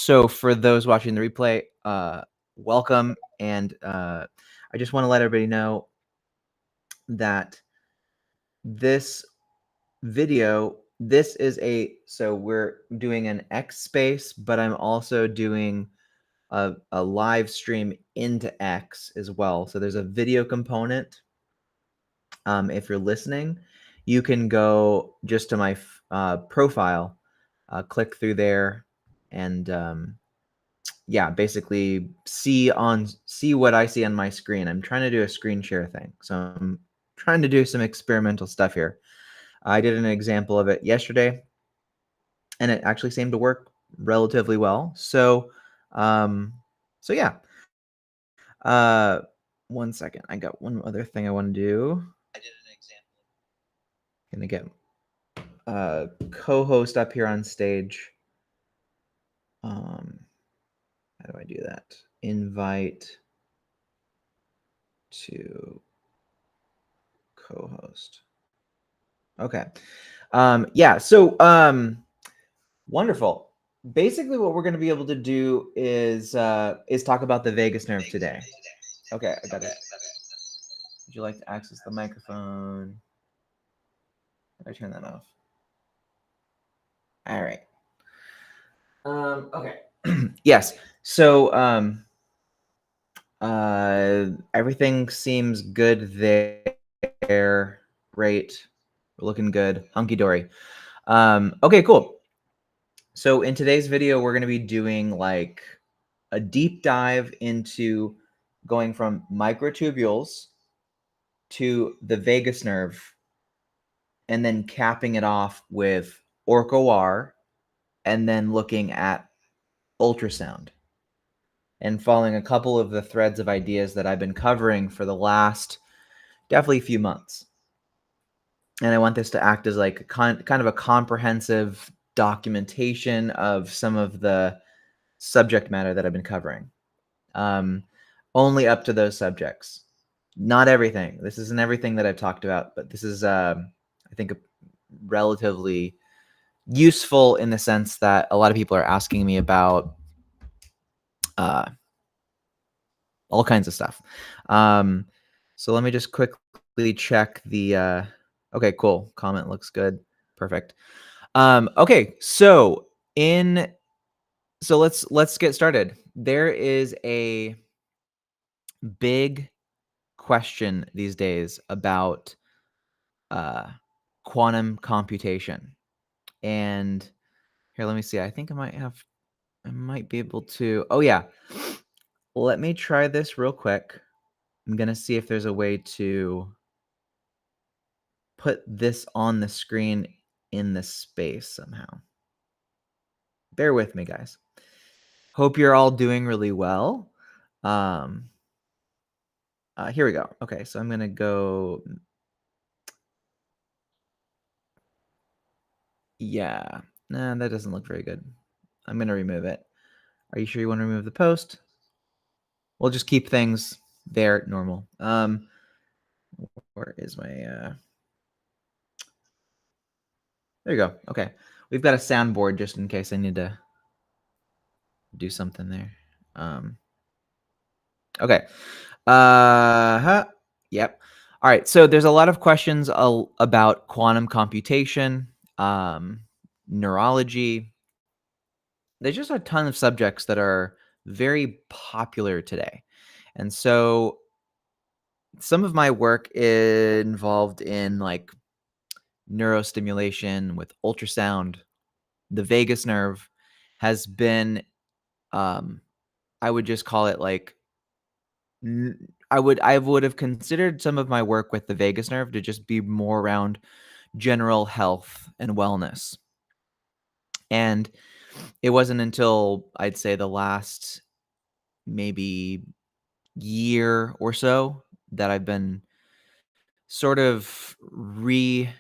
So for those watching the replay, welcome. And I just want to let everybody know that this video, so we're doing an X space, but I'm also doing a live stream into X as well. So there's a video component. If you're listening, you can go just to my profile, click through there, and yeah, basically see what I see on my screen. I'm trying to do a screen share thing, so I'm trying to do some experimental stuff here. I did an example of it yesterday, and it actually seemed to work relatively well. So, yeah. 1 second. I got one other thing I want to do. I did an example. Gonna get co-host up here on stage. How do I do that? Invite to co-host. Okay. Yeah. So, wonderful. Basically, what we're going to be able to do is talk about the vagus nerve today. Okay, I got it. Would you like to access the microphone? Did I turn that off? All right. Okay. Yes. So, everything seems good there. Great. We're looking good. Hunky dory. Okay, cool. So in today's video, we're going to be doing like a deep dive into going from microtubules to the vagus nerve, and then capping it off with Orch-OR, and then looking at ultrasound, and following a couple of the threads of ideas that I've been covering for the last definitely few months. And I want this to act as like a kind of a comprehensive documentation of some of the subject matter that I've been covering. Only up to those subjects. Not everything. This isn't everything that I've talked about, but this is, I think, relatively useful in the sense that a lot of people are asking me about all kinds of stuff. So let me just quickly check the. Okay, cool. Comment looks good. Perfect. Okay, so let's get started. There is a big question these days about quantum computation. And here, let me see. I think I might be able to. Oh yeah. Let me try this real quick. I'm going to see if there's a way to put this on the screen in the space somehow. Bear with me, guys. Hope you're all doing really well. Here we go. Okay, so I'm going to go. Yeah, nah, that doesn't look very good. I'm going to remove it. Are you sure you want to remove the post? We'll just keep things there normal. Where is my there you go. Okay. We've got a soundboard just in case I need to do something there. Okay. Yep. All right. So there's a lot of questions about quantum computation, neurology. There's just a ton of subjects that are very popular today. And so some of my work is involved in like neurostimulation with ultrasound. The vagus nerve has been, I would just call it like, I would have considered some of my work with the vagus nerve to just be more around general health and wellness. And it wasn't until I'd say the last maybe year or so that I've been sort of relearning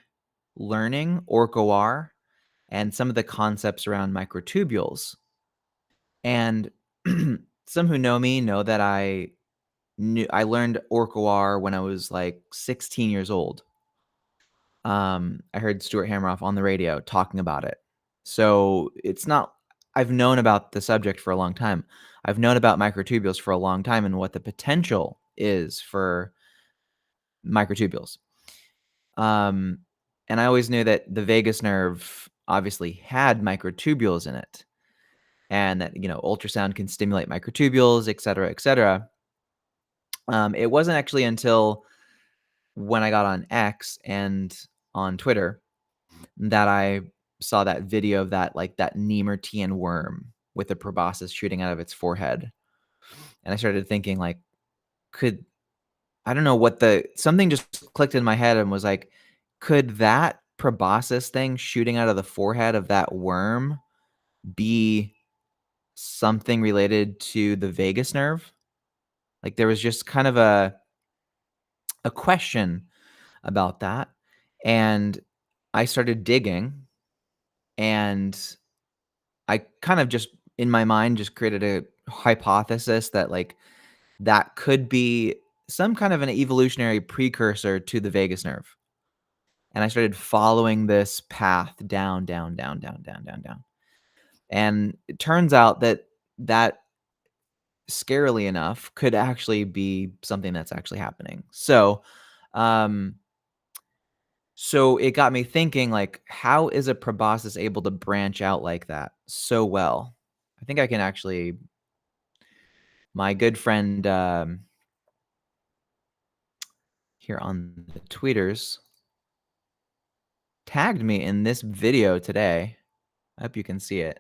Orch-OR and some of the concepts around microtubules. And some who know me know that I learned Orch-OR when I was like 16 years old. I heard Stuart Hameroff on the radio talking about it. So it's not, I've known about the subject for a long time. I've known about microtubules for a long time and what the potential is for microtubules. Um, and I always knew that the vagus nerve obviously had microtubules in it, and that ultrasound can stimulate microtubules, et cetera, et cetera. It wasn't actually until when I got on X and on Twitter that I saw that video of that Nemertean worm with the proboscis shooting out of its forehead, and I started thinking like, could I don't know what something just clicked in my head and was like, could that proboscis thing shooting out of the forehead of that worm be something related to the vagus nerve? Like there was just kind of a question about that, and I started digging, and I kind of just in my mind just created a hypothesis that like that could be some kind of an evolutionary precursor to the vagus nerve. And I started following this path down, down, down, down, down, down, down. And it turns out that that scarily enough could actually be something that's actually happening. Um, so it got me thinking like, how is a proboscis able to branch out like that so well? I think I can actually my good friend here on the tweeters tagged me in this video today. I hope you can see it.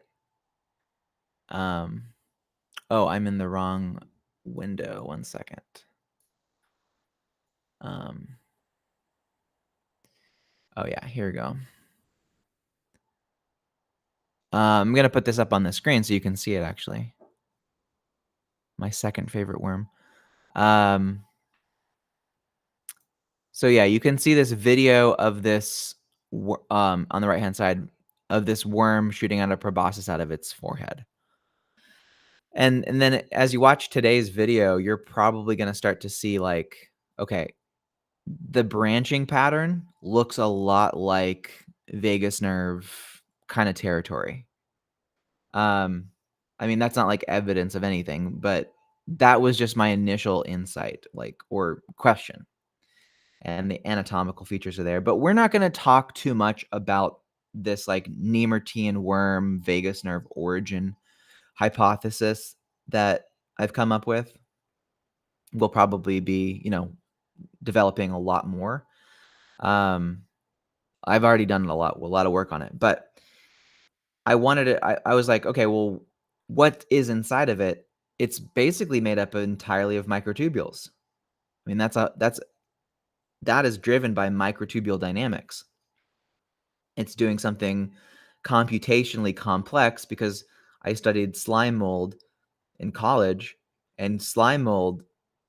Um, oh, I'm in the wrong window. 1 second. Um, oh yeah, here we go. I'm gonna put this up on the screen so you can see it actually. My second favorite worm. Um, so yeah, you can see this video of this on the right hand side of this worm shooting out a proboscis out of its forehead. And then as you watch today's video, you're probably gonna start to see like, okay, the branching pattern looks a lot like vagus nerve kinda territory. Um, I mean, that's not like evidence of anything, but that was just my initial insight, like, or question, and the anatomical features are there. But we're not gonna talk too much about this like Nemertean worm vagus nerve origin hypothesis that I've come up with. We'll probably be, developing a lot more. Um, I've already done a lot of work on it, but I wanted it. I was like, okay, well, what is inside of it? It's basically made up entirely of microtubules. I mean, that is driven by microtubule dynamics. It's doing something computationally complex because I studied slime mold in college, and slime mold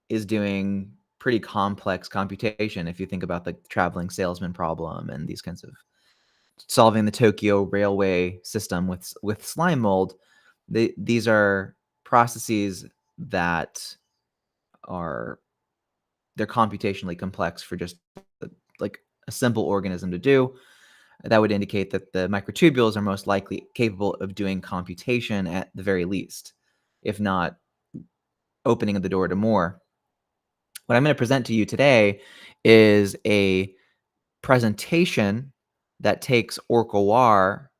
is doing pretty complex computation if you think about the traveling salesman problem and these kinds of solving the Tokyo railway system with slime mold. These are processes that are they're computationally complex for just like a simple organism to do. That would indicate that the microtubules are most likely capable of doing computation at the very least, if not opening the door to more. What I'm going to present to you today is a presentation that takes Orch-OR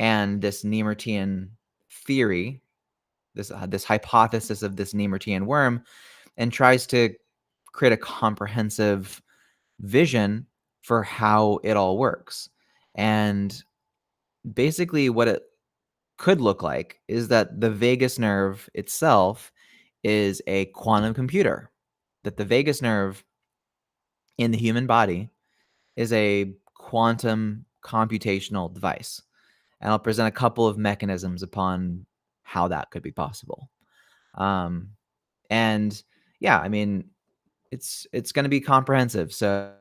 and this Nemertean theory, this hypothesis of this Nemertean worm, and tries to create a comprehensive vision for how it all works. And basically, what it could look like is that the vagus nerve itself is a quantum computer. That the vagus nerve in the human body is a quantum computational device. And I'll present a couple of mechanisms upon how that could be possible. Um, and yeah, I mean, it's going to be comprehensive. So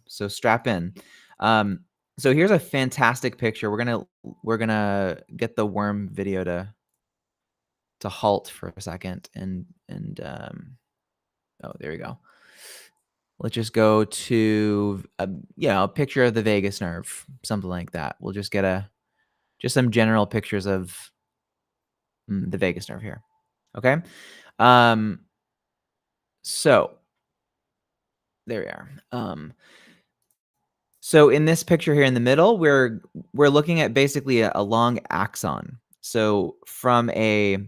strap in. Um, so here's a fantastic picture. We're gonna get the worm video to halt for a second, and oh, there we go. Let's just go to a picture of the vagus nerve, something like that. We'll just get a just some general pictures of the vagus nerve here. Okay. Um, so there we are. So in this picture here in the middle, we're looking at basically a long axon. So from the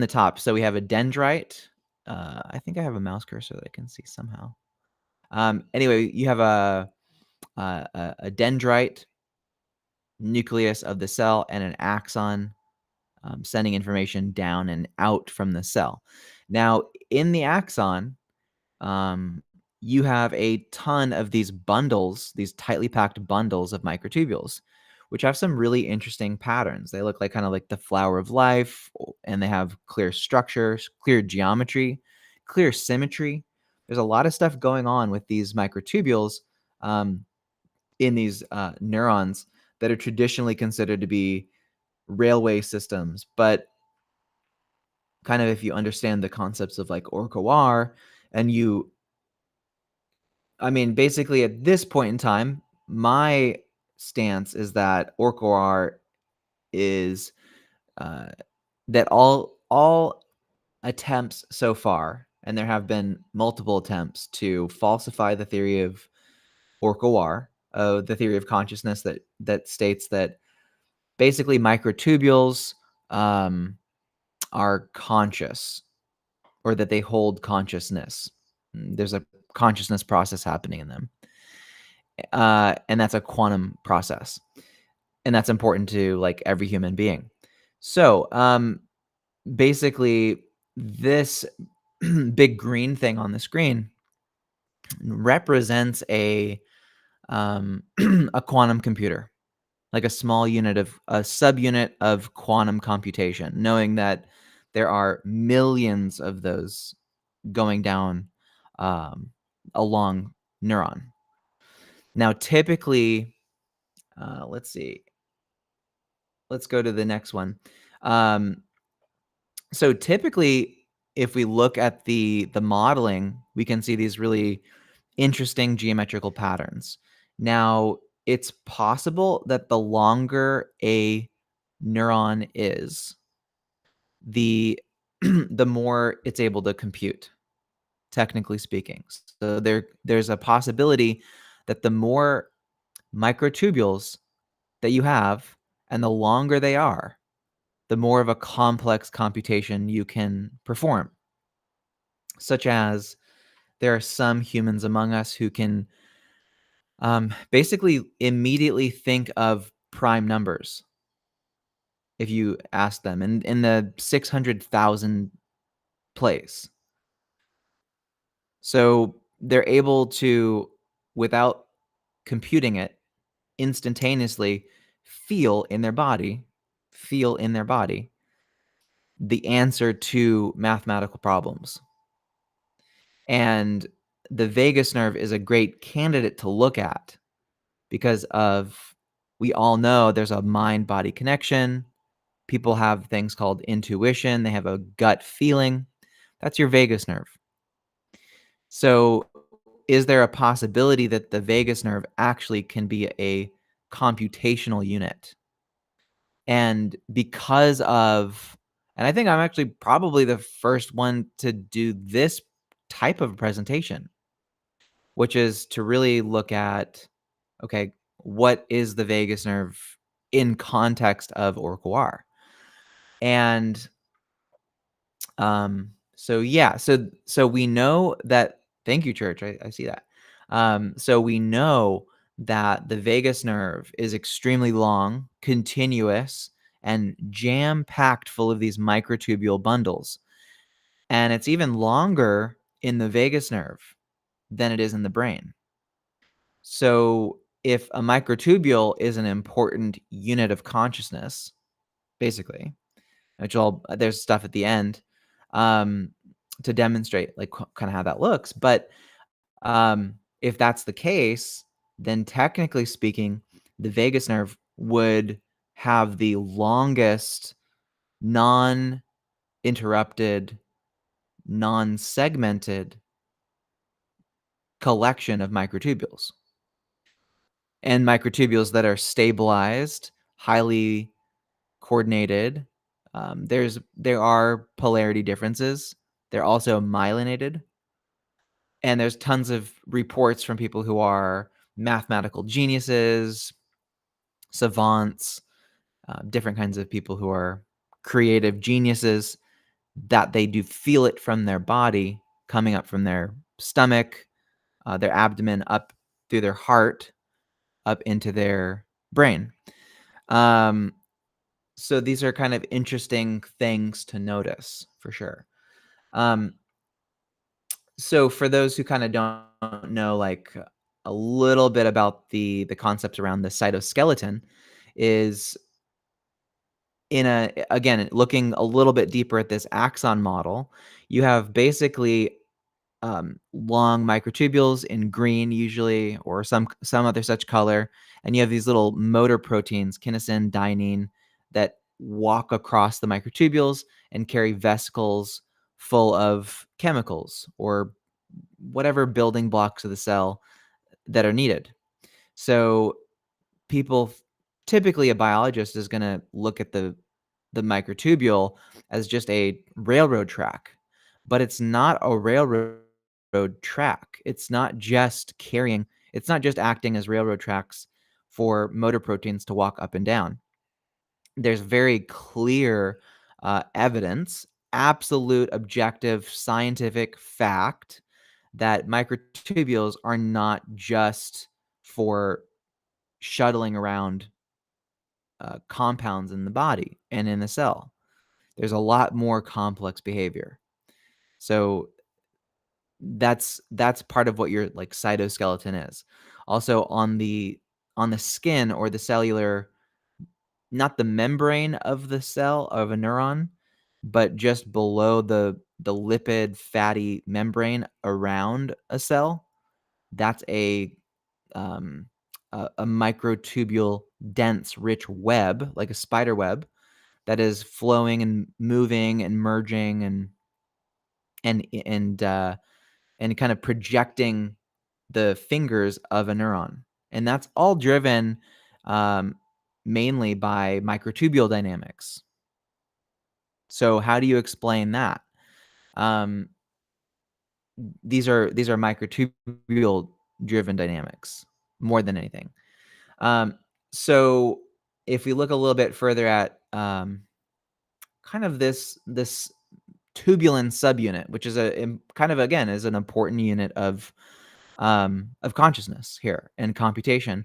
top, so we have a dendrite. I think I have a mouse cursor that I can see somehow. Anyway, you have a dendrite nucleus of the cell and an axon sending information down and out from the cell. Now, in the axon, um, you have a ton of these bundles, these tightly packed bundles of microtubules, which have some really interesting patterns. They look like kind of like the flower of life, and they have clear structures, clear geometry, clear symmetry. There's a lot of stuff going on with these microtubules in these neurons that are traditionally considered to be railway systems. But kind of if you understand the concepts of like Orch-OR and basically at this point in time, my stance is that Orch-OR is that all attempts so far, and there have been multiple attempts to falsify the theory of Orch-OR, the theory of consciousness that states that basically microtubules are conscious, or that they hold consciousness. There's a consciousness process happening in them. And that's a quantum process. And that's important to like every human being. So basically, this big green thing on the screen represents a a quantum computer, like a subunit of quantum computation, knowing that there are millions of those going down a long neuron. Now, typically, let's see. Let's go to the next one. So typically, if we look at the modeling, we can see these really interesting geometrical patterns. Now, it's possible that the longer a neuron is, the the more it's able to compute, technically speaking. So there's a possibility that the more microtubules that you have and the longer they are, the more of a complex computation you can perform. Such as there are some humans among us who can basically immediately think of prime numbers if you ask them in the 600,000 place. So they're able to, without computing it, instantaneously feel in their body the answer to mathematical problems. And the vagus nerve is a great candidate to look at because we all know there's a mind-body connection. People have things called intuition. They have a gut feeling. That's your vagus nerve. So is there a possibility that the vagus nerve actually can be a computational unit? And I think I'm actually probably the first one to do this type of presentation, which is to really look at, okay, what is the vagus nerve in context of Orch-OR? And so we know that. Thank you, Church. I see that. So we know that the vagus nerve is extremely long, continuous, and jam-packed full of these microtubule bundles. And it's even longer in the vagus nerve than it is in the brain. So if a microtubule is an important unit of consciousness, basically, there's stuff at the end to demonstrate like kind of how that looks. But if that's the case, then technically speaking, the vagus nerve would have the longest non-interrupted, non-segmented collection of microtubules. and microtubules that are stabilized, highly coordinated. There are polarity differences. They're also myelinated, and there's tons of reports from people who are mathematical geniuses, savants, different kinds of people who are creative geniuses, that they do feel it from their body coming up from their stomach, their abdomen, up through their heart, up into their brain. Um, so these are kind of interesting things to notice for sure. Um, so for those who kind of don't know, like a little bit about the concept around the cytoskeleton, is in a again looking a little bit deeper at this axon model, you have basically long microtubules in green usually, or some other such color, and you have these little motor proteins, kinesin, dynein, that walk across the microtubules and carry vesicles full of chemicals or whatever building blocks of the cell that are needed. So people typically, a biologist is going to look at the microtubule as just a railroad track, but it's not a railroad track. It's not just acting as railroad tracks for motor proteins to walk up and down. There's very clear evidence, absolute objective scientific fact, that microtubules are not just for shuttling around compounds in the body and in the cell. There's a lot more complex behavior. So that's part of what your like cytoskeleton is. Also on the skin or the cellular, not the membrane of the cell of a neuron, but just below the lipid fatty membrane around a cell, that's um, a microtubule dense rich web, like a spider web, that is flowing and moving and merging and and uh, and kind of projecting the fingers of a neuron, and that's all driven um, mainly by microtubule dynamics. So how do you explain that? Um, these are microtubule driven dynamics more than anything. Um, so if we look a little bit further at kind of this tubulin subunit, which is kind of again is an important unit of consciousness here and computation.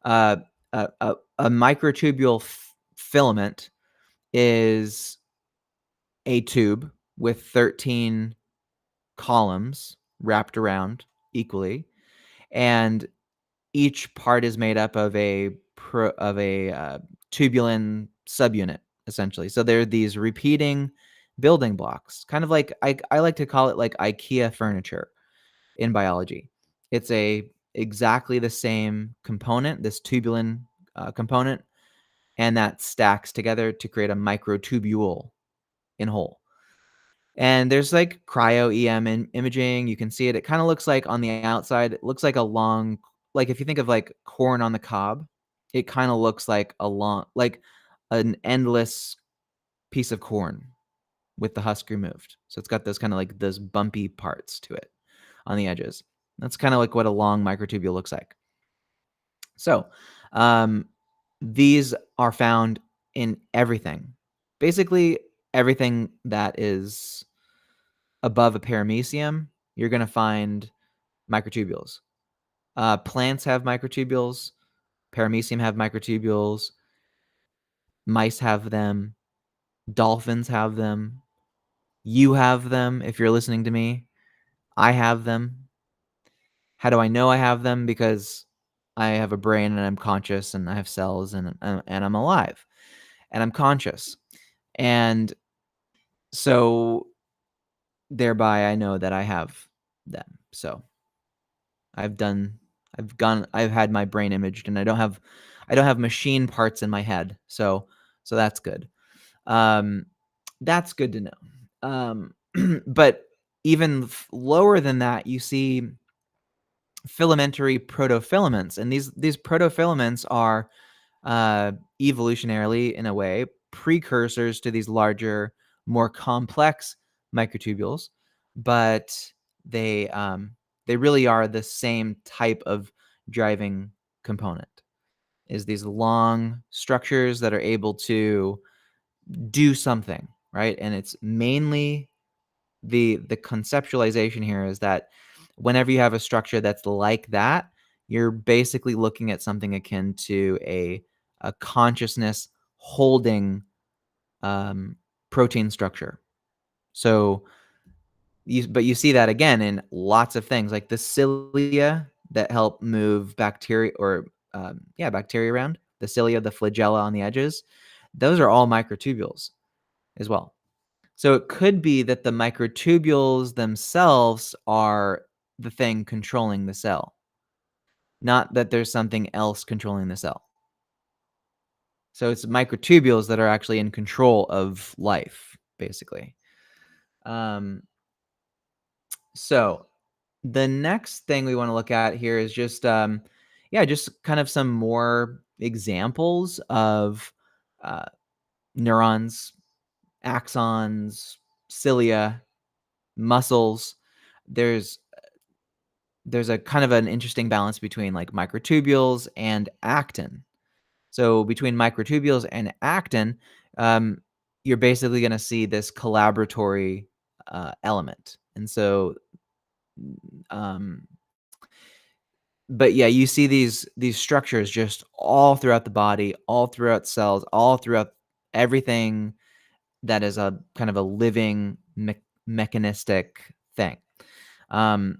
Uh, a microtubule filament is a tube with 13 columns wrapped around equally, and each part is made up of a tubulin subunit, essentially. So there are these repeating building blocks, kind of like I like to call it like IKEA furniture in biology. It's exactly the same component, this tubulin component, and that stacks together to create a microtubule in whole. And there's like cryo-EM imaging. You can see it. It kind of looks like on the outside, it looks like a long, like if you think of like corn on the cob, it kind of looks like like an endless piece of corn with the husk removed. So it's got those kind of like those bumpy parts to it on the edges. That's kind of like what a long microtubule looks like. So um, these are found in everything. Basically, everything that is above a paramecium, you're going to find microtubules. Plants have microtubules. Paramecium have microtubules. Mice have them. Dolphins have them. You have them if you're listening to me. I have them. How do I know I have them? Because I have a brain and I'm conscious and I have cells and I'm alive and I'm conscious. And so thereby I know that I have them. So I've done I've had my brain imaged, and I don't have machine parts in my head. So that's good. Um that's good to know. But even lower than that, you see filamentary protofilaments, and these protofilaments are evolutionarily, in a way, precursors to these larger, more complex microtubules, but they really are the same type of driving component. Is these long structures that are able to do something, right? And it's mainly the conceptualization here is that whenever you have a structure that's like that, you're basically looking at something akin to a consciousness holding protein structure. So you see that again in lots of things, like the cilia that help move bacteria or bacteria around. The cilia, the flagella on the edges, those are all microtubules as well. So it could be that the microtubules themselves are the thing controlling the cell, not that there's something else controlling the cell. So it's microtubules that are actually in control of life, basically. Um, so the next thing we want to look at here is just kind of some more examples of uh, neurons, axons, cilia, muscles. There's there's a kind of an interesting balance between like microtubules and actin. So between microtubules and actin, um, you're basically going to see this collaboratory element. And so, um, but yeah, you see these structures just all throughout the body, all throughout cells, all throughout everything that is a kind of a living mechanistic thing. Um,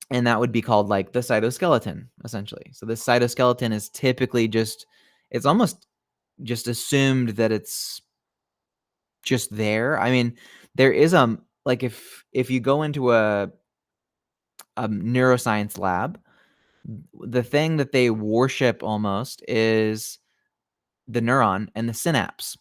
and that would be called like the cytoskeleton, essentially. So the cytoskeleton is typically it's almost just assumed that it's just there. I mean, there is like if you go into a neuroscience lab, the thing that they worship almost is the neuron and the synapse.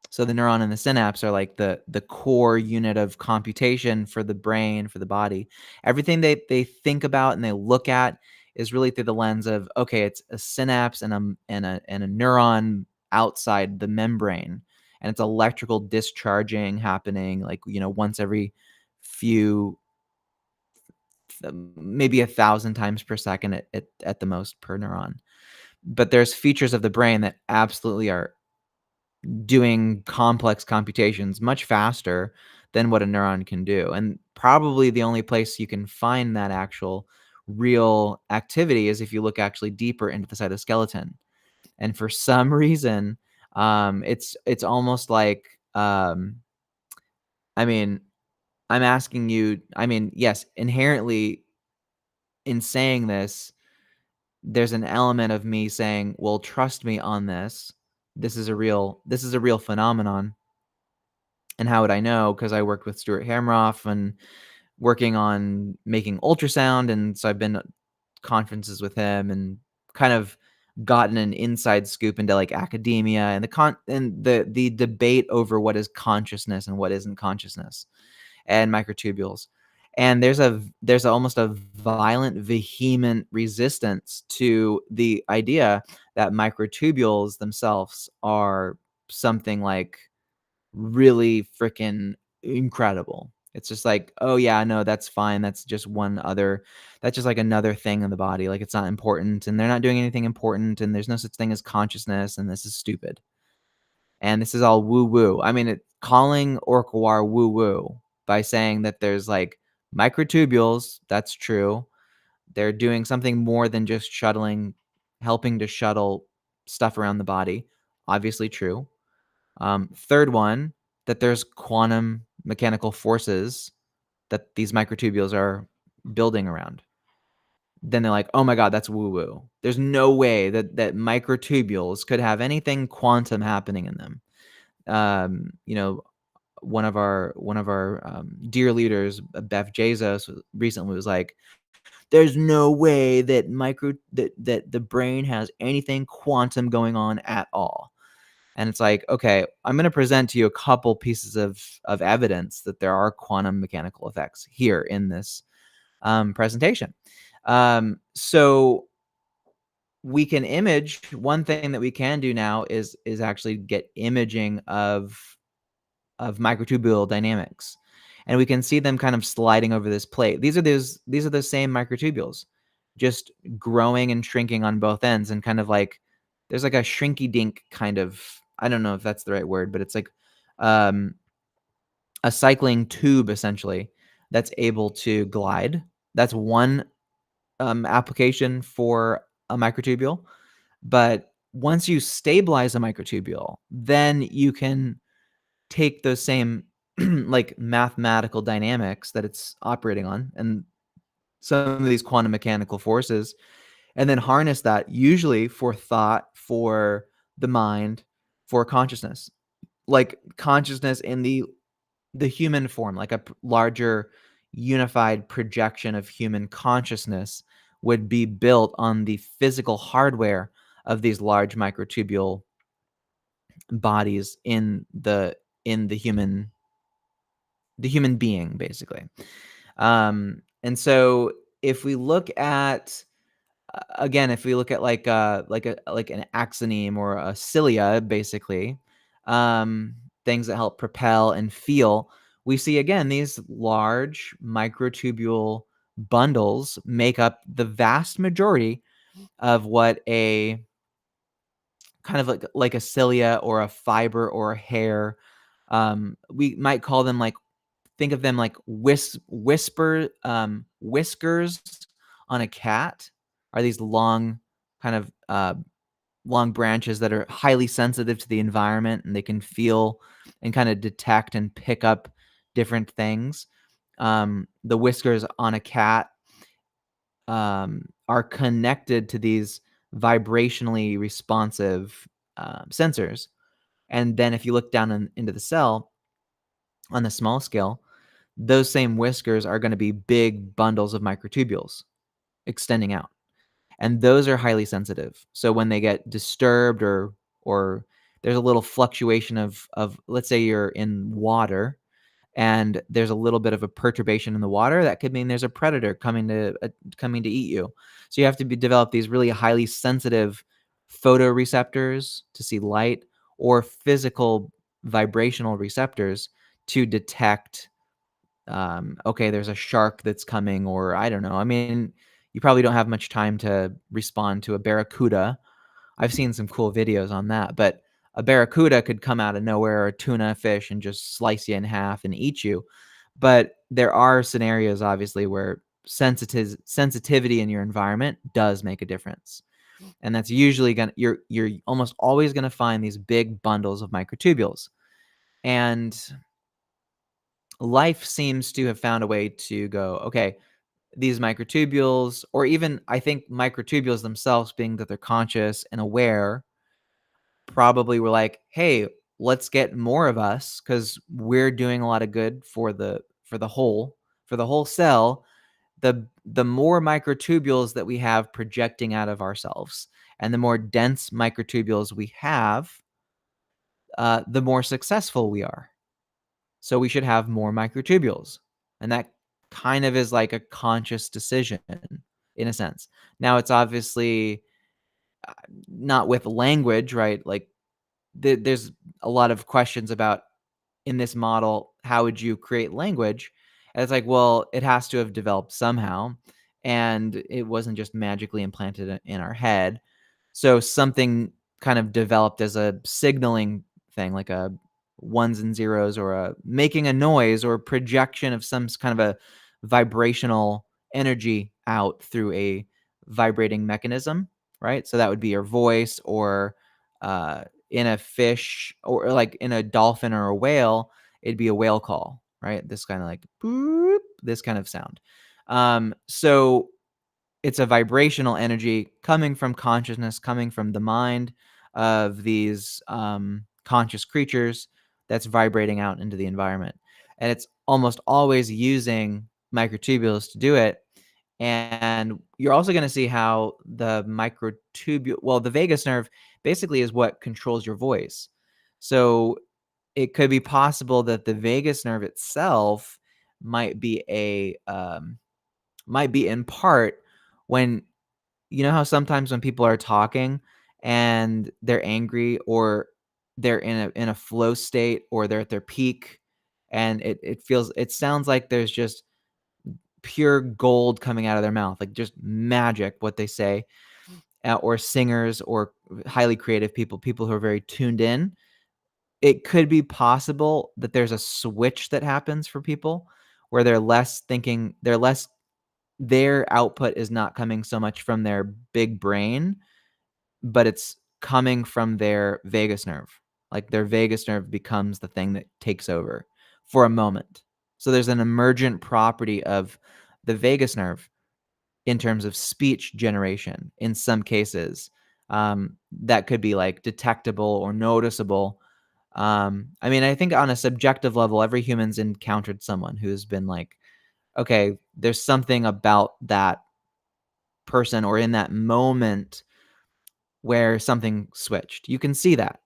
So the neuron and the synapse are like the core unit of computation for the brain, for the body. Everything they think about and they look at is really through the lens of, okay, it's a synapse and a neuron outside the membrane, and it's electrical discharging happening like, once every few maybe 1,000 times per second at the most per neuron. But there's features of the brain that absolutely are doing complex computations much faster than what a neuron can do. And probably the only place you can find that actual real activity is if you look actually deeper into the cytoskeleton. And for some reason, it's almost like I mean, I'm asking you, I mean, yes, inherently in saying this, there's an element of me saying, well, trust me on this. This is a real phenomenon. And how would I know? Because I worked with Stuart Hamroff and working on making ultrasound, and so I've been at conferences with him and kind of gotten an inside scoop into, like, academia and the debate over what is consciousness and what isn't consciousness, and microtubules. And there's almost a violent, vehement resistance to the idea that microtubules themselves are something, like, really freaking incredible. It's just like, "Oh, yeah, no, that's fine. That's just like another thing in the body, like, it's not important, and they're not doing anything important, and there's no such thing as consciousness, and this is stupid." And this is all woo-woo. I mean, calling Orch-OR woo-woo by saying that there's, like, microtubules, that's true. They're doing something more than just helping to shuttle stuff around the body, obviously true. Third one, that there's quantum mechanical forces that these microtubules are building around. Then they're like, "Oh my god, that's woo-woo. There's no way that microtubules could have anything quantum happening in them." Um, you know, one of our dear leaders, Beth Jesus, recently was like, "There's no way that the brain has anything quantum going on at all." And it's like, okay, I'm going to present to you a couple pieces of evidence that there are quantum mechanical effects here in this presentation. So we can image. One thing that we can do now is actually get imaging of microtubule dynamics, and we can see them kind of sliding over this plate. These are the same microtubules, just growing and shrinking on both ends, and kind of like there's like a shrinky dink kind of, I don't know if that's the right word, but it's like um, a cycling tube essentially that's able to glide. That's one application for a microtubule. But once you stabilize a microtubule, then you can take those same like mathematical dynamics that it's operating on and some of these quantum mechanical forces, and then harness that usually for thought, for the mind, for consciousness. Like consciousness in the human form, like a larger unified projection of human consciousness would be built on the physical hardware of these large microtubule bodies in the human being, basically. And so if we look at again, if we look at like an axoneme or a cilia, basically, things that help propel and feel, we see again these large microtubule bundles make up the vast majority of what a kind of like a cilia or a fiber or a hair. We might call them like, think of them like whiskers on a cat, are these long kind of long branches that are highly sensitive to the environment, and they can feel and kind of detect and pick up different things. The whiskers on a cat are connected to these vibrationally responsive sensors. And then if you look down into the cell on the small scale, those same whiskers are going to be big bundles of microtubules extending out. And those are highly sensitive. So when they get disturbed or there's a little fluctuation of let's say you're in water and there's a little bit of a perturbation in the water, that could mean there's a predator coming to eat you. So you have to develop these really highly sensitive photoreceptors to see light, or physical vibrational receptors to detect okay, there's a shark that's coming, or I don't know. I mean, you probably don't have much time to respond to a barracuda. I've seen some cool videos on that, but a barracuda could come out of nowhere, or a tuna fish, and just slice you in half and eat you. But there are scenarios, obviously, where sensitivity in your environment does make a difference, and that's usually gonna you're almost always gonna find these big bundles of microtubules, and life seems to have found a way to go, okay, these microtubules, or even I think microtubules themselves, being that they're conscious and aware, probably were like, hey, let's get more of us because we're doing a lot of good for the whole cell. The more microtubules that we have projecting out of ourselves, and the more dense microtubules we have, the more successful we are. So we should have more microtubules. And that kind of is like a conscious decision in a sense. Now, it's obviously not with language, right? Like there's a lot of questions about, in this model, how would you create language? And it's like, well, it has to have developed somehow. And it wasn't just magically implanted in our head. So something kind of developed as a signaling thing, like a ones and zeros, or a making a noise, or projection of some kind of a vibrational energy out through a vibrating mechanism, right? So that would be your voice, or in a fish, or like in a dolphin or a whale, it'd be a whale call, right? This kind of like boop, this kind of sound. So it's a vibrational energy coming from consciousness, coming from the mind of these conscious creatures, that's vibrating out into the environment. And it's almost always using microtubules to do it. And you're also going to see how the microtubule, well, the vagus nerve basically is what controls your voice. So it could be possible that the vagus nerve itself might be in part when you know how sometimes when people are talking and they're angry or they're in a flow state or they're at their peak and it sounds like there's just pure gold coming out of their mouth, like just magic what they say, or singers or highly creative people who are very tuned in. It could be possible that there's a switch that happens for people where their output is not coming so much from their big brain, but it's coming from their vagus nerve. Like their vagus nerve becomes the thing that takes over for a moment. So there's an emergent property of the vagus nerve in terms of speech generation in some cases, that could be like detectable or noticeable. I mean, I think on a subjective level, every human's encountered someone who's been like, okay, there's something about that person or in that moment where something switched. You can see that.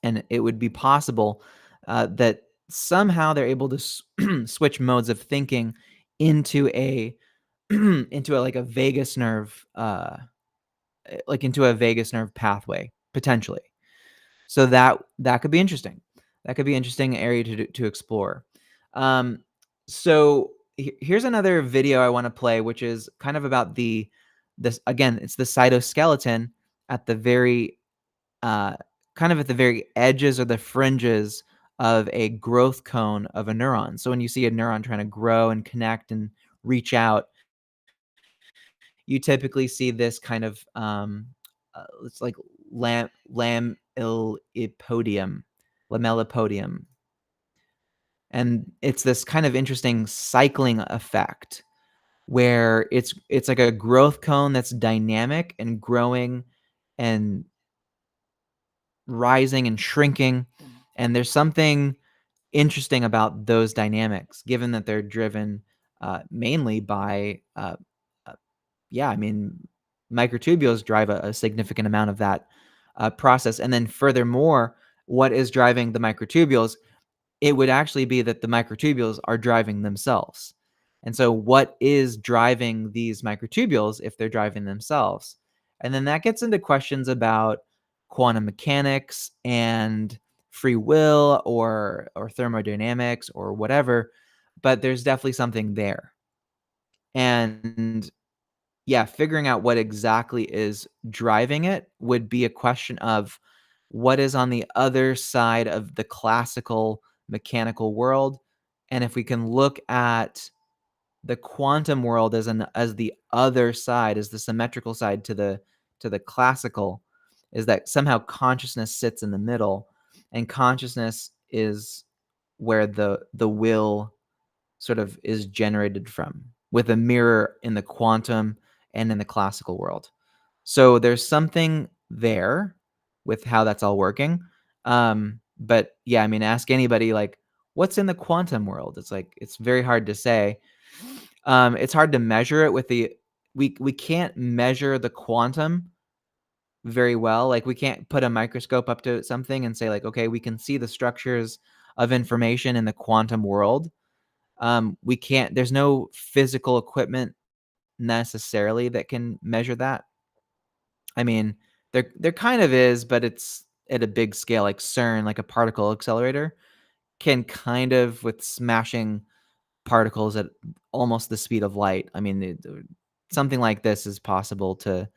And it would be possible that somehow they're able to switch modes of thinking into a like a vagus nerve, like into a vagus nerve pathway potentially. So that could be interesting. That could be an interesting area to explore. Um, so here's another video I want to play, which is kind of about this again. It's the cytoskeleton at the very uh, kind of at the very edges or the fringes of a growth cone of a neuron. So when you see a neuron trying to grow and connect and reach out, you typically see this kind of it's like lamellipodium, and it's this kind of interesting cycling effect where it's like a growth cone that's dynamic and growing and rising and shrinking, and there's something interesting about those dynamics, given that they're driven mainly by yeah, I mean, microtubules drive a significant amount of that process. And then furthermore, what is driving the microtubules? It would actually be that the microtubules are driving themselves. And so what is driving these microtubules if they're driving themselves? And then that gets into questions about quantum mechanics and free will or thermodynamics or whatever, but there's definitely something there. And yeah, figuring out what exactly is driving it would be a question of what is on the other side of the classical mechanical world, and if we can look at the quantum world as the other side, as the symmetrical side to the classical, is that somehow consciousness sits in the middle, and consciousness is where the will sort of is generated from, with a mirror in the quantum and in the classical world. So there's something there with how that's all working. But yeah, I mean, ask anybody like, what's in the quantum world? It's like it's very hard to say. It's hard to measure it with the we can't measure the quantum very well. Like we can't put a microscope up to something and say like, okay, we can see the structures of information in the quantum world. We can't. There's no physical equipment necessarily that can measure that. I mean, there kind of is, but it's at a big scale, like CERN, like a particle accelerator, can kind of with smashing particles at almost the speed of light. I mean, something like this is possible to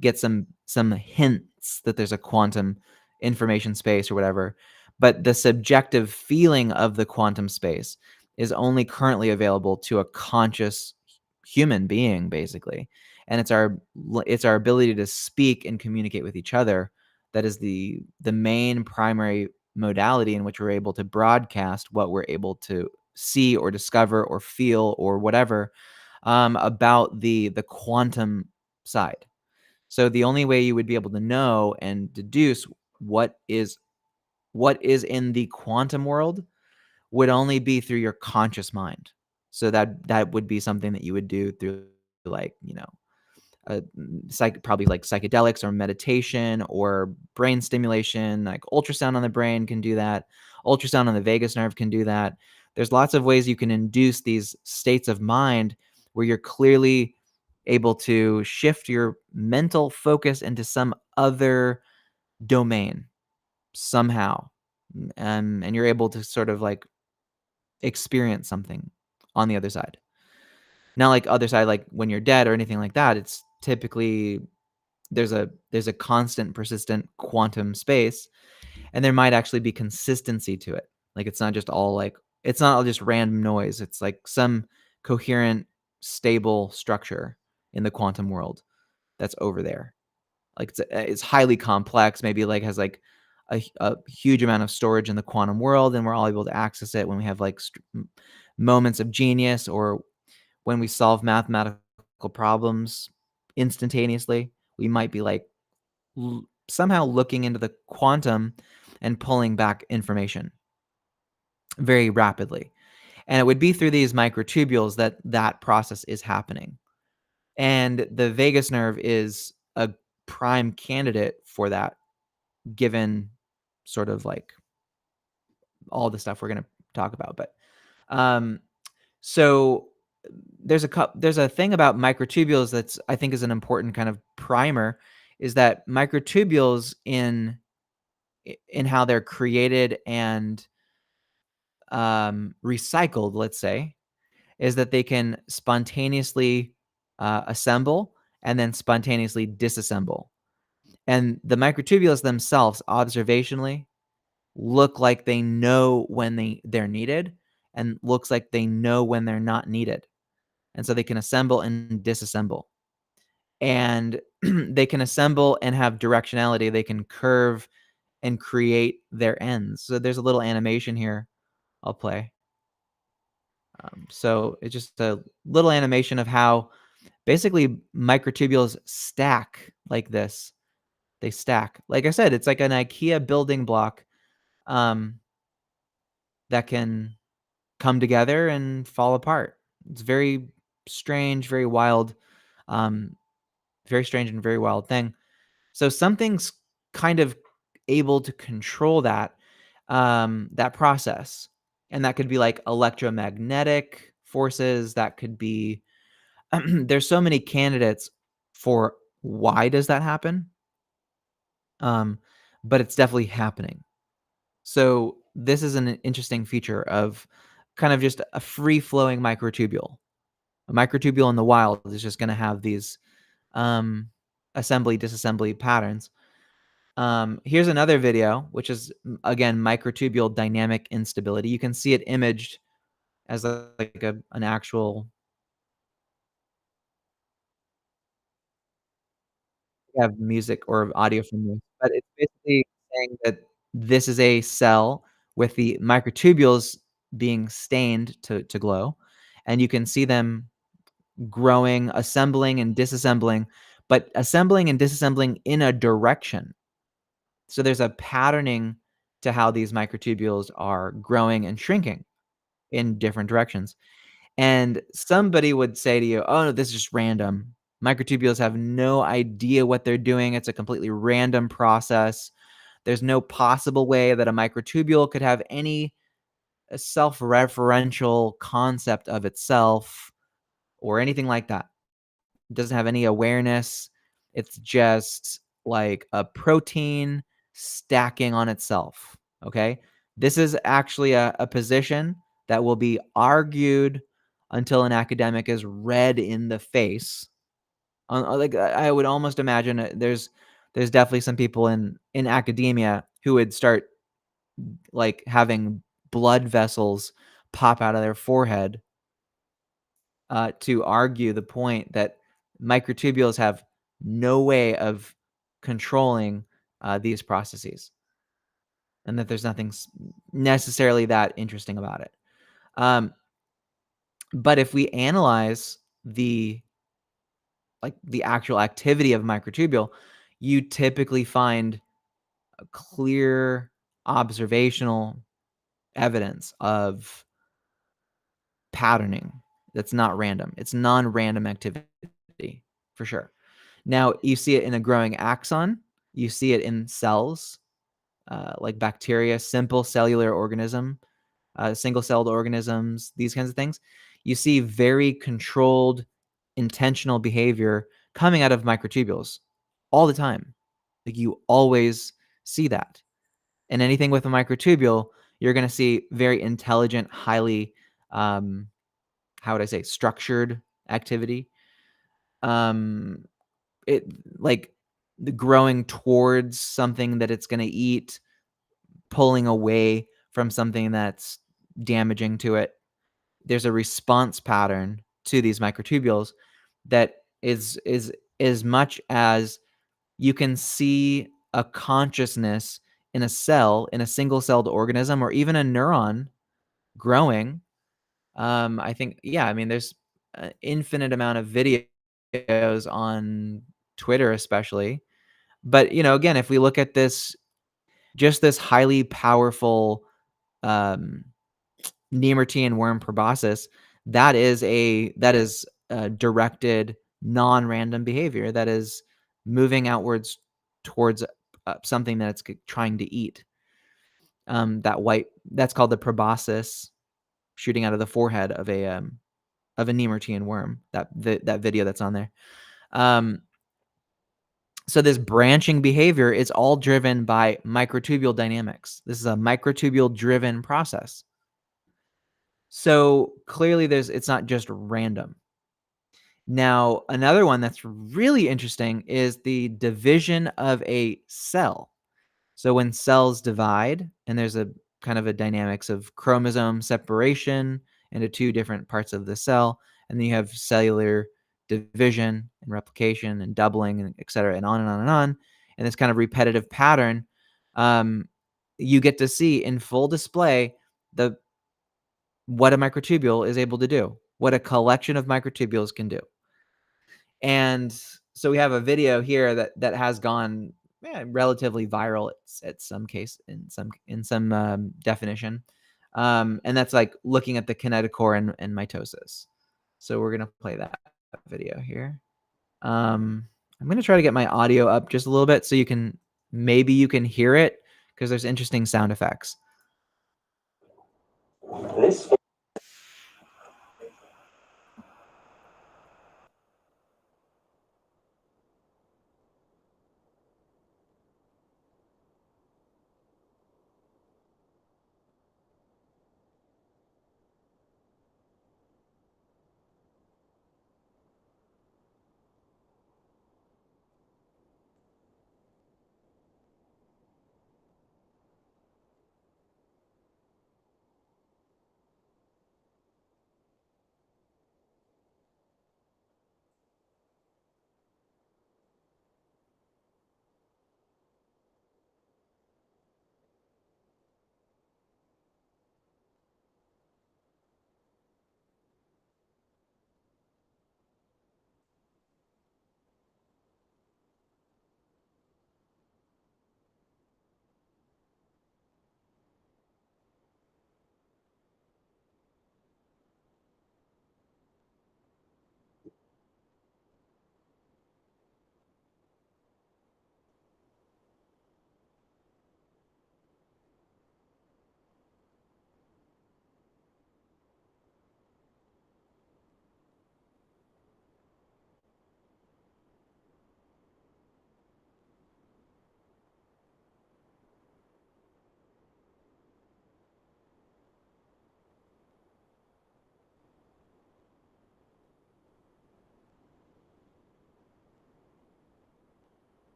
get some hints that there's a quantum information space or whatever, but the subjective feeling of the quantum space is only currently available to a conscious human being, basically. And it's our ability to speak and communicate with each other that is the main primary modality in which we're able to broadcast what we're able to see or discover or feel or whatever, about the quantum side. So the only way you would be able to know and deduce what is in the quantum world would only be through your conscious mind. So that would be something that you would do through like, probably like psychedelics or meditation or brain stimulation, like ultrasound on the brain can do that. Ultrasound on the vagus nerve can do that. There's lots of ways you can induce these states of mind where you're clearly able to shift your mental focus into some other domain somehow, and you're able to sort of like experience something on the other side. Not like other side, like when you're dead or anything like that. It's typically there's a constant, persistent quantum space, and there might actually be consistency to it. Like it's not all just random noise. It's like some coherent, stable structure in the quantum world that's over there. Like it's highly complex. Maybe like has like a huge amount of storage in the quantum world, and we're all able to access it when we have like moments of genius or when we solve mathematical problems instantaneously. We might be like somehow looking into the quantum and pulling back information very rapidly. And it would be through these microtubules that that process is happening. And the vagus nerve is a prime candidate for that, given sort of like all the stuff we're going to talk about. But um, so there's a thing about microtubules that's I think is an important kind of primer, is that microtubules in how they're created and recycled, let's say, is that they can spontaneously assemble and then spontaneously disassemble. And the microtubules themselves, observationally, look like they know when they're needed, and looks like they know when they're not needed. And so they can assemble and disassemble. And they can assemble and have directionality. They can curve and create their ends. So there's a little animation here I'll play. So it's just a little animation of how basically microtubules stack like this. They stack. Like I said, it's like an IKEA building block um, that can come together and fall apart. It's very strange, um, very strange and very wild thing. So something's kind of able to control that process, and that could be like electromagnetic forces. That could be there's so many candidates for why does that happen, um, but it's definitely happening. So this is an interesting feature of kind of just a free flowing microtubule. A microtubule in the wild is just going to have these um, assembly disassembly patterns. Here's another video, which is again microtubule dynamic instability. You can see it imaged as like an actual have music or audio from this, but it's basically saying that this is a cell with the microtubules being stained to glow, and you can see them growing, assembling, and disassembling, but assembling and disassembling in a direction. So there's a patterning to how these microtubules are growing and shrinking in different directions. And somebody would say to you, "Oh, no, this is just random. Microtubules have no idea what they're doing. It's a completely random process. There's no possible way that a microtubule could have any self-referential concept of itself or anything like that. It doesn't have any awareness. It's just like a protein stacking on itself." Okay. This is actually a position that will be argued until an academic is red in the face. Like I would almost imagine there's definitely some people in academia who would start like having blood vessels pop out of their forehead to argue the point that microtubules have no way of controlling these processes, and that there's nothing necessarily that interesting about it. Um, but if we analyze the actual activity of microtubule, you typically find a clear observational evidence of patterning that's not random. It's non-random activity for sure. Now, you see it in a growing axon. You see it in cells, like bacteria, simple cellular organism, single-celled organisms, these kinds of things. You see very controlled intentional behavior coming out of microtubules all the time. Like, you always see that. And anything with a microtubule, you're gonna see very intelligent, highly, how would I say, structured activity. Um, it like the growing towards something that it's gonna eat, pulling away from something that's damaging to it. There's a response pattern to these microtubules that is as much as you can see a consciousness in a cell, in a single-celled organism, or even a neuron growing. I think, yeah, I mean, there's an infinite amount of videos on Twitter, especially. But, again, if we look at this, just this highly powerful um, Nemertean worm proboscis, that is directed, non-random behavior that is moving outwards towards something that it's trying to eat. That's called the proboscis shooting out of the forehead of a Nemertean worm. That video that's on there. Um, so this branching behavior is all driven by microtubule dynamics. This is a microtubule driven process. So clearly it's not just random. Now, another one that's really interesting is the division of a cell. So when cells divide, and there's a kind of a dynamics of chromosome separation into two different parts of the cell, and then you have cellular division and replication and doubling and et cetera, and on and on and on. And this kind of repetitive pattern, you get to see in full display the what a microtubule is able to do, what a collection of microtubules can do. And so we have a video here that has gone relatively viral at some case in some definition, and that's like looking at the kinetochore and mitosis. So we're gonna play that video here. I'm gonna try to get my audio up just a little bit so maybe you can hear it because there's interesting sound effects. This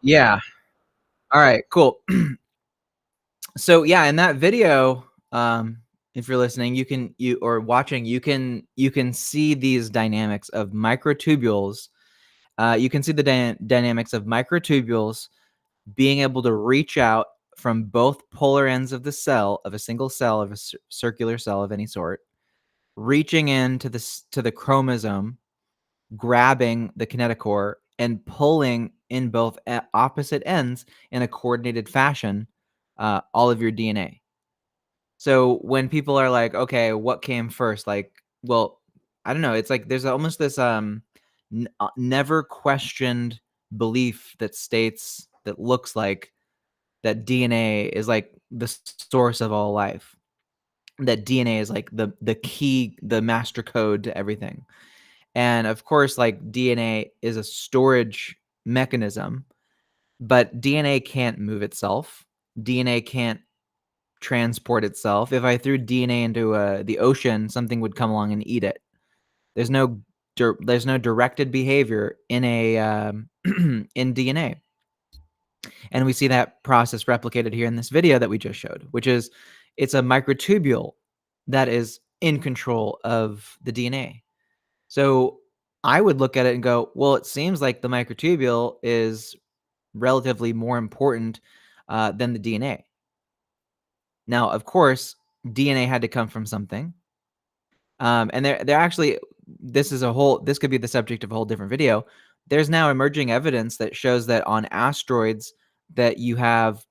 Yeah. All right. Cool. So yeah, in that video, if you're listening, or watching, you can see these dynamics of microtubules. You can see the dynamics of microtubules being able to reach out from both polar ends of the cell, of a single cell, of a circular cell of any sort, reaching into to the chromosome, grabbing the kinetochore and pulling in both opposite ends in a coordinated fashion, all of your DNA. So when people are like, "Okay, what came first?" Like, well, I don't know. It's like there's almost this never questioned belief that states that looks like that DNA is like the source of all life. That DNA is like the key, the master code to everything. And of course, like DNA is a storage mechanism, but DNA can't move itself. DNA can't transport itself. If I threw DNA into the ocean, something would come along and eat it. There's no there's no directed behavior in a in DNA, and we see that process replicated here in this video that we just showed, which is it's a microtubule that is in control of the DNA. So I would look at it and go, well, it seems like the microtubule is relatively more important than the DNA. Now, of course, DNA had to come from something. And they're actually this could be the subject of a whole different video. There's now emerging evidence that shows that on asteroids that you have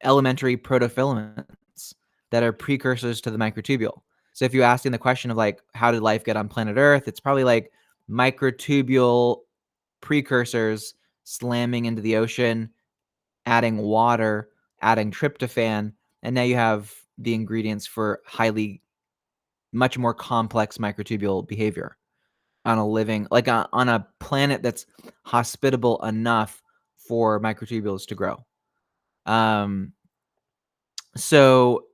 elementary protofilaments that are precursors to the microtubule. So if you're asking the question of like how did life get on planet Earth, it's probably like microtubule precursors slamming into the ocean, adding water, adding tryptophan, and now you have the ingredients for much more complex microtubule behavior on a living, like on a planet that's hospitable enough for microtubules to grow. Um, so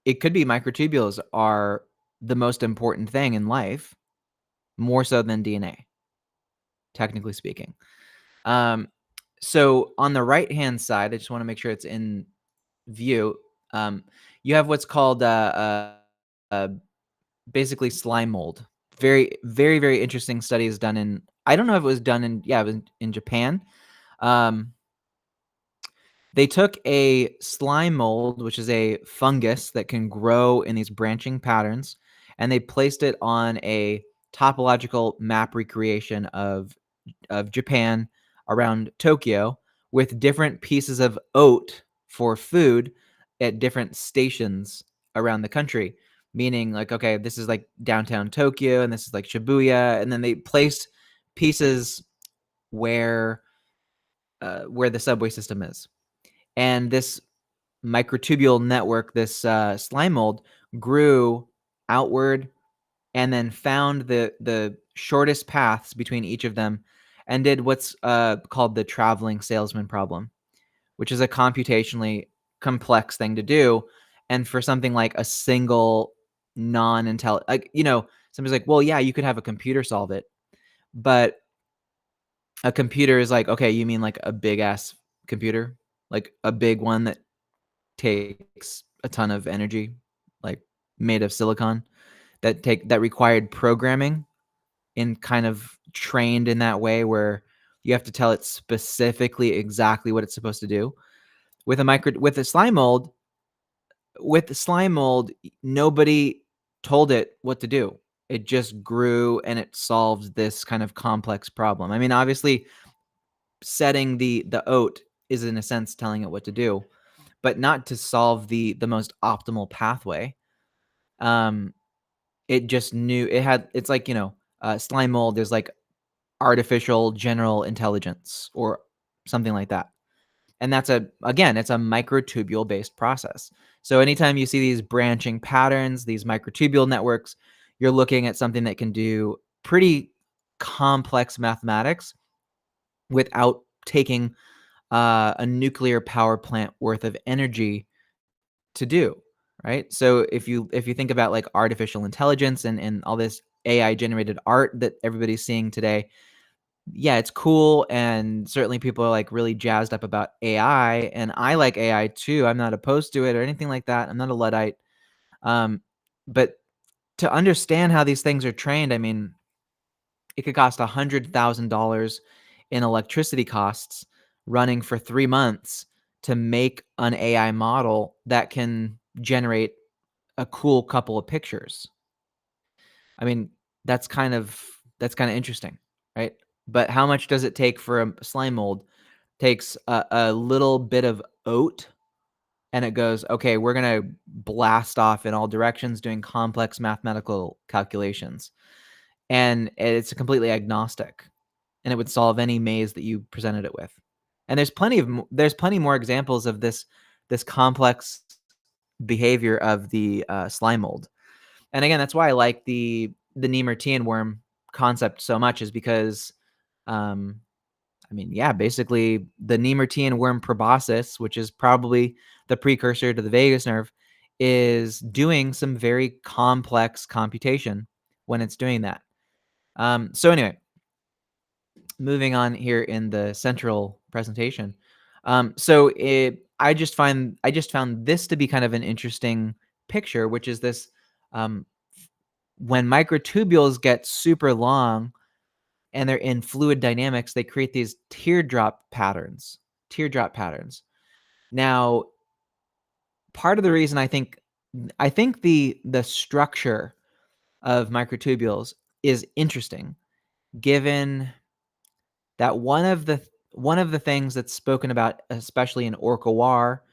it could be microtubules are the most important thing in life, more so than DNA, technically speaking. Um, so on the right hand side, I just want to make sure it's in view. Um, you have what's called uh, basically slime mold. Very, very, very interesting studies done in. I don't know if it was done in. Yeah, it was in Japan. Um, they took a slime mold, which is a fungus that can grow in these branching patterns, and they placed it on a topological map recreation of Japan around Tokyo with different pieces of oat for food at different stations around the country. Meaning, like, okay, this is like downtown Tokyo, and this is like Shibuya, and then they placed pieces where where the subway system is. And this microtubule network, this slime mold, grew outward and then found the shortest paths between each of them and did what's called the traveling salesman problem, which is a computationally complex thing to do. And for something like a single non-intelligent, like, somebody's like, well, yeah, you could have a computer solve it. But a computer is like, okay, you mean like a big ass computer, like a big one that takes a ton of energy, like made of silicon that required programming and kind of trained in that way where you have to tell it specifically exactly what it's supposed to do. With a slime mold, nobody told it what to do. It just grew and it solved this kind of complex problem. I mean, obviously, setting the oat is in a sense telling it what to do, but not to solve the most optimal pathway. Um, it just knew it had. It's like slime mold. There's like artificial general intelligence or something like that. And that's it's a microtubule based process. So anytime you see these branching patterns, these microtubule networks, you're looking at something that can do pretty complex mathematics without taking a nuclear power plant worth of energy to do, right? So if you think about like artificial intelligence and all this AI generated art that everybody's seeing today, yeah, it's cool, and certainly people are, like, really jazzed up about AI, and I like AI too. I'm not opposed to it or anything like that. I'm not a Luddite. Um, but to understand how these things are trained, I mean, it could cost $100,000 in electricity costs running for 3 months to make an AI model that can generate a cool couple of pictures. I mean, that's kind of that's kinda interesting, right? But how much does it take for a slime mold? Takes a little bit of oat, and it goes, "Okay, we're gonna blast off in all directions doing complex mathematical calculations." And it's completely agnostic, and it would solve any maze that you presented it with. And there's plenty more examples of this complex behavior of the, slime mold. And again, that's why I like the Nemertean worm concept so much is because, um, I mean, yeah, basically the Nemertean worm proboscis, which is probably the precursor to the vagus nerve, is doing some very complex computation when it's doing that. So anyway, moving on here in the central presentation. I just found this to be kind of an interesting picture, which is this um, when microtubules get super long and they're in fluid dynamics, they create these teardrop patterns. Teardrop patterns. Now, part of the reason I think the structure of microtubules is interesting, given that one of the things that's spoken about, especially in Orch-OR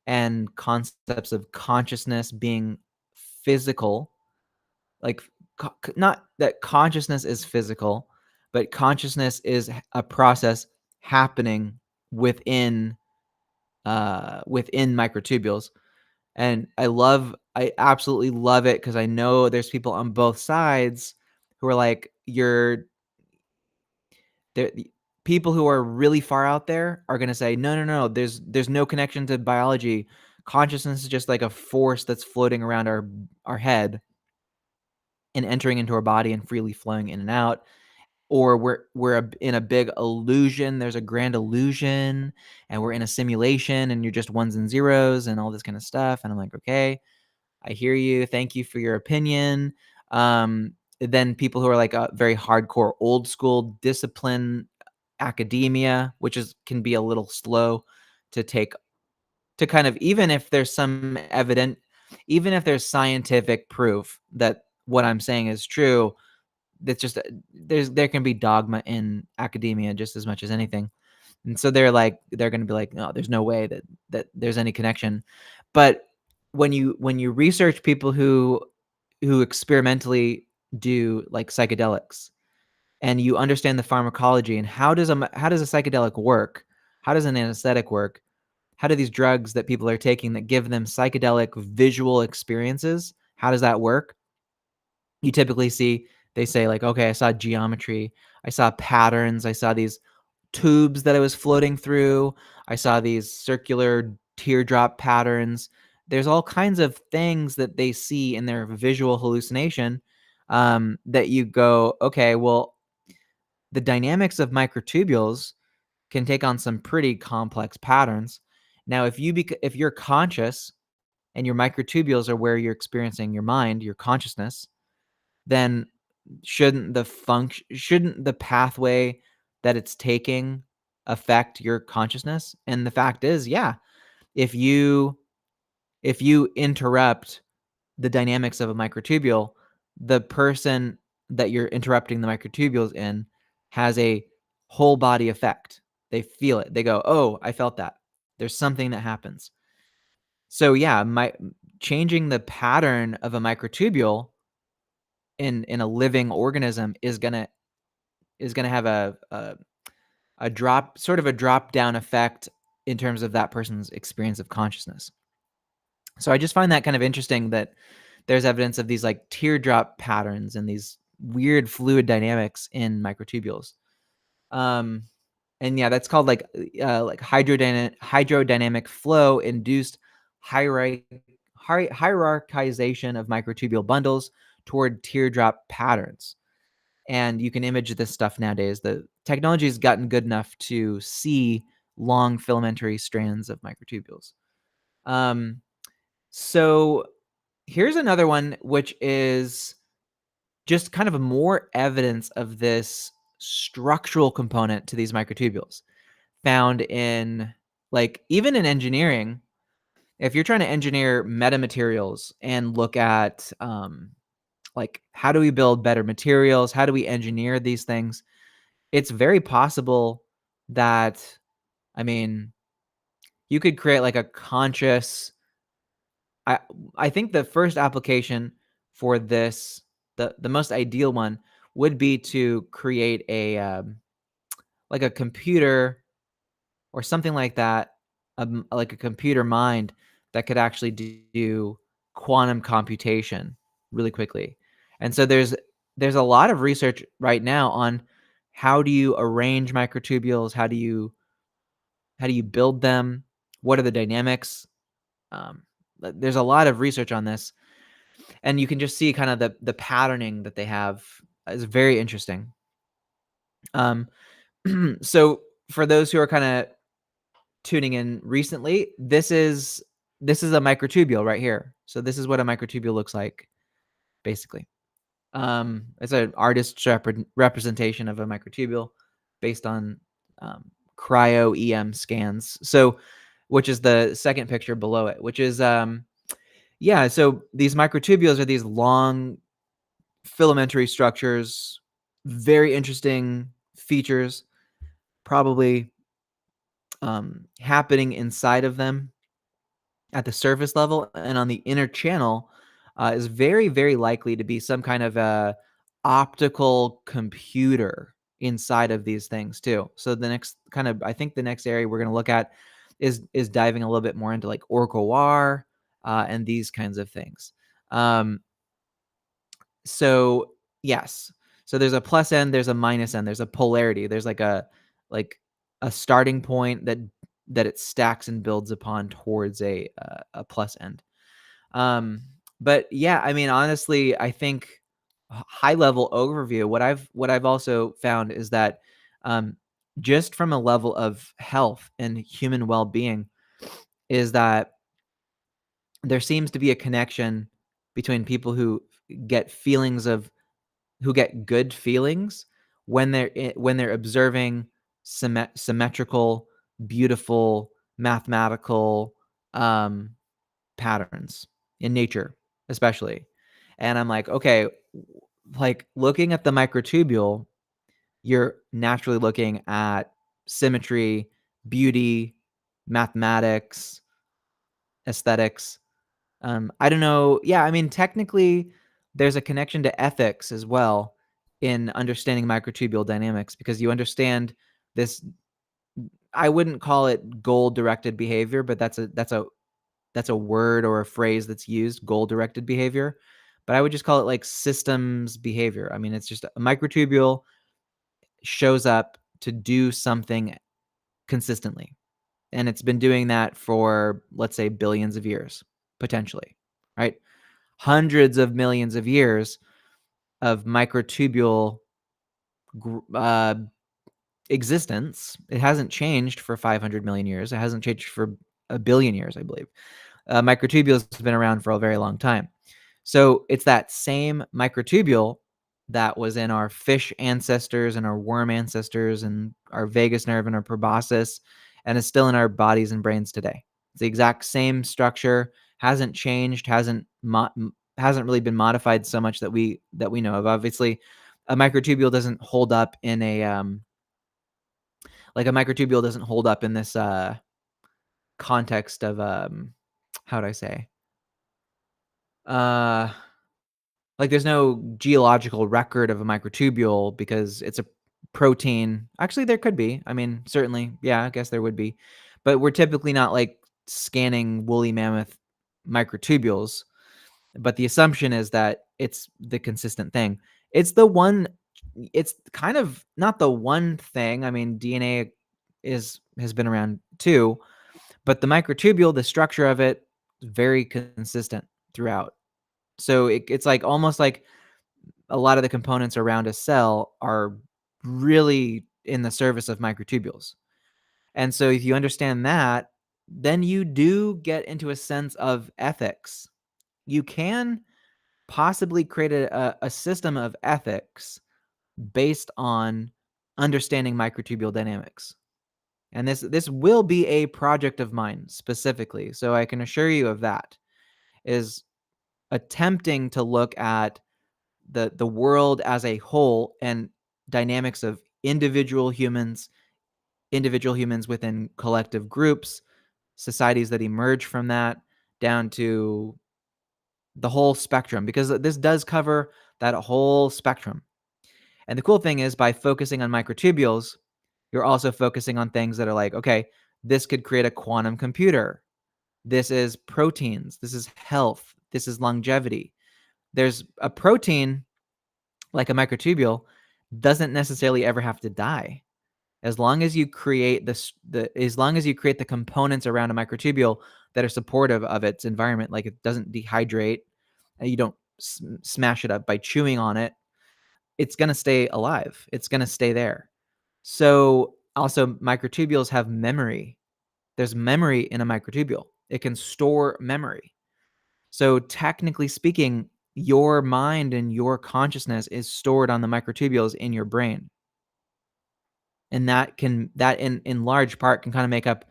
and concepts of consciousness being physical, like not that consciousness is physical, but consciousness is a process happening within within microtubules. And I absolutely love it because I know there's people on both sides who are like, you're there the people who are really far out there are gonna say, "No, no, no, there's no connection to biology. Consciousness is just like a force that's floating around our head and entering into our body and freely flowing in and out." Or in a big illusion, there's a grand illusion, and we're in a simulation, and you're just ones and zeros and all this kinda stuff, and I'm like, "Okay, I hear you. Thank you for your opinion." Then people who are like very hardcore old school discipline academia, which is can be a little slow to take to kind of even if there's some evident even if there's scientific proof that what I'm saying is true, that's just there can be dogma in academia just as much as anything. And so they're gonna be like, "No, there's no way that there's any connection." But when you research people who experimentally do like psychedelics and you understand the pharmacology and how does a psychedelic work? How does an anesthetic work? How do these drugs that people are taking that give them psychedelic visual experiences, how does that work? You typically see they say like, "Okay, I saw geometry, I saw patterns, I saw these tubes that I was floating through. I saw these circular teardrop patterns." There's all kinds of things that they see in their visual hallucination, that you go, "Okay, well, the dynamics of microtubules can take on some pretty complex patterns." Now, if you're conscious and your microtubules are where you're experiencing your mind, your consciousness, then shouldn't the pathway that it's taking affect your consciousness? And the fact is, yeah, if you if you interrupt the dynamics of a microtubule, the person that you're interrupting the microtubules in has a whole body effect. They feel it. They go, "Oh, I felt that." There's something that happens. So yeah, my changing the pattern of a microtubule in a living organism is gonna have a drop sort of a drop down effect in terms of that person's experience of consciousness. So I just find that kind of interesting that there's evidence of these like teardrop patterns and these weird fluid dynamics in microtubules. Um, and yeah, that's called like hydrodynamic flow induced hierarch- hierarchization of microtubule bundles toward teardrop patterns. and you can image this stuff nowadays. The technology has gotten good enough to see long filamentary strands of microtubules. So here's another one, which is just kind of more evidence of this structural component to these microtubules found in, like, even in engineering. If you're trying to engineer metamaterials and look at, like, how do we build better materials? How do we engineer these things? It's very possible that, I mean, you could create like a conscious. I I think the first application for this, the most ideal one, would be to create a like a computer or something like that, like a computer mind that could actually do quantum computation really quickly. And so there's a lot of research right now on how do you arrange microtubules, how do you build them, what are the dynamics. Um, there's a lot of research on this, and you can just see kind of the patterning that they have is very interesting. Um, so for those who are kind of tuning in recently, this is a microtubule right here. So this is what a microtubule looks like, basically. It's an artist's representation of a microtubule based on cryo-EM scans. So, which is the second picture below it, which is yeah. So these microtubules are these long filamentary structures, very interesting features, probably happening inside of them at the surface level, and on the inner channel is very, very likely to be some kind of a optical computer inside of these things too. So the next kind of, I think the next area we're going to look at is diving a little bit more into like Orch-OR and these kinds of things. Um, so yes, so there's a plus end, there's a minus end, there's a polarity, there's like a starting point that it stacks and builds upon towards a plus end. But yeah, I mean, honestly, I think high level overview. What I've also found is that um, just from a level of health and human well being, is that there seems to be a connection between people get feelings of who get good feelings when they're observing symmetrical, beautiful, mathematical um, patterns in nature, especially. And I'm like, okay, like looking at the microtubule, you're naturally looking at symmetry, beauty, mathematics, aesthetics. I don't know. Yeah, I mean, technically, there's a connection to ethics as well in understanding microtubule dynamics, because you understand this. I wouldn't call it goal-directed behavior, but that's a word or a phrase that's used, goal-directed behavior. But I would just call it like systems behavior. I mean, it's just a microtubule shows up to do something consistently. And it's been doing that for, let's say, billions of years, potentially, right? Hundreds of millions of years of microtubule existence. It hasn't changed for 500 million years. It hasn't changed for a billion years, I believe. Microtubules have been around for a very long time. So it's that same microtubule that was in our fish ancestors and our worm ancestors and our vagus nerve and our proboscis, and is still in our bodies and brains today. It's the exact same structure, hasn't changed, hasn't really been modified so much that we know of. Obviously, a microtubule doesn't hold up in a like a microtubule doesn't hold up in this context of how would I say? Uh Like, there's no geological record of a microtubule because it's a protein. Actually, there could be. I mean, certainly, yeah, I guess there would be. But we're typically not, like, scanning woolly mammoth microtubules, but the assumption is that it's the consistent thing. It's kind of not the one thing. I mean, DNA has been around too, but the microtubule, the structure of it, is very consistent throughout. So it's like almost like a lot of the components around a cell are really in the service of microtubules. And so if you understand that, then you do get into a sense of ethics. You can possibly create a system of ethics based on understanding microtubule dynamics. And this will be a project of mine specifically, so I can assure you of that, is attempting to look at the world as a whole and dynamics of individual humans within collective groups, societies that emerge from that, down to the whole spectrum, because this does cover that whole spectrum. And the cool thing is, by focusing on microtubules, you're also focusing on things that are like, okay, this could create a quantum computer. This is proteins. This is health. This is longevity. There's a protein, like a microtubule, doesn't necessarily ever have to die. As long as you create the components around a microtubule that are supportive of its environment, like it doesn't dehydrate, and you don't smash it up by chewing on it, it's going to stay alive. It's going to stay there. So also, microtubules have memory. There's memory in a microtubule. It can store memory. So technically speaking, your mind and your consciousness is stored on the microtubules in your brain. And that in large part can kind of make up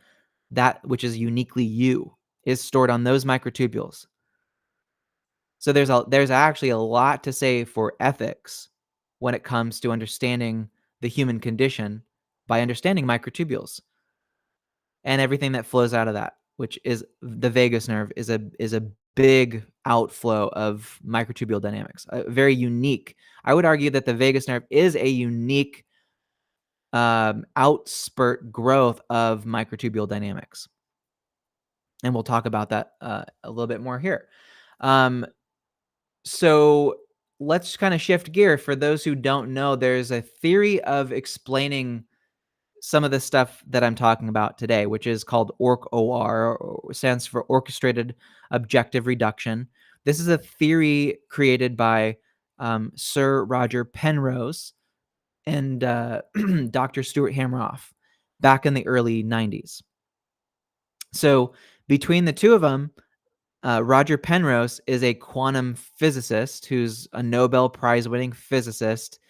that which is uniquely you, is stored on those microtubules. So there's actually a lot to say for ethics when it comes to understanding the human condition by understanding microtubules and everything that flows out of that, which is the vagus nerve is a big outflow of microtubule dynamics. Very unique. I would argue that the vagus nerve is a unique outspurt growth of microtubule dynamics. And we'll talk about that a little bit more here. So let's kind of shift gear. For those who don't know, there's a theory of explaining some of the stuff that I'm talking about today, which is called Orch-OR, or stands for Orchestrated Objective Reduction. This is a theory created by Sir Roger Penrose and Dr. Stuart Hameroff back in the early 90s. So between the two of them, Roger Penrose is a quantum physicist who's a Nobel Prize-winning physicist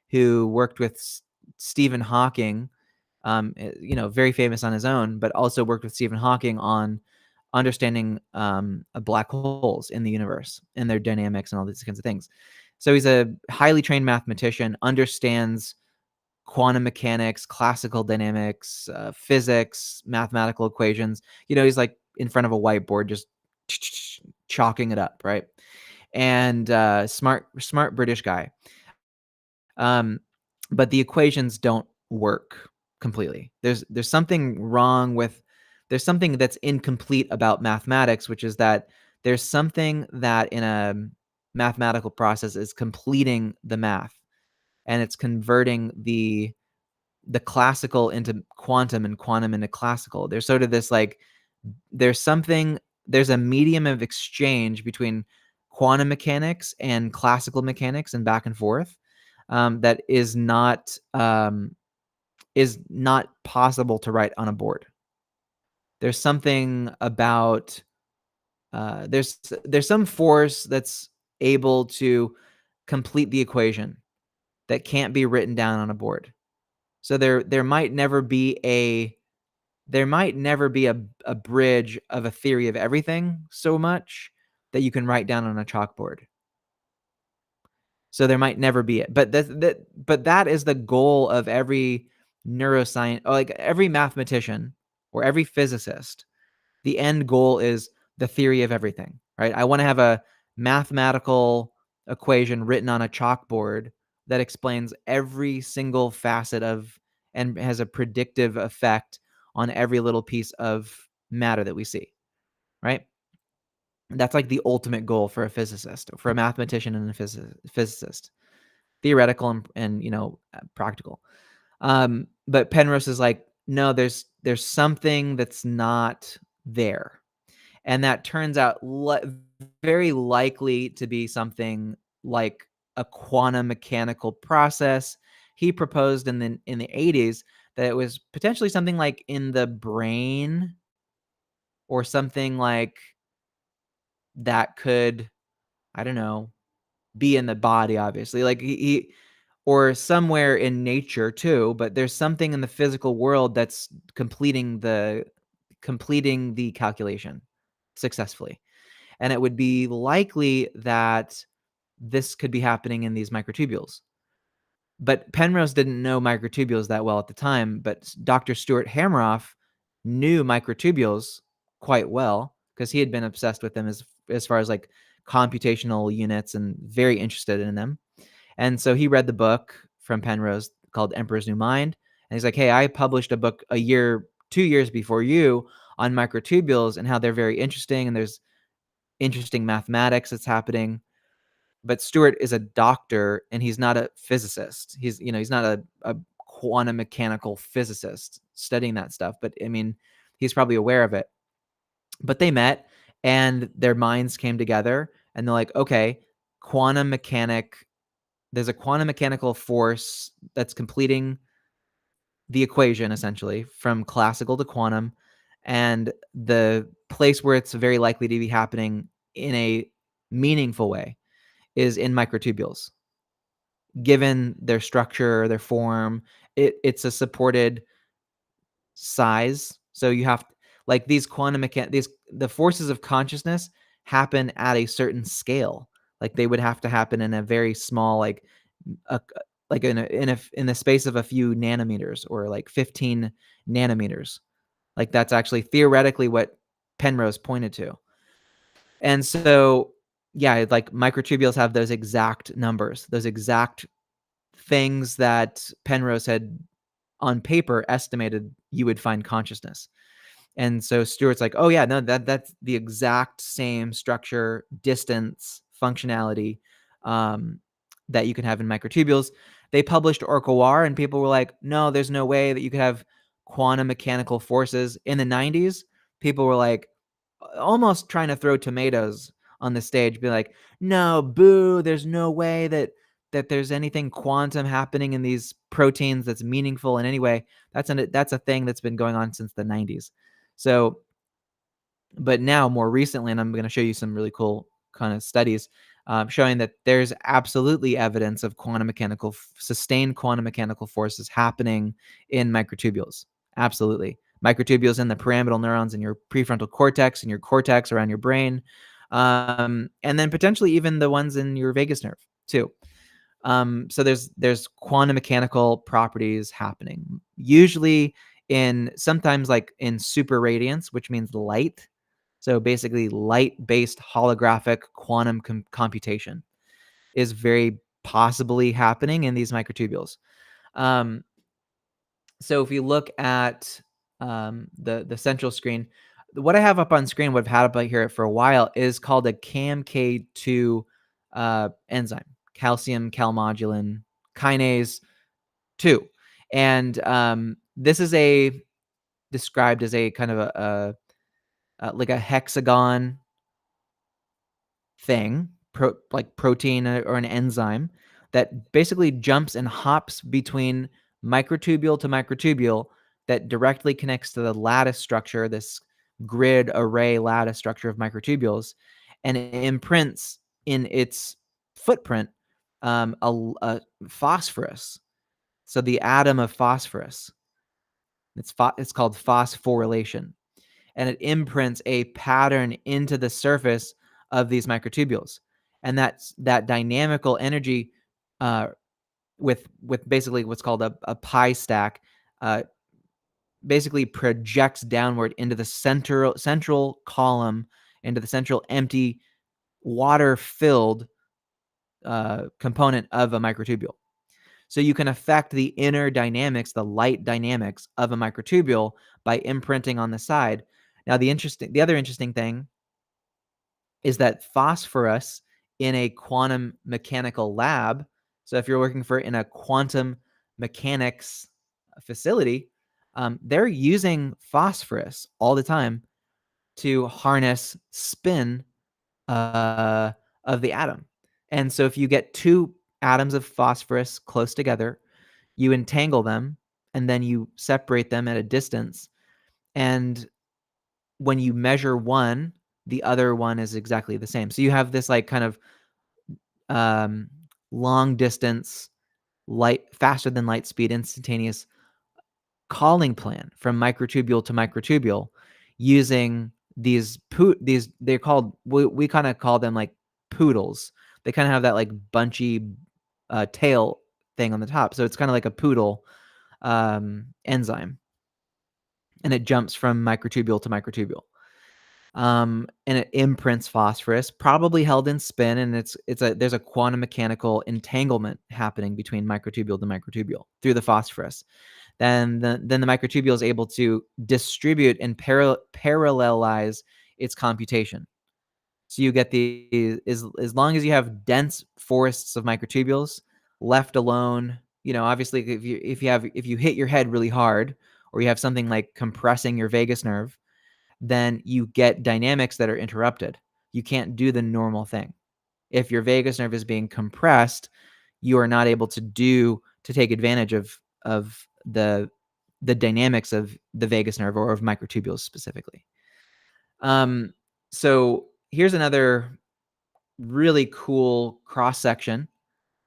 who worked with Stephen Hawking, very famous on his own, but also worked with Stephen Hawking on understanding black holes in the universe and their dynamics and all these kinds of things. So he's a highly trained mathematician, understands quantum mechanics, classical dynamics, physics, mathematical equations. He's like in front of a whiteboard, just chalking it up, right? And smart British guy. But the equations don't work completely. There's something wrong with, there's something that's incomplete about mathematics, which is that there's something that in a mathematical process is completing the math, and it's converting the classical into quantum and quantum into classical. There's sort of this like, there's a medium of exchange between quantum mechanics and classical mechanics and back and forth that is not possible to write on a board. There's something about there's some force that's able to complete the equation that can't be written down on a board. So there might never be a bridge of a theory of everything so much that you can write down on a chalkboard. So there might never be it. But that is the goal of every neuroscience, or like every mathematician or every physicist. The end goal is the theory of everything, right? I want to have a mathematical equation written on a chalkboard that explains every single facet of and has a predictive effect on every little piece of matter that we see, right? That's like the ultimate goal for a physicist, for a mathematician and a physicist. Theoretical and practical. But Penrose is like, no, there's something that's not there. And that turns out very likely to be something like a quantum mechanical process. He proposed in the 80s that it was potentially something like in the brain or something like that could, I don't know, be in the body, obviously. Like he or somewhere in nature too, but there's something in the physical world that's completing the calculation successfully. And it would be likely that this could be happening in these microtubules. But Penrose didn't know microtubules that well at the time, but Dr. Stuart Hameroff knew microtubules quite well because he had been obsessed with them as far as like computational units and very interested in them. And so he read the book from Penrose called Emperor's New Mind. And he's like, hey, I published a book 2 years before you on microtubules and how they're very interesting. And there's interesting mathematics that's happening. But Stuart is a doctor and he's not a physicist. He's not a quantum mechanical physicist studying that stuff. But I mean, he's probably aware of it. But they met and their minds came together and they're like, okay, there's a quantum mechanical force that's completing the equation essentially from classical to quantum. And the place where it's very likely to be happening in a meaningful way is in microtubules. Given their structure, their form, it's a supported size. So you have like these the forces of consciousness happen at a certain scale. Like they would have to happen in a very small, like a like in the space of a few nanometers or like 15 nanometers. Like that's actually theoretically what Penrose pointed to. And so, yeah, like microtubules have those exact numbers, those exact things that Penrose had on paper estimated you would find consciousness. And so Stewart's like, oh yeah, no, that's the exact same structure, distance, functionality that you can have in microtubules. They published Orch-OR and people were like, no, there's no way that you could have quantum mechanical forces. In the 90s, people were like almost trying to throw tomatoes on the stage, be like, no, boo, there's no way that there's anything quantum happening in these proteins that's meaningful in any way. That's a thing that's been going on since the 90s. So, but now more recently, and I'm going to show you some really cool kind of studies showing that there's absolutely evidence of sustained quantum mechanical forces happening in microtubules. Absolutely. Microtubules in the pyramidal neurons in your prefrontal cortex and your cortex around your brain. And then potentially even the ones in your vagus nerve too. So there's quantum mechanical properties happening, usually sometimes like in super radiance, which means light. So basically light-based holographic quantum computation is very possibly happening in these microtubules. So if you look at the central screen, what I have up on screen, what I've had up here for a while, is called a CAMK2 enzyme, calcium calmodulin kinase 2. And this is described as a kind of like a hexagon thing, like protein or an enzyme that basically jumps and hops between microtubule to microtubule that directly connects to the lattice structure, this grid array lattice structure of microtubules, and it imprints in its footprint a phosphorus. So the atom of phosphorus, it's called phosphorylation, and it imprints a pattern into the surface of these microtubules. And that dynamical energy with basically what's called a pi stack basically projects downward into the central column, into the central empty water-filled component of a microtubule. So you can affect the inner dynamics, the light dynamics of a microtubule by imprinting on the side. Now, the other interesting thing is that phosphorus in a quantum mechanical lab, so if you're working in a quantum mechanics facility, they're using phosphorus all the time to harness spin of the atom. And so if you get two atoms of phosphorus close together, you entangle them, and then you separate them at a distance, and when you measure one, the other one is exactly the same. So you have this, like, kind of, um, long distance, faster than light speed, instantaneous calling plan from microtubule to microtubule using these they're called, we kind of call them like poodles. They kind of have that like bunchy tail thing on the top. So it's kind of like a poodle enzyme, and it jumps from microtubule to microtubule. And it imprints phosphorus, probably held in spin, and there's a quantum mechanical entanglement happening between microtubule to microtubule through the phosphorus. Then the microtubule is able to distribute and parallelize its computation. So you get as long as you have dense forests of microtubules left alone, obviously if you hit your head really hard, or you have something like compressing your vagus nerve, then you get dynamics that are interrupted. You can't do the normal thing. If your vagus nerve is being compressed, you are not able to take advantage of the dynamics of the vagus nerve, or of microtubules specifically. So here's another really cool cross section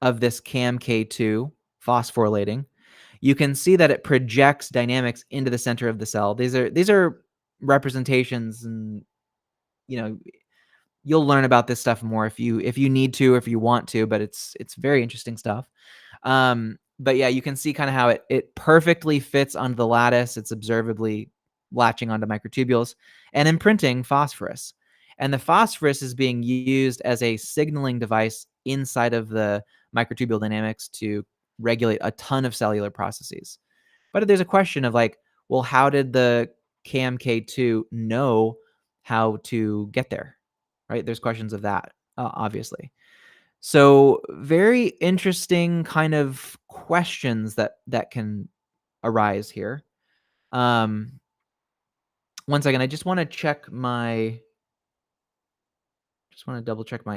of this CAMK2 phosphorylating. You can see that it projects dynamics into the center of the cell. These are representations, and you'll learn about this stuff more if you need to, if you want to, but it's very interesting stuff. But yeah, you can see kind of how it perfectly fits onto the lattice. It's observably latching onto microtubules and imprinting phosphorus. And the phosphorus is being used as a signaling device inside of the microtubule dynamics to regulate a ton of cellular processes. But there's a question of like, well, how did the KMK2 know how to get there? Right? There's questions of that, obviously. So very interesting kind of questions that can arise here. One second, I just want to double check my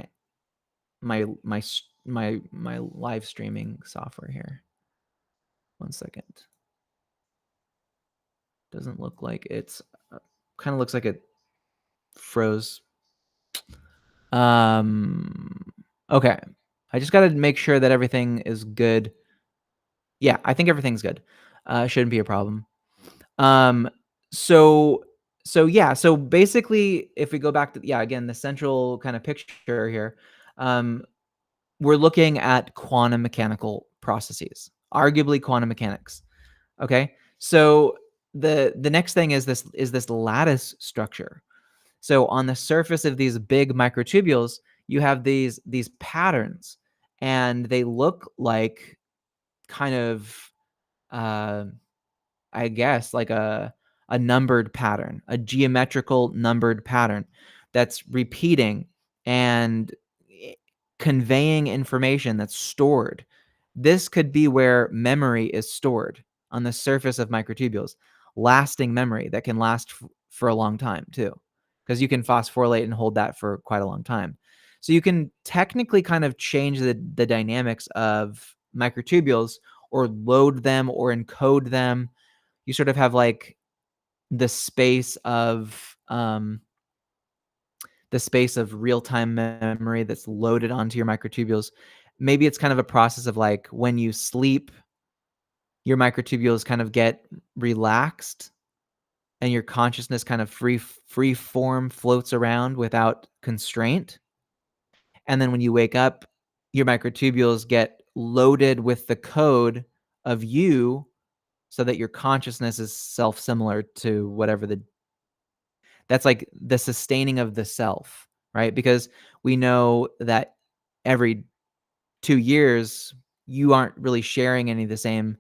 live streaming software here. One second. Doesn't look like it's kind of looks like it froze. Okay. I just got to make sure that everything is good. Yeah, I think everything's good. Shouldn't be a problem. So yeah, so basically if we go back to, again, the central kind of picture here, we're looking at quantum mechanical processes, arguably quantum mechanics. Okay? So the next thing is this lattice structure. So on the surface of these big microtubules, you have these patterns, and they look like kind of I guess like a numbered pattern, a geometrical numbered pattern that's repeating and conveying information that's stored. This could be where memory is stored, on the surface of microtubules, lasting memory that can last for a long time too, because you can phosphorylate and hold that for quite a long time. So you can technically kind of change the dynamics of microtubules, or load them or encode them. You sort of have like the space of real-time memory that's loaded onto your microtubules. Maybe it's kind of a process of like when you sleep, your microtubules kind of get relaxed, and your consciousness kind of free form floats around without constraint. And then when you wake up, your microtubules get loaded with the code of you, so that your consciousness is self-similar to whatever that's like the sustaining of the self, right? Because we know that every 2 years, you aren't really sharing any of the same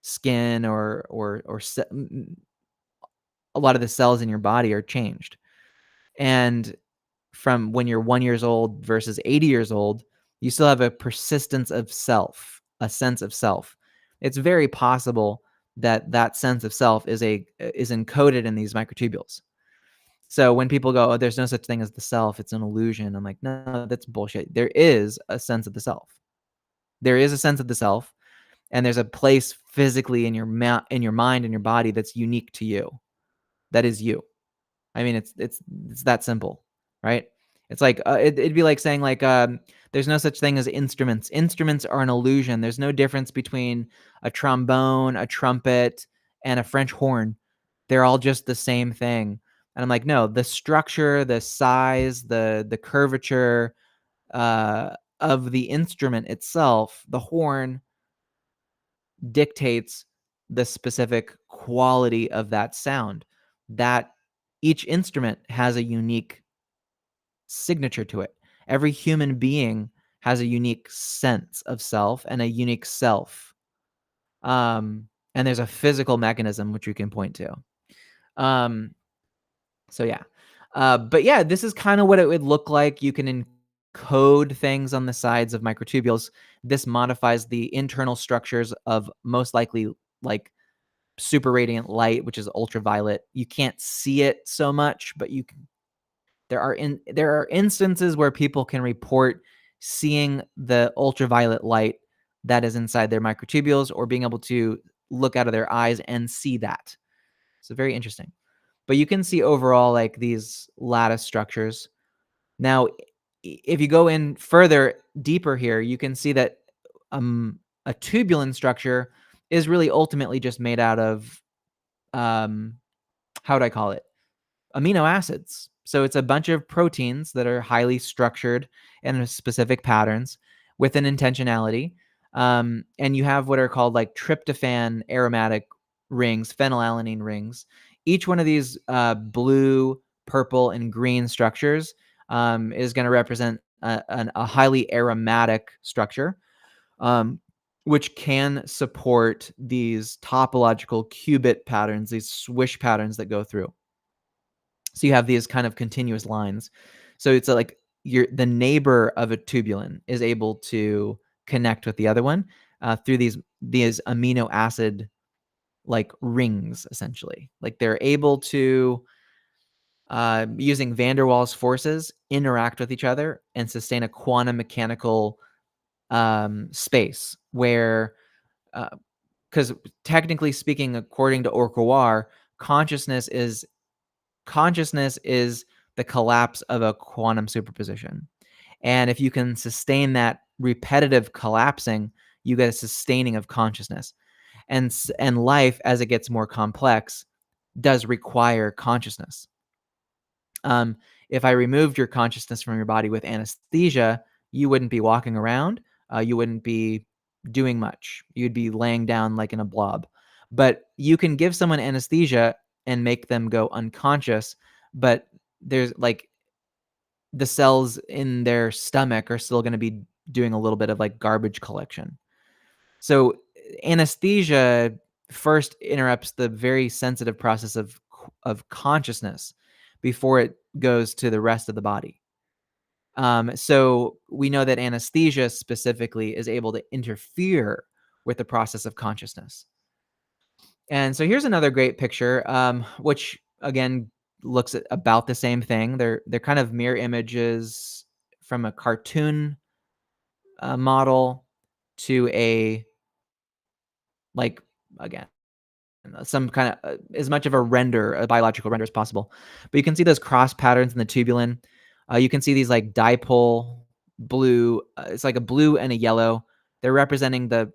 skin, a lot of the cells in your body are changed. And from when you're 1 years old versus 80 years old, you still have a persistence of self, a sense of self. It's very possible that that sense of self is encoded in these microtubules. So when people go, "Oh, there's no such thing as the self, it's an illusion," I'm like, "No, that's bullshit. There is a sense of the self. there is a sense of the self, and there's a place physically in your mind and your body that's unique to you. That is you. I mean, it's that simple, right? It's like it'd be like saying like there's no such thing as instruments. Instruments are an illusion. There's no difference between a trombone, a trumpet, and a French horn. They're all just the same thing. And I'm like, no, the structure, the size, the curvature of the instrument itself, the horn, dictates the specific quality of that sound. That each instrument has a unique signature to it. Every human being has a unique sense of self and a unique self. And there's a physical mechanism which we can point to. So yeah. But yeah, this is kind of what it would look like. You can encode things on the sides of microtubules. This modifies the internal structures of most likely like super radiant light, which is ultraviolet. You can't see it so much, but you can. There are instances where people can report seeing the ultraviolet light that is inside their microtubules, or being able to look out of their eyes and see that. So very interesting. But you can see overall like these lattice structures. Now, if you go in further deeper here, you can see that a tubulin structure is really ultimately just made out of how would I call it? Amino acids. So it's a bunch of proteins that are highly structured in specific patterns with an intentionality. And you have what are called like tryptophan aromatic rings, phenylalanine rings. Each one of these blue, purple, and green structures is going to represent a highly aromatic structure, which can support these topological qubit patterns, these swish patterns that go through. So you have these kind of continuous lines. So it's like the neighbor of a tubulin is able to connect with the other one through these amino acid like rings, essentially. Like they're able to, using van der Waals forces, interact with each other and sustain a quantum mechanical space where, because technically speaking, according to Orch-OR, consciousness is the collapse of a quantum superposition. And if you can sustain that repetitive collapsing, you get a sustaining of consciousness. And life, as it gets more complex, does require consciousness. If I removed your consciousness from your body with anesthesia, you wouldn't be walking around. You wouldn't be doing much. You'd be laying down like in a blob. But you can give someone anesthesia and make them go unconscious, but there's like the cells in their stomach are still going to be doing a little bit of like garbage collection. So anesthesia first interrupts the very sensitive process of consciousness before it goes to the rest of the body. So we know that anesthesia specifically is able to interfere with the process of consciousness. And so here's another great picture, which again looks at about the same thing. They're kind of mirror images from a cartoon model to a, like, again, some kind of as much of a biological render as possible. But you can see those cross patterns in the tubulin. You can see these like dipole blue. It's like a blue and a yellow. They're representing the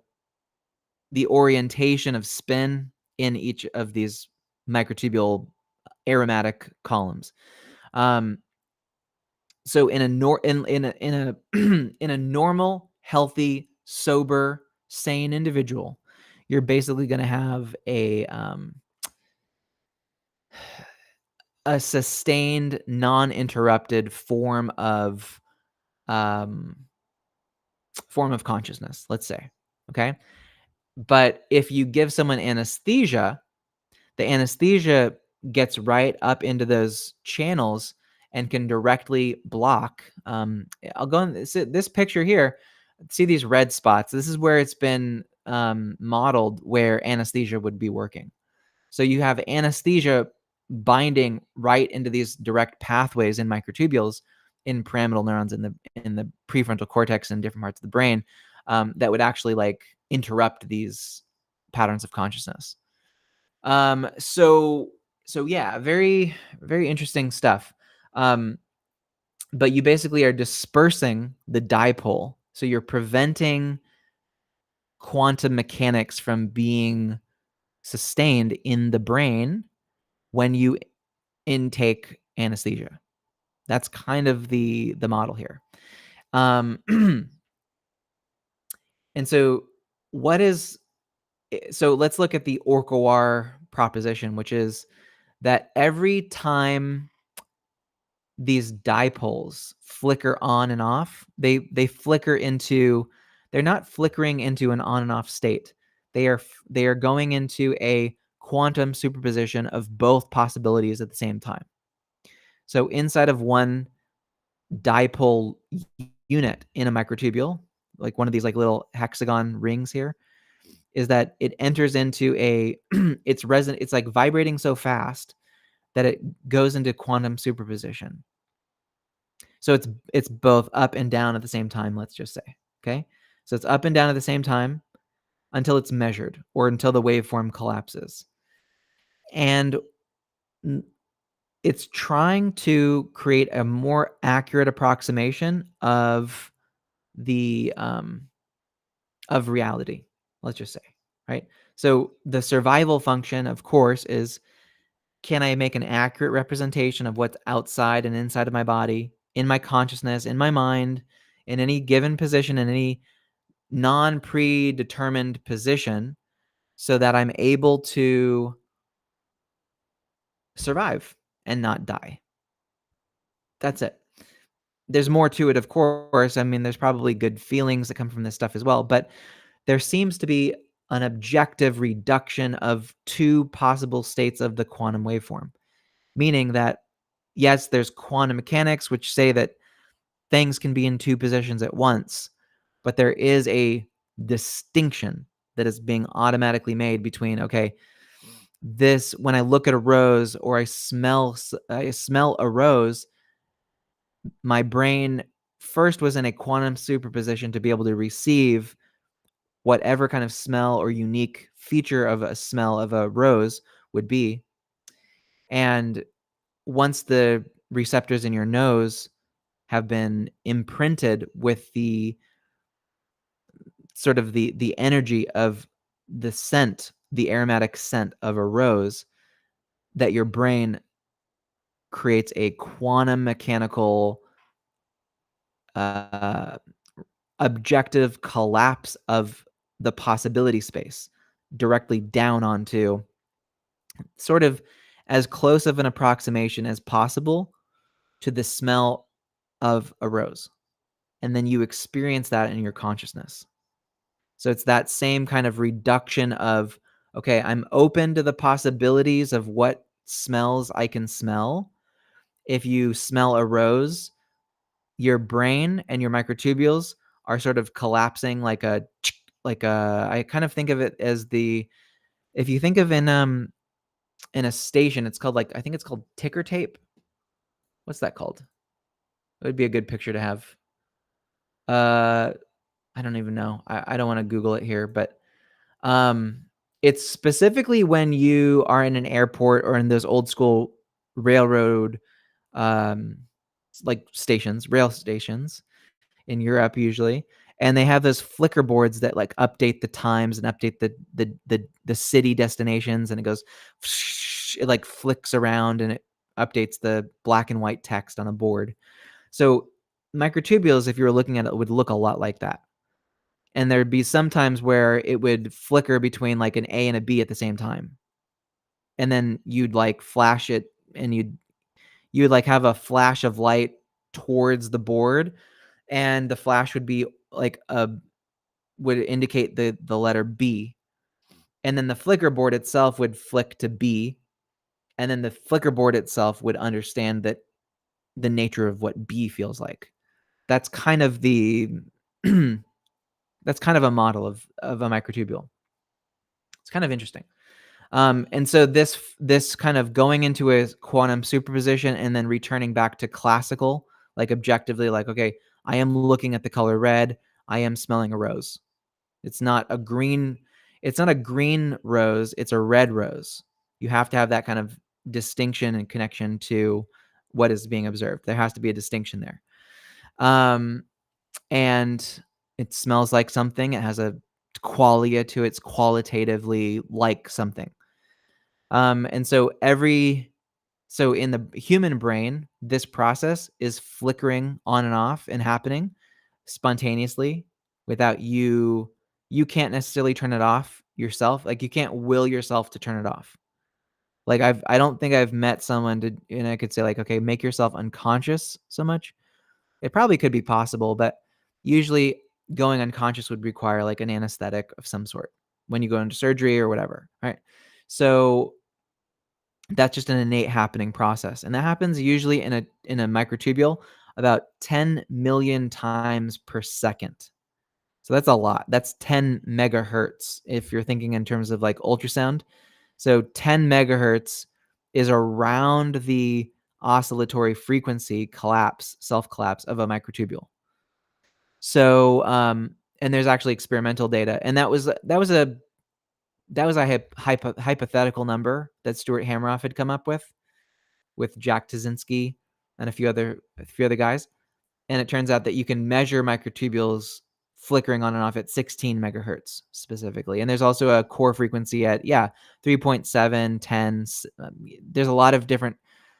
orientation of spin in each of these microtubule aromatic columns. So in a normal, healthy, sober, sane individual, you're basically going to have a sustained, non-interrupted form of consciousness, let's say. Okay. But if you give someone anesthesia, the anesthesia gets right up into those channels and can directly block. I'll go in this picture here. See these red spots. This is where it's been modeled where anesthesia would be working. So you have anesthesia binding right into these direct pathways in microtubules in pyramidal neurons in the prefrontal cortex and different parts of the brain. that would actually like interrupt these patterns of consciousness. So yeah, very, very interesting stuff. But you basically are dispersing the dipole. So you're preventing quantum mechanics from being sustained in the brain when you intake anesthesia. That's kind of the model here. And so let's look at the Orch-OR proposition, which is that every time these dipoles flicker on and off, they flicker into, they're not flickering into an on and off state. They are going into a quantum superposition of both possibilities at the same time. So inside of one dipole unit in a microtubule, like one of these like little hexagon rings here, is that it enters into a it's like vibrating so fast that it goes into quantum superposition. So it's both up and down at the same time, let's just say. Okay? So it's up and down at the same time until it's measured or until the waveform collapses. And it's trying to create a more accurate approximation of the of reality, let's just say, right? So the survival function, of course, is, can I make an accurate representation of what's outside and inside of my body, in my consciousness, in my mind, in any given position, in any non-predetermined position, so that I'm able to survive and not die. That's it. There's more to it, of course. I mean, there's probably good feelings that come from this stuff as well, but there seems to be an objective reduction of two possible states of the quantum waveform, meaning that, yes, there's quantum mechanics, which say that things can be in two positions at once, but there is a distinction that is being automatically made between, okay, this, when I look at a rose or I smell a rose, my brain first was in a quantum superposition to be able to receive whatever kind of smell or unique feature of a smell of a rose would be. And once the receptors in your nose have been imprinted with the sort of the energy of the scent, the aromatic scent of a rose, that your brain creates a quantum mechanical objective collapse of the possibility space directly down onto sort of as close of an approximation as possible to the smell of a rose. And then you experience that in your consciousness. So it's that same kind of reduction of, okay, I'm open to the possibilities of what smells I can smell. If you smell a rose, your brain and your microtubules are sort of collapsing like I kind of think of it as if you think of in a station, it's called, like, I think it's called ticker tape. What's that called? It would be a good picture to have. I don't even know. I don't want to Google it here, but it's specifically when you are in an airport or in those old school railroad like rail stations in Europe usually, and they have those flicker boards that like update the times and update the city destinations, and it goes, it like flicks around and it updates the black and white text on a board. So microtubules, if you were looking at it, would look a lot like that. And there'd be some times where it would flicker between like an A and a B at the same time. And then you'd like flash it, and you'd like have a flash of light towards the board, and the flash would be like would indicate the letter B. And then the flicker board itself would flick to B, and then the flicker board itself would understand that the nature of what B feels like. That's kind of that's kind of a model of a microtubule. It's kind of interesting. And so this kind of going into a quantum superposition and then returning back to classical, like objectively, like, okay, I am looking at the color red. I am smelling a rose. It's not a green rose, it's a red rose. You have to have that kind of distinction and connection to what is being observed. There has to be a distinction there. And it smells like something. It has a qualia to it. It's qualitatively like something. And so in the human brain, this process is flickering on and off and happening spontaneously without you can't necessarily turn it off yourself. Like, you can't will yourself to turn it off. Like, I don't think I've met someone and I could say, like, okay, make yourself unconscious so much. It probably could be possible, but usually going unconscious would require like an anesthetic of some sort when you go into surgery or whatever, right? So that's just an innate happening process, and that happens usually in a microtubule about 10 million times per second. So that's a lot. That's 10 megahertz if you're thinking in terms of like ultrasound. So 10 megahertz is around the oscillatory frequency self-collapse of a microtubule. So, and there's actually experimental data, and that was a hypothetical number that Stuart Hameroff had come up with Jack Tazinski and a few other guys. And it turns out that you can measure microtubules flickering on and off at 16 megahertz specifically. And there's also a core frequency at 3.7, 10. There's a lot of different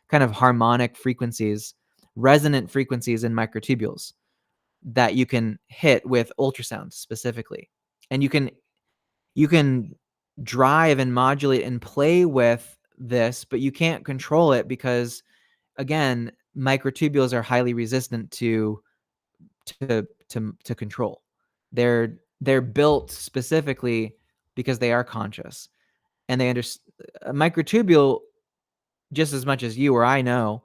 kind of harmonic frequencies, resonant frequencies in microtubules that you can hit with ultrasound specifically. And you can drive and modulate and play with this, but you can't control it because, again, microtubules are highly resistant to control. They're built specifically because they are conscious, and they understand a microtubule just as much as you or I know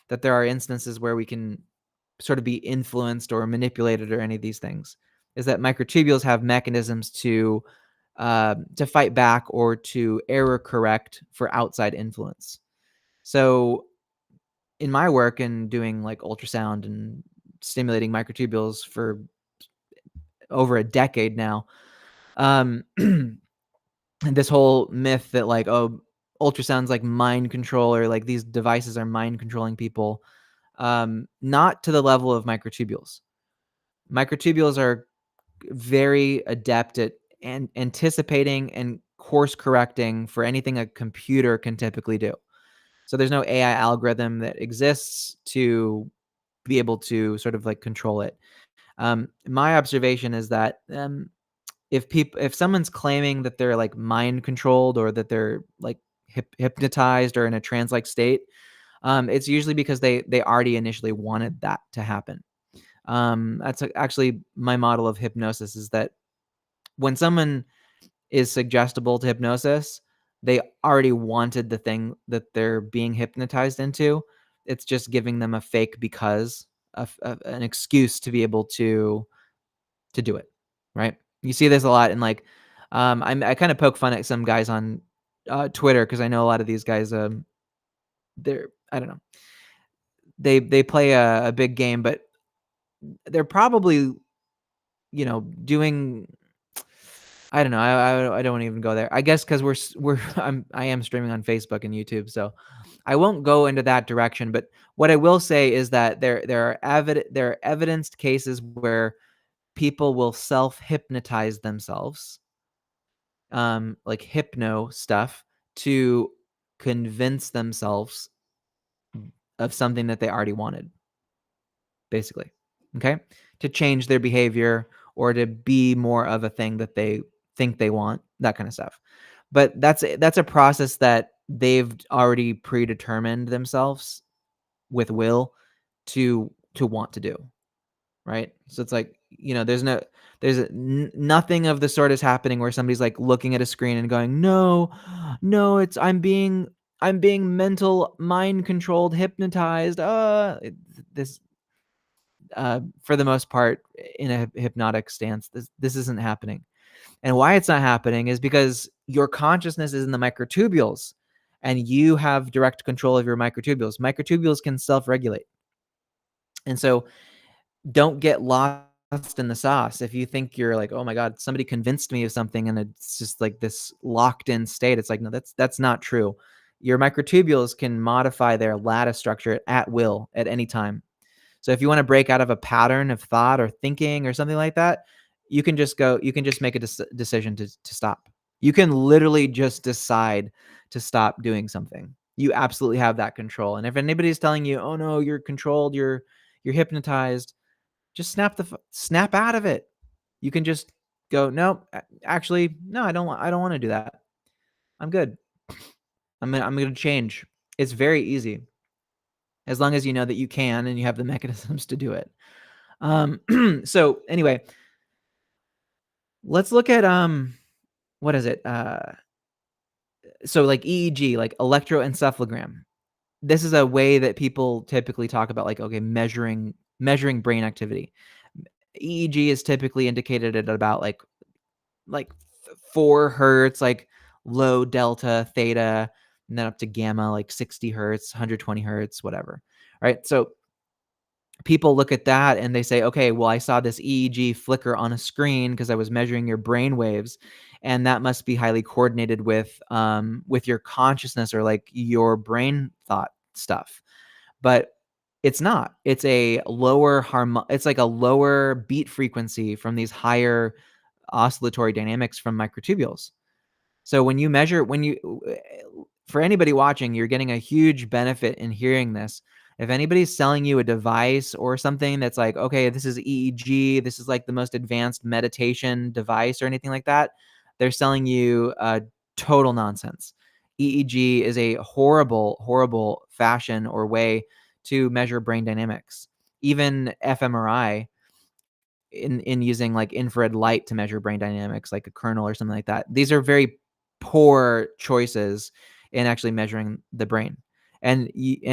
that there are instances where we can sort of be influenced or manipulated or any of these things. Is that microtubules have mechanisms to fight back or to error correct for outside influence. So in my work and doing like ultrasound and stimulating microtubules for over a decade now, this whole myth that like, oh, ultrasound's like mind control, or like these devices are mind controlling people, not to the level of microtubules. Microtubules are very adept at anticipating and course correcting for anything a computer can typically do. So there's no AI algorithm that exists to be able to sort of like control it. My observation is that if someone's claiming that they're like mind controlled or that they're like hypnotized or in a trance-like state, it's usually because they already initially wanted that to happen. That's actually my model of hypnosis, is that when someone is suggestible to hypnosis, they already wanted the thing that they're being hypnotized into. It's just giving them a fake because of an excuse to be able to do it, right? You see this a lot in like, I kind of poke fun at some guys on Twitter because I know a lot of these guys. They're, I don't know, they play a big game, but they're probably, doing, I don't know. I don't even go there. I guess because I am streaming on Facebook and YouTube, so I won't go into that direction. But what I will say is that there are evidenced cases where people will self-hypnotize themselves, like hypno stuff, to convince themselves of something that they already wanted, basically. Okay? To change their behavior or to be more of a thing that they think they want, that kind of stuff. But that's a process that they've already predetermined themselves with will to want to do, right? So it's like, nothing of the sort is happening where somebody's like looking at a screen and going, no, it's I'm being mental mind controlled, hypnotized. This for the most part in a hypnotic stance, this isn't happening. And why it's not happening is because your consciousness is in the microtubules and you have direct control of your microtubules. Microtubules can self-regulate. And so don't get lost in the sauce. If you think you're like, oh my God, somebody convinced me of something and it's just like this locked in state, it's like, no, that's not true. Your microtubules can modify their lattice structure at will at any time. So if you want to break out of a pattern of thought or thinking or something like that, you can just make a decision to stop. You can literally just decide to stop doing something. You absolutely have that control. And if anybody's telling you, "Oh no, you're controlled, you're hypnotized," just snap out of it. You can just go, "No, actually, no, I don't want to do that. I'm good. I'm going to change." It's very easy as long as you know that you can and you have the mechanisms to do it. So anyway, let's look at what is it? So like EEG, like electroencephalogram. This is a way that people typically talk about, like, okay, measuring brain activity. EEG is typically indicated at about like 4 hertz, like low delta, theta, and then up to gamma, like 60 hertz, 120 hertz, whatever. Right. So people look at that and they say, okay, well, I saw this EEG flicker on a screen because I was measuring your brain waves, and that must be highly coordinated with your consciousness or like your brain thought stuff. But it's not. It's a lower it's like a lower beat frequency from these higher oscillatory dynamics from microtubules. So when you measure, for anybody watching, you're getting a huge benefit in hearing this. If anybody's selling you a device or something that's like, okay, this is EEG, this is like the most advanced meditation device or anything like that, they're selling you total nonsense. EEG is a horrible, horrible fashion or way to measure brain dynamics. Even fMRI, in using like infrared light to measure brain dynamics, like a kernel or something like that. These are very poor choices in actually measuring the brain and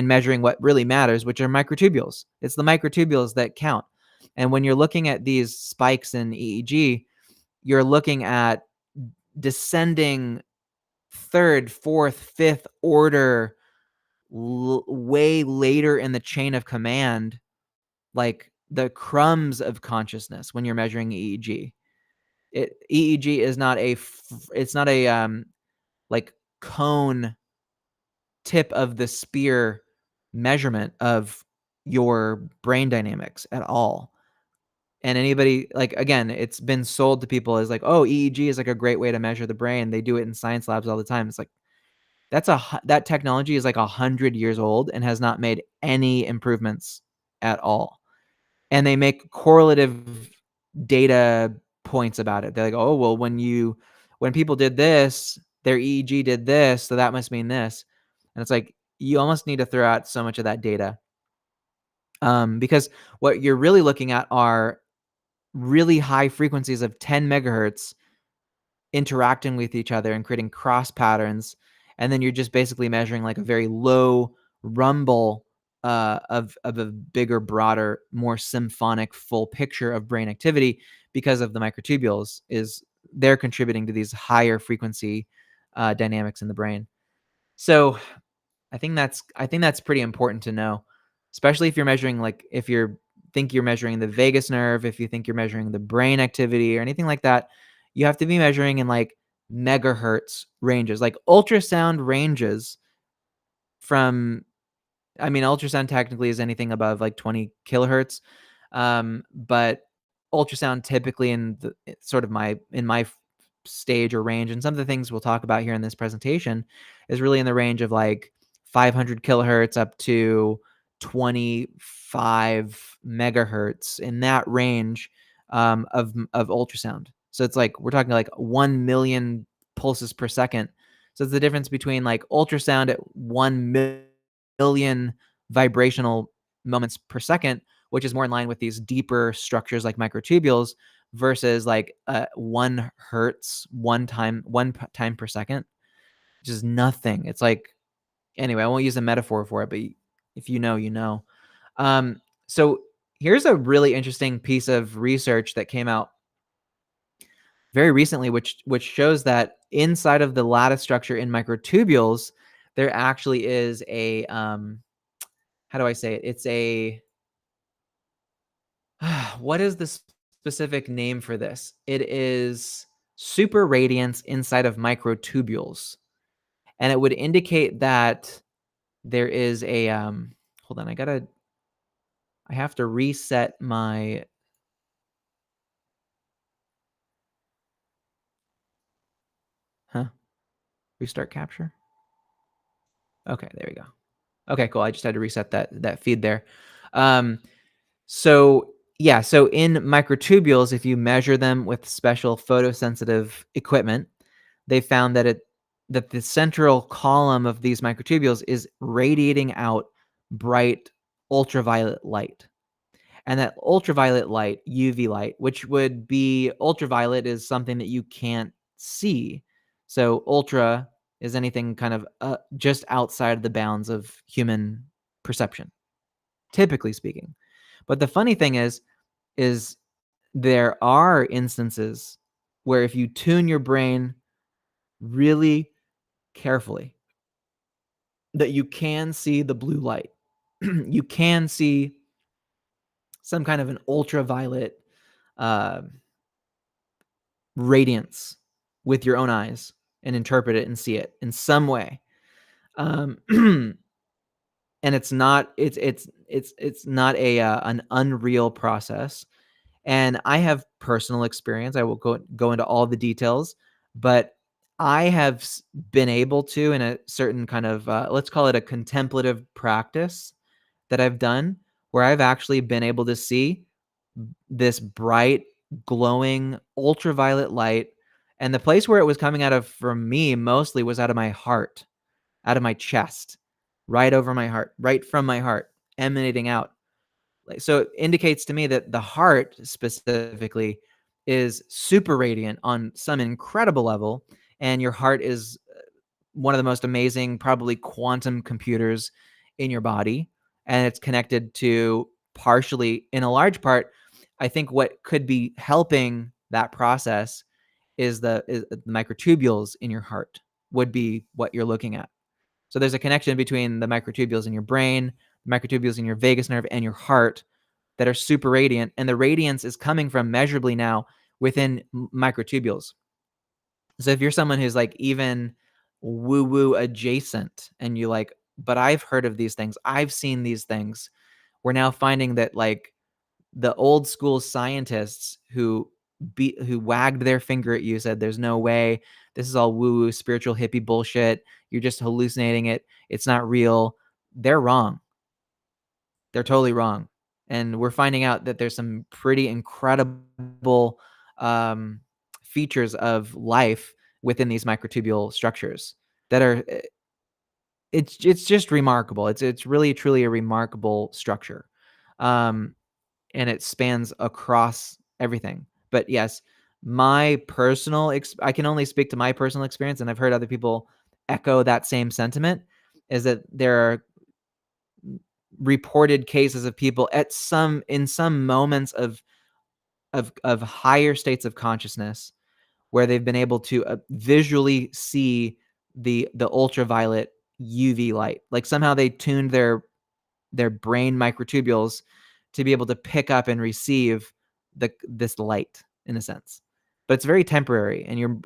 measuring what really matters, which are microtubules. It's the microtubules that count. And when you're looking at these spikes in EEG, you're looking at descending third, fourth, fifth order, way later in the chain of command, like the crumbs of consciousness when you're measuring EEG. EEG is not it's not a like cone tip of the spear measurement of your brain dynamics at all. And anybody, like, again, it's been sold to people as like, oh, EEG is like a great way to measure the brain. They do it in science labs all the time. It's like that technology is like 100 years old and has not made any improvements at all. And they make correlative data points about it. They're like, oh, well, when people did this, their EEG did this, so that must mean this. And it's like, you almost need to throw out so much of that data. Because what you're really looking at are really high frequencies of 10 megahertz interacting with each other and creating cross patterns. And then you're just basically measuring like a very low rumble of a bigger, broader, more symphonic full picture of brain activity because of the microtubules. Is they're contributing to these higher frequency dynamics in the brain. So I think that's pretty important to know, especially if you're measuring, like, if you think you're measuring the vagus nerve, if you think you're measuring the brain activity or anything like that, you have to be measuring in like megahertz ranges, like ultrasound ranges from, I mean, ultrasound technically is anything above like 20 kilohertz. But ultrasound typically in the sort of my stage or range, and some of the things we'll talk about here in this presentation, is really in the range of like 500 kilohertz up to 25 megahertz, in that range of ultrasound. So it's like we're talking like 1 million pulses per second. So it's the difference between like ultrasound at 1 million vibrational moments per second, which is more in line with these deeper structures like microtubules, versus like 1 hertz one time per second, which is nothing. It's like, anyway, I won't use a metaphor for it, but if you know, you know. So here's a really interesting piece of research that came out very recently, which shows that inside of the lattice structure in microtubules, there actually is a how do I say it? It's a what is this specific name for this. It is super radiance inside of microtubules, and it would indicate that there is a hold on, I have to reset my restart capture. Okay, there we go. Okay, cool. I just had to reset that feed there. Um, so yeah, so in microtubules, if you measure them with special photosensitive equipment, they found that the central column of these microtubules is radiating out bright ultraviolet light. And that ultraviolet light, UV light, which would be ultraviolet is something that you can't see. So ultra is anything kind of just outside the bounds of human perception, typically speaking. But the funny thing is there are instances where if you tune your brain really carefully, that you can see the blue light. You can see some kind of an ultraviolet uh, radiance with your own eyes and interpret it and see it in some way. And it's not a an unreal process. And I have personal experience. I will go into all the details, but I have been able to, in a certain kind of let's call it a contemplative practice that I've done, where I've actually been able to see this bright, glowing ultraviolet light. And the place where it was coming out of from me mostly was out of my heart, out of my chest, right over my heart, right from my heart, emanating out. Like, so it indicates to me that the heart specifically is super radiant on some incredible level. And your heart is one of the most amazing, probably quantum computers in your body. And it's connected to partially, in a large part, I think what could be helping that process is the microtubules in your heart would be what you're looking at. So there's a connection between the microtubules in your brain, the microtubules in your vagus nerve, and your heart that are super radiant. And the radiance is coming from measurably now within microtubules. So if you're someone who's like even woo woo adjacent and you like, but I've heard of these things, I've seen these things, we're now finding that like the old school scientists who wagged their finger at you, said there's no way, this is all woo woo spiritual hippie bullshit, you're just hallucinating it, it's not real. They're wrong. They're totally wrong. And we're finding out that there's some pretty incredible um, features of life within these microtubule structures that are it's just remarkable. It's really truly a remarkable structure. Um, and it spans across everything. But yes, my personal I can only speak to my personal experience, and I've heard other people echo that same sentiment, is that there are reported cases of people at some moments of higher states of consciousness where they've been able to visually see the ultraviolet UV light. Like somehow they tuned their brain microtubules to be able to pick up and receive this light in a sense. But it's very temporary, and you're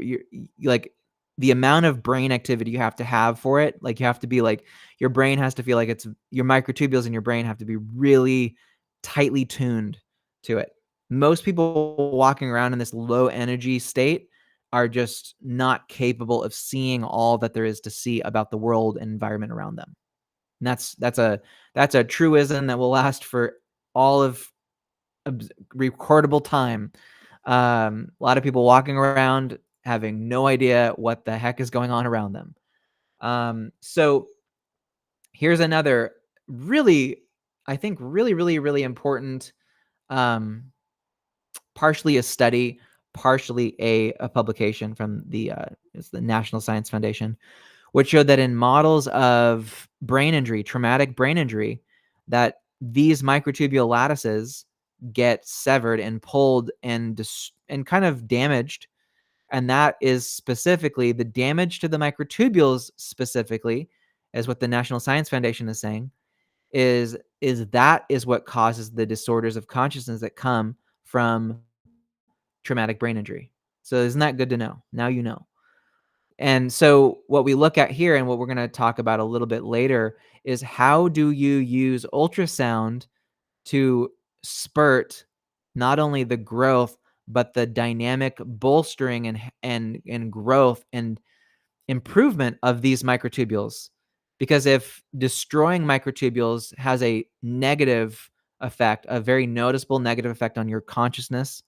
like the amount of brain activity you have to have for it, like you have to be like your brain has to feel like it's your microtubules in your brain have to be really tightly tuned to it. Most people walking around in this low energy state are just not capable of seeing all that there is to see about the world and environment around them. And that's a truism that will last for all of recordable time. A lot of people walking around having no idea what the heck is going on around them. So here's another really, I think, really important, partially a study, partially a publication from it's the National Science Foundation, which showed that in models of brain injury, traumatic brain injury, that these microtubule lattices get severed and pulled and kind of damaged. And that is specifically the damage to the microtubules specifically, as what the National Science Foundation is saying, is that is what causes the disorders of consciousness that come from traumatic brain injury. So isn't that good to know? Now you know. And so what we look at here and what we're going to talk about a little bit later is how do you use ultrasound to spurt not only the growth but the dynamic bolstering and growth and improvement of these microtubules. Because if destroying microtubules has a negative effect, a very noticeable negative effect on your consciousness,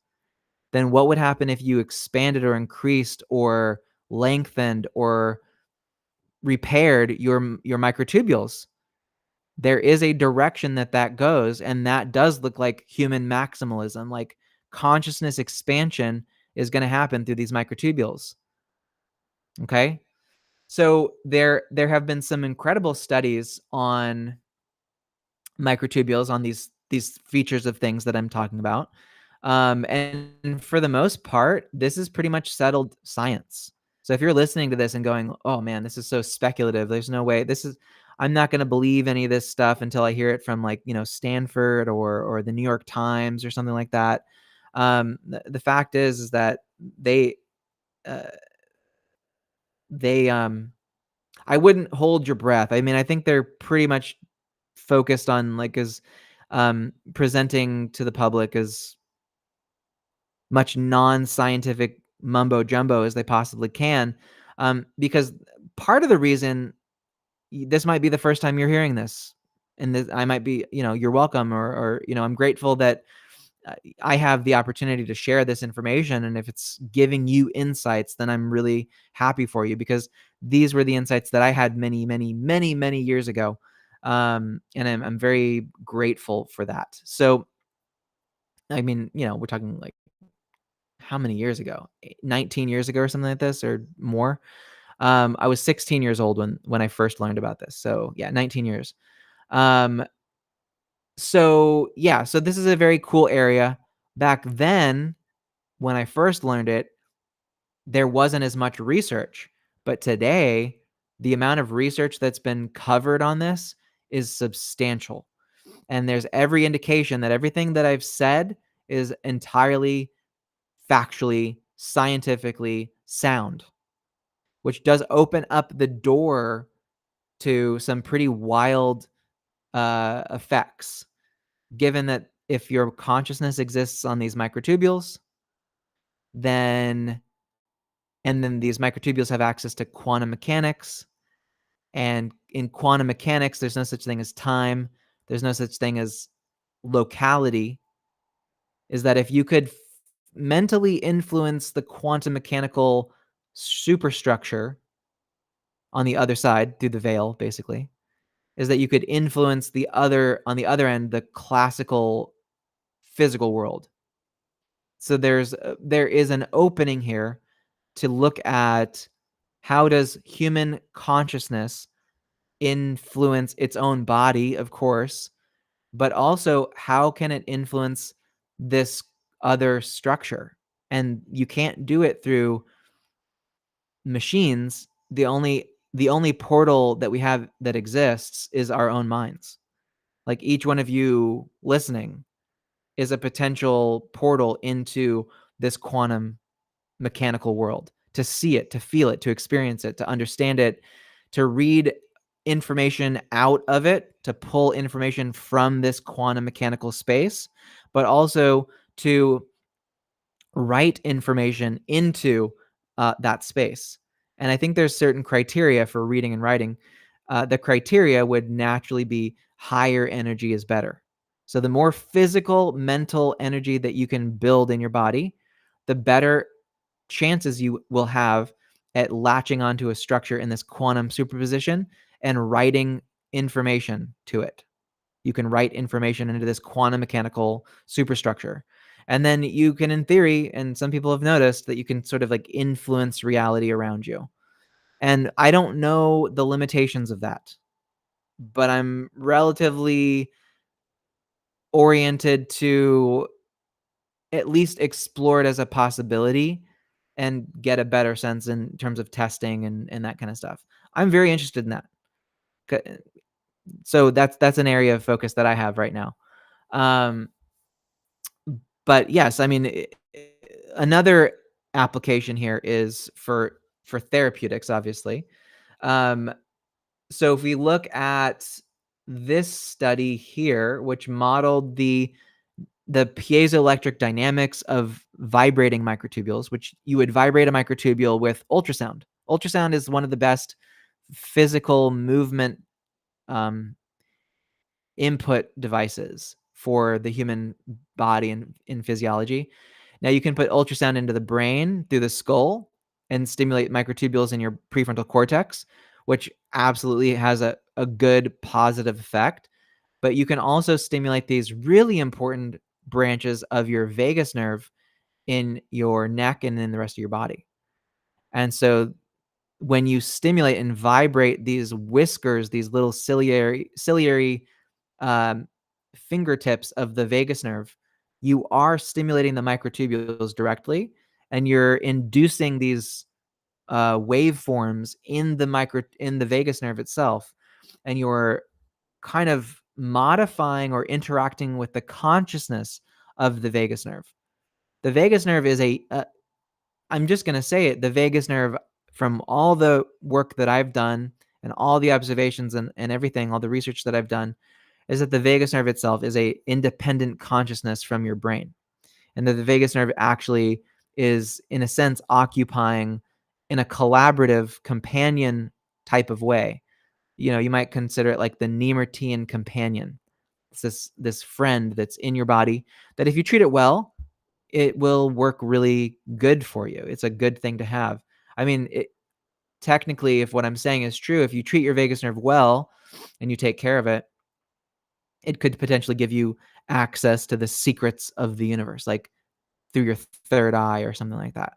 then what would happen if you expanded or increased or lengthened or repaired your microtubules? There is a direction that goes, and that does look like human maximalism. Like consciousness expansion is going to happen through these microtubules. Okay? So there have been some incredible studies on microtubules, on these features of things that I'm talking about. And for the most part, this is pretty much settled science. So if you're listening to this and going, "Oh man, this is so speculative. There's no way. I'm not going to believe any of this stuff until I hear it from like, Stanford or the New York Times or something like that." The fact is that they uh, they I wouldn't hold your breath. I mean, I think they're pretty much focused on like as presenting to the public as much non-scientific mumbo jumbo as they possibly can, because part of the reason this might be the first time you're hearing this, and this, I might be, you're welcome, or I'm grateful that I have the opportunity to share this information, and if it's giving you insights, then I'm really happy for you because these were the insights that I had many, many, many, many years ago, and I'm very grateful for that. So, I mean, we're talking like how many years ago? 19 years ago or something like this, or more. I was 16 years old when I first learned about this. So yeah, 19 years. Um, so yeah, so this is a very cool area. Back then, when I first learned it, there wasn't as much research. But today, the amount of research that's been covered on this is substantial. And there's every indication that everything that I've said is entirely factually, scientifically sound, which does open up the door to some pretty wild effects, given that if your consciousness exists on these microtubules, then these microtubules have access to quantum mechanics. And in quantum mechanics, there's no such thing as time. There's no such thing as locality. Is that if you could mentally influence the quantum mechanical superstructure on the other side through the veil, basically, is that you could influence on the other end, the classical physical world. So there is an opening here to look at how does human consciousness influence its own body, of course, but also how can it influence this other structure? And you can't do it through machines. The only portal that we have that exists is our own minds. Like each one of you listening is a potential portal into this quantum mechanical world, to see it, to feel it, to experience it, to understand it, to read information out of it, to pull information from this quantum mechanical space, but also to write information into that space. And I think there's certain criteria for reading and writing. The criteria would naturally be higher energy is better. So the more physical, mental energy that you can build in your body, the better chances you will have at latching onto a structure in this quantum superposition and writing information to it. You can write information into this quantum mechanical superstructure. And then you can, in theory, and some people have noticed that you can sort of like influence reality around you. And I don't know the limitations of that, but I'm relatively oriented to at least explore it as a possibility and get a better sense in terms of testing and that kind of stuff. I'm very interested in that. So that's an area of focus that I have right now. Um, but yes, I mean, another application here is for therapeutics, obviously. So if we look at this study here, which modeled the piezoelectric dynamics of vibrating microtubules, which you would vibrate a microtubule with ultrasound. Ultrasound is one of the best physical movement input devices for the human body and in physiology. Now you can put ultrasound into the brain through the skull and stimulate microtubules in your prefrontal cortex, which absolutely has a good positive effect. But you can also stimulate these really important branches of your vagus nerve in your neck and in the rest of your body. And so when you stimulate and vibrate these whiskers, these little ciliary um, fingertips of the vagus nerve, you are stimulating the microtubules directly, and you're inducing these waveforms in the vagus nerve itself, and you're kind of modifying or interacting with the consciousness of the vagus nerve. The vagus nerve is I'm just going to say it, the vagus nerve, from all the work that I've done and all the observations and everything, all the research that I've done, is that the vagus nerve itself is a independent consciousness from your brain. And that the vagus nerve actually is, in a sense, occupying in a collaborative companion type of way. You might consider it like the Nemertean companion. It's this friend that's in your body that if you treat it well, it will work really good for you. It's a good thing to have. I mean, technically, if what I'm saying is true, if you treat your vagus nerve well and you take care of it, it could potentially give you access to the secrets of the universe, like through your third eye or something like that.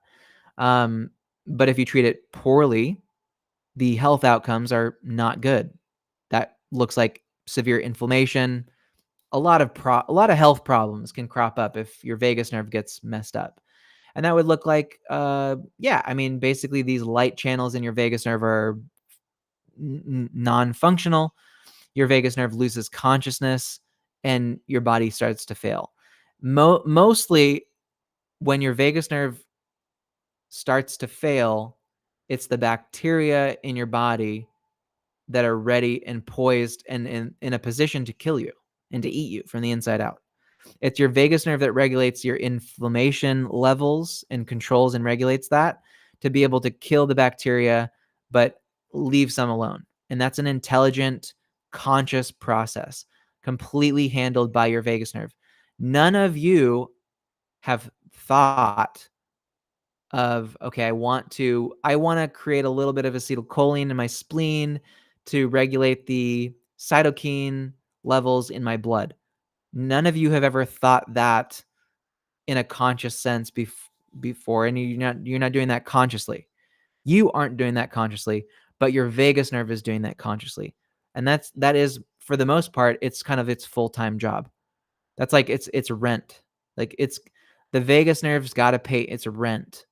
But if you treat it poorly, the health outcomes are not good. That looks like severe inflammation. A lot of health problems can crop up if your vagus nerve gets messed up. And that would look like, basically these light channels in your vagus nerve are non-functional. Your vagus nerve loses consciousness and your body starts to fail. Mostly when your vagus nerve starts to fail, it's the bacteria in your body that are ready and poised and in a position to kill you and to eat you from the inside out. It's your vagus nerve that regulates your inflammation levels and controls and regulates that to be able to kill the bacteria, but leave some alone. And that's an intelligent, conscious process, completely handled by your vagus nerve. None of you have thought of, okay, I want to create a little bit of acetylcholine in my spleen to regulate the cytokine levels in my blood. None of you have ever thought that in a conscious sense before, and you're not doing that consciously. You aren't doing that consciously, but your vagus nerve is doing that consciously. And that is, for the most part, it's kind of its full-time job. That's like it's rent. Like the vagus nerve's got to pay its rent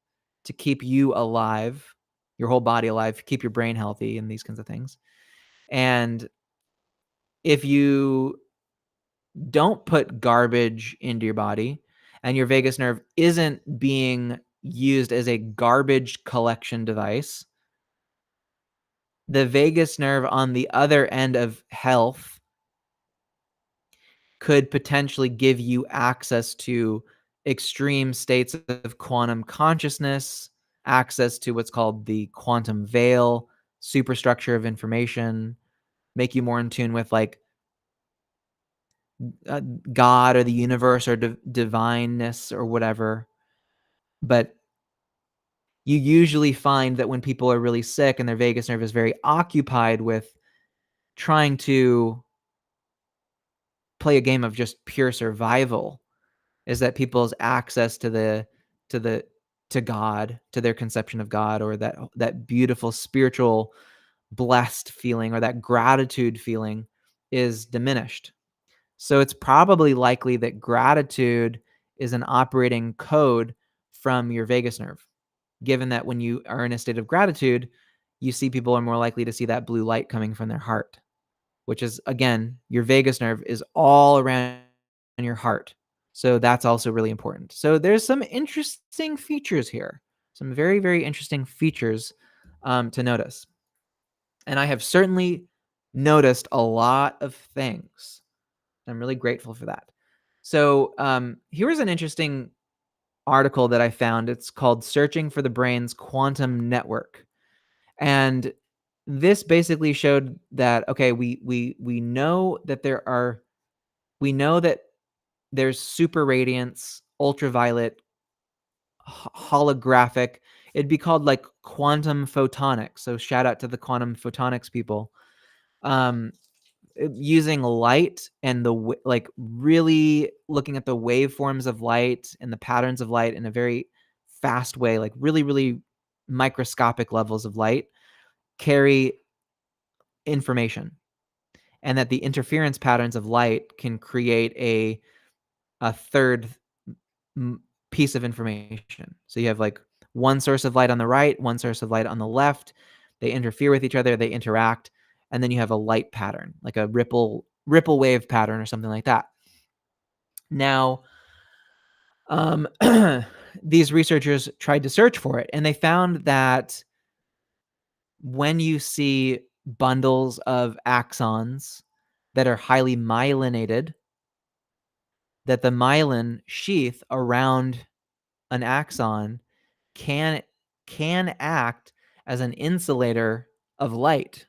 to keep you alive, your whole body alive, keep your brain healthy, and these kinds of things. And if you don't put garbage into your body and your vagus nerve isn't being used as a garbage collection device, the vagus nerve on the other end of health could potentially give you access to extreme states of quantum consciousness, access to what's called the quantum veil, superstructure of information, make you more in tune with like God or the universe or divineness or whatever. But you usually find that when people are really sick and their vagus nerve is very occupied with trying to play a game of just pure survival, is that people's access to God, to their conception of God, or that beautiful spiritual blessed feeling or that gratitude feeling is diminished. So it's probably likely that gratitude is an operating code from your vagus nerve, given that when you are in a state of gratitude, you see people are more likely to see that blue light coming from their heart, which is, again, your vagus nerve is all around your heart. So that's also really important. So there's some interesting features here, some very, very interesting features to notice. And I have certainly noticed a lot of things. I'm really grateful for that. So here is an interesting article that I found. It's called Searching for the Brain's Quantum Network. And this basically showed that, okay, we know that we know that there's super radiance, ultraviolet, holographic. It'd be called like quantum photonics. So shout out to the quantum photonics people. Um, Using light and like really looking at the waveforms of light and the patterns of light in a very fast way, like really, really microscopic levels of light carry information, and that the interference patterns of light can create a third piece of information. So you have like one source of light on the right, one source of light on the left. They interfere with each other, they interact, and then you have a light pattern, like a ripple wave pattern or something like that. Now, these researchers tried to search for it, and they found that when you see bundles of axons that are highly myelinated, that the myelin sheath around an axon can act as an insulator of light,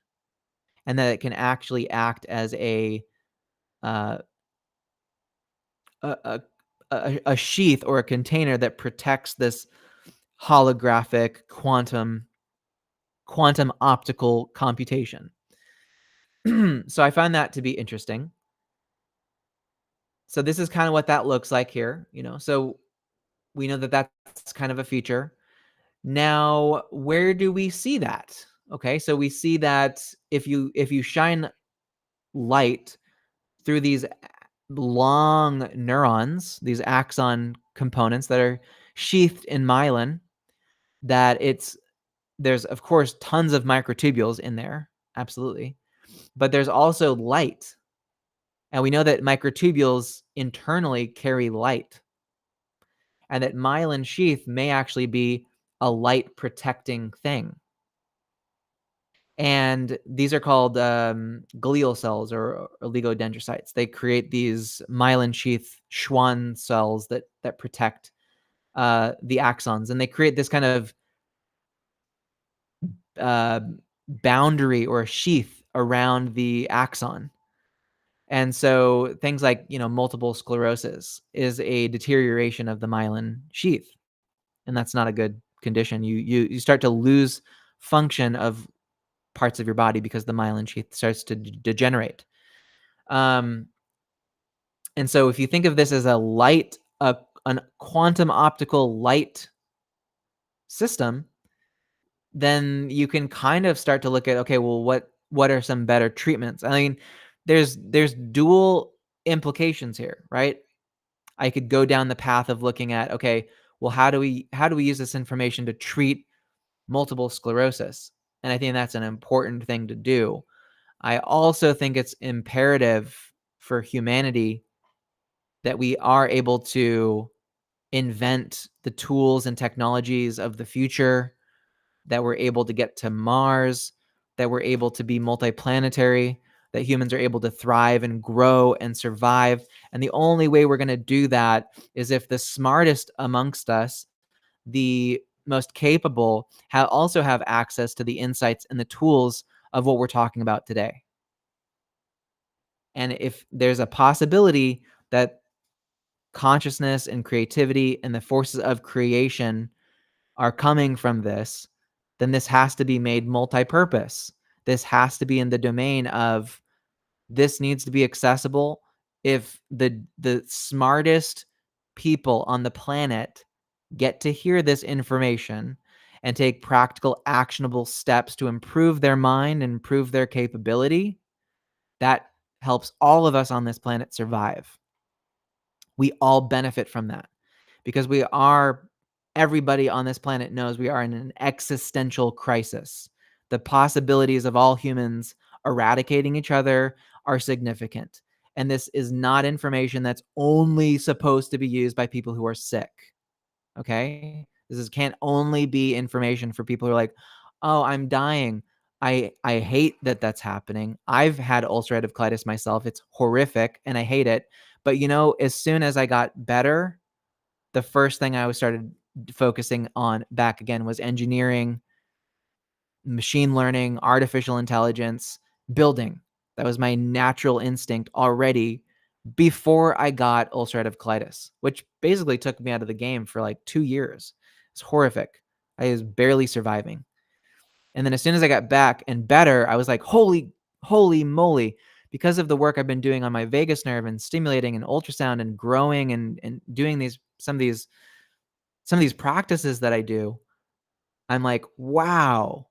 and that it can actually act as uh, a a sheath or a container that protects this holographic quantum optical computation. So I find that to be interesting. So this is kind of what that looks like here, So we know that that's kind of a feature. Now, where do we see that? Okay, so we see that if you shine light through these long neurons, these axon components that are sheathed in myelin, that there's of course tons of microtubules in there, absolutely, but there's also light, and we know that microtubules internally carry light, and that myelin sheath may actually be a light protecting thing. And these are called glial cells or oligodendrocytes. They create these myelin sheath Schwann cells that protect the axons, and they create this kind of uh, boundary or sheath around the axon. And so things like multiple sclerosis is a deterioration of the myelin sheath, and that's not a good condition. You start to lose function of parts of your body because the myelin sheath starts to degenerate. And so if you think of this as a quantum optical light system, then you can kind of start to look at, okay, well, what are some better treatments? I mean, there's dual implications here, right? I could go down the path of looking at, okay, well, how do we use this information to treat multiple sclerosis? And I think that's an important thing to do. I also think it's imperative for humanity that we are able to invent the tools and technologies of the future, that we're able to get to Mars, that we're able to be multiplanetary, that humans are able to thrive and grow and survive. And the only way we're going to do that is if the smartest amongst us, the most capable, also have access to the insights and the tools of what we're talking about today. And if there's a possibility that consciousness and creativity and the forces of creation are coming from this, then this has to be made multi-purpose. This has to be in the domain of, this needs to be accessible. If the smartest people on the planet get to hear this information and take practical, actionable steps to improve their mind and improve their capability, that helps all of us on this planet survive. We all benefit from that because everybody on this planet knows we are in an existential crisis. The possibilities of all humans eradicating each other are significant. And this is not information that's only supposed to be used by people who are sick. Okay? Can't only be information for people who are like, "Oh, I'm dying." I hate that that's happening. I've had ulcerative colitis myself. It's horrific and I hate it. But as soon as I got better, the first thing I was started focusing on back again was engineering, machine learning, artificial intelligence, building. That was my natural instinct already before I got ulcerative colitis, which basically took me out of the game for like 2 years. It's horrific. I was barely surviving. And then as soon as I got back and better, I was like, holy moly, because of the work I've been doing on my vagus nerve and stimulating and ultrasound and growing and doing some of these practices that I do, I'm like, wow.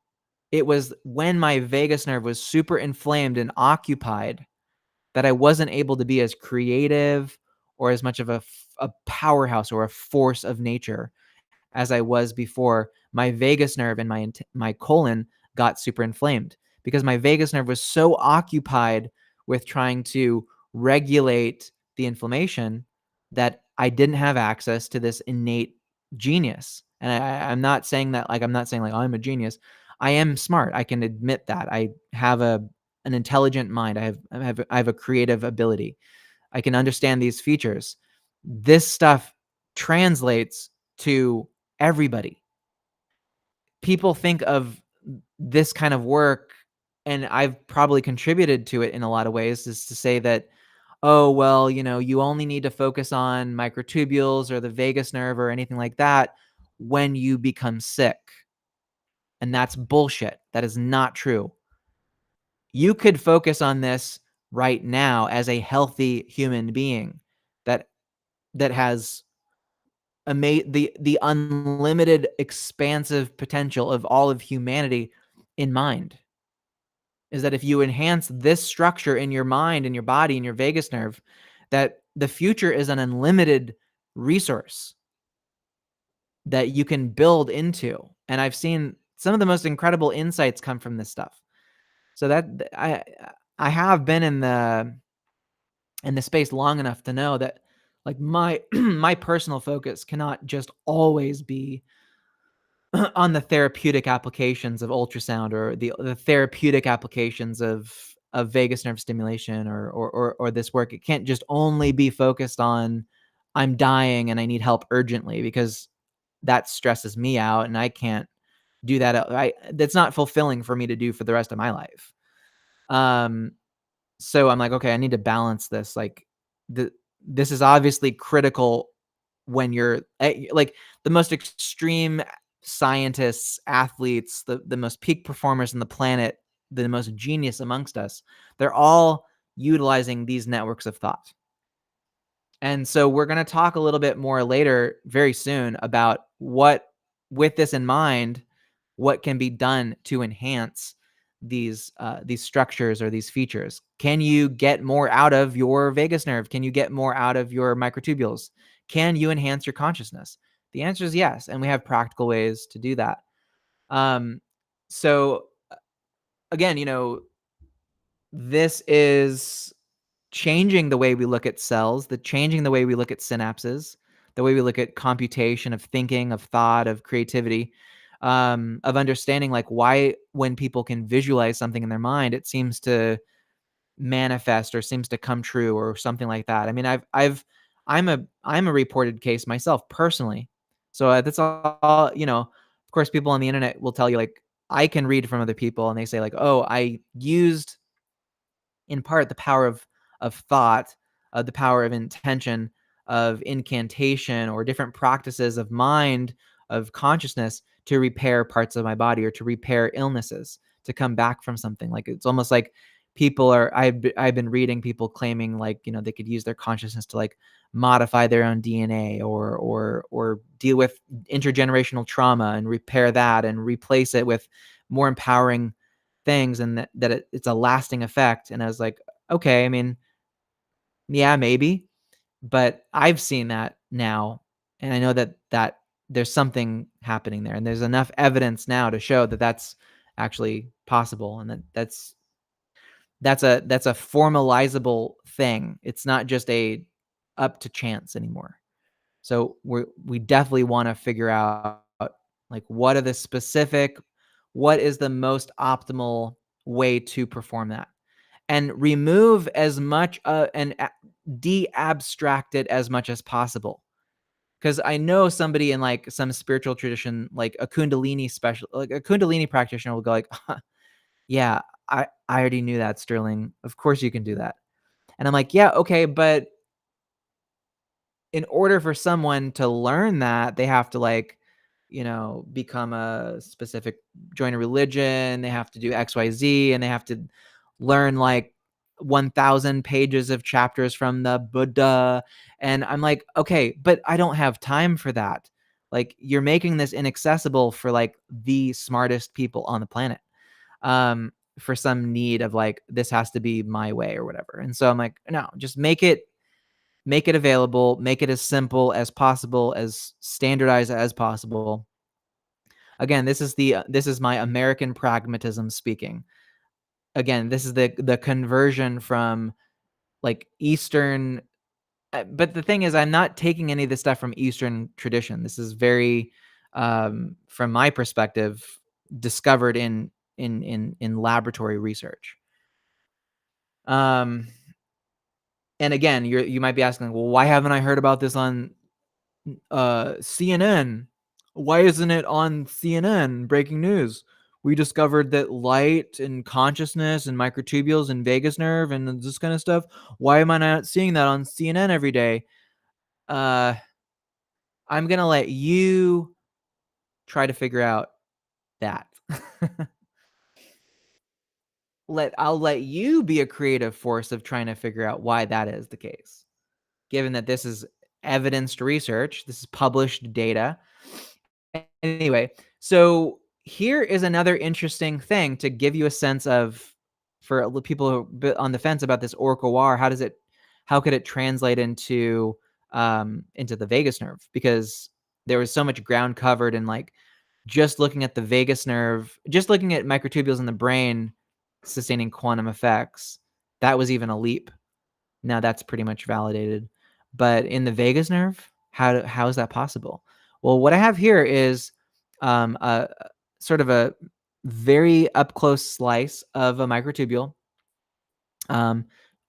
It was when my vagus nerve was super inflamed and occupied that I wasn't able to be as creative or as much of a powerhouse or a force of nature as I was before my vagus nerve and my colon got super inflamed, because my vagus nerve was so occupied with trying to regulate the inflammation that I didn't have access to this innate genius. And I'm not saying that, like, I'm not saying like, oh, I'm a genius. I am smart. I can admit that. I have an intelligent mind. I have a creative ability. I can understand these features. This stuff translates to everybody. People think of this kind of work, and I've probably contributed to it in a lot of ways, is to say that, oh, well, you only need to focus on microtubules or the vagus nerve or anything like that when you become sick. And that's bullshit. That is not true. You could focus on this right now as a healthy human being that has the unlimited expansive potential of all of humanity in mind. Is that if you enhance this structure in your mind and your body and your vagus nerve, that the future is an unlimited resource that you can build into. And I've seen some of the most incredible insights come from this stuff. So that I have been in the space long enough to know that, like, my my personal focus cannot just always be on the therapeutic applications of ultrasound or the therapeutic applications of vagus nerve stimulation or this work. It can't just only be focused on, I'm dying and I need help urgently, because that stresses me out and I can't do that. That's not fulfilling for me to do for the rest of my life. So I'm like, okay, I need to balance this. Like, this is obviously critical when you're like the most extreme scientists, athletes, the most peak performers on the planet, the most genius amongst us. They're all utilizing these networks of thought. And so we're going to talk a little bit more later, very soon, about what, with this in mind, what can be done to enhance these structures or these features. Can you get more out of your vagus nerve? Can you get more out of your microtubules? Can you enhance your consciousness? The answer is yes, and we have practical ways to do that. So again, this is changing the way we look at cells, changing the way we look at synapses, the way we look at computation, of thinking, of thought, of creativity, of understanding, like, why when people can visualize something in their mind, it seems to manifest or seems to come true or something like that. I mean, I'm a reported case myself personally. So that's all, of course, people on the internet will tell you, like, I can read from other people and they say, like, oh, I used in part the power of thought, the power of intention, of incantation, or different practices of mind, of consciousness, to repair parts of my body or to repair illnesses, to come back from something. Like, it's almost like I've been reading people claiming, like, they could use their consciousness to, like, modify their own DNA or deal with intergenerational trauma and repair that and replace it with more empowering things, and that it's a lasting effect. And I was like, okay, I mean, yeah, maybe, but I've seen that now, and I know that there's something happening there, and there's enough evidence now to show that that's actually possible, and that's That's a formalizable thing. It's not just a up to chance anymore. So we definitely want to figure out like what is the most optimal way to perform that, and remove as much and de-abstract it as much as possible. Because I know somebody in like some spiritual tradition, like a Kundalini practitioner will go like, yeah, I already knew that, Sterling. Of course you can do that. And I'm like, yeah, okay, but in order for someone to learn that, they have to like, become a specific join a religion, they have to do XYZ, and they have to learn like 1,000 pages of chapters from the Buddha. And I'm like, okay, but I don't have time for that. Like, you're making this inaccessible for like the smartest people on the planet. For some need of like, this has to be my way or whatever. And so I'm like, no, just make it available, make it as simple as possible, as standardized as possible. Again, this is my American pragmatism speaking. Again, this is the conversion from like Eastern, but the thing is, I'm not taking any of this stuff from Eastern tradition. This is very, from my perspective, discovered in laboratory research. And again, you might be asking, well, why haven't I heard about this on CNN? Why isn't it on CNN breaking news? We discovered that light and consciousness and microtubules and vagus nerve and this kind of stuff. Why am I not seeing that on CNN every day? I'm gonna let you try to figure out that. I'll let you be a creative force of trying to figure out why that is the case. Given that this is evidenced research, this is published data. Anyway, so here is another interesting thing to give you a sense of, for people who are a bit on the fence about this Orch-OR, how could it translate into the vagus nerve? Because there was so much ground covered in like just looking at the vagus nerve, just looking at microtubules in the brain sustaining quantum effects. That was even a leap. Now that's pretty much validated. But in the vagus nerve, how is that possible? Well, what I have here is a sort of a very up close slice of a microtubule,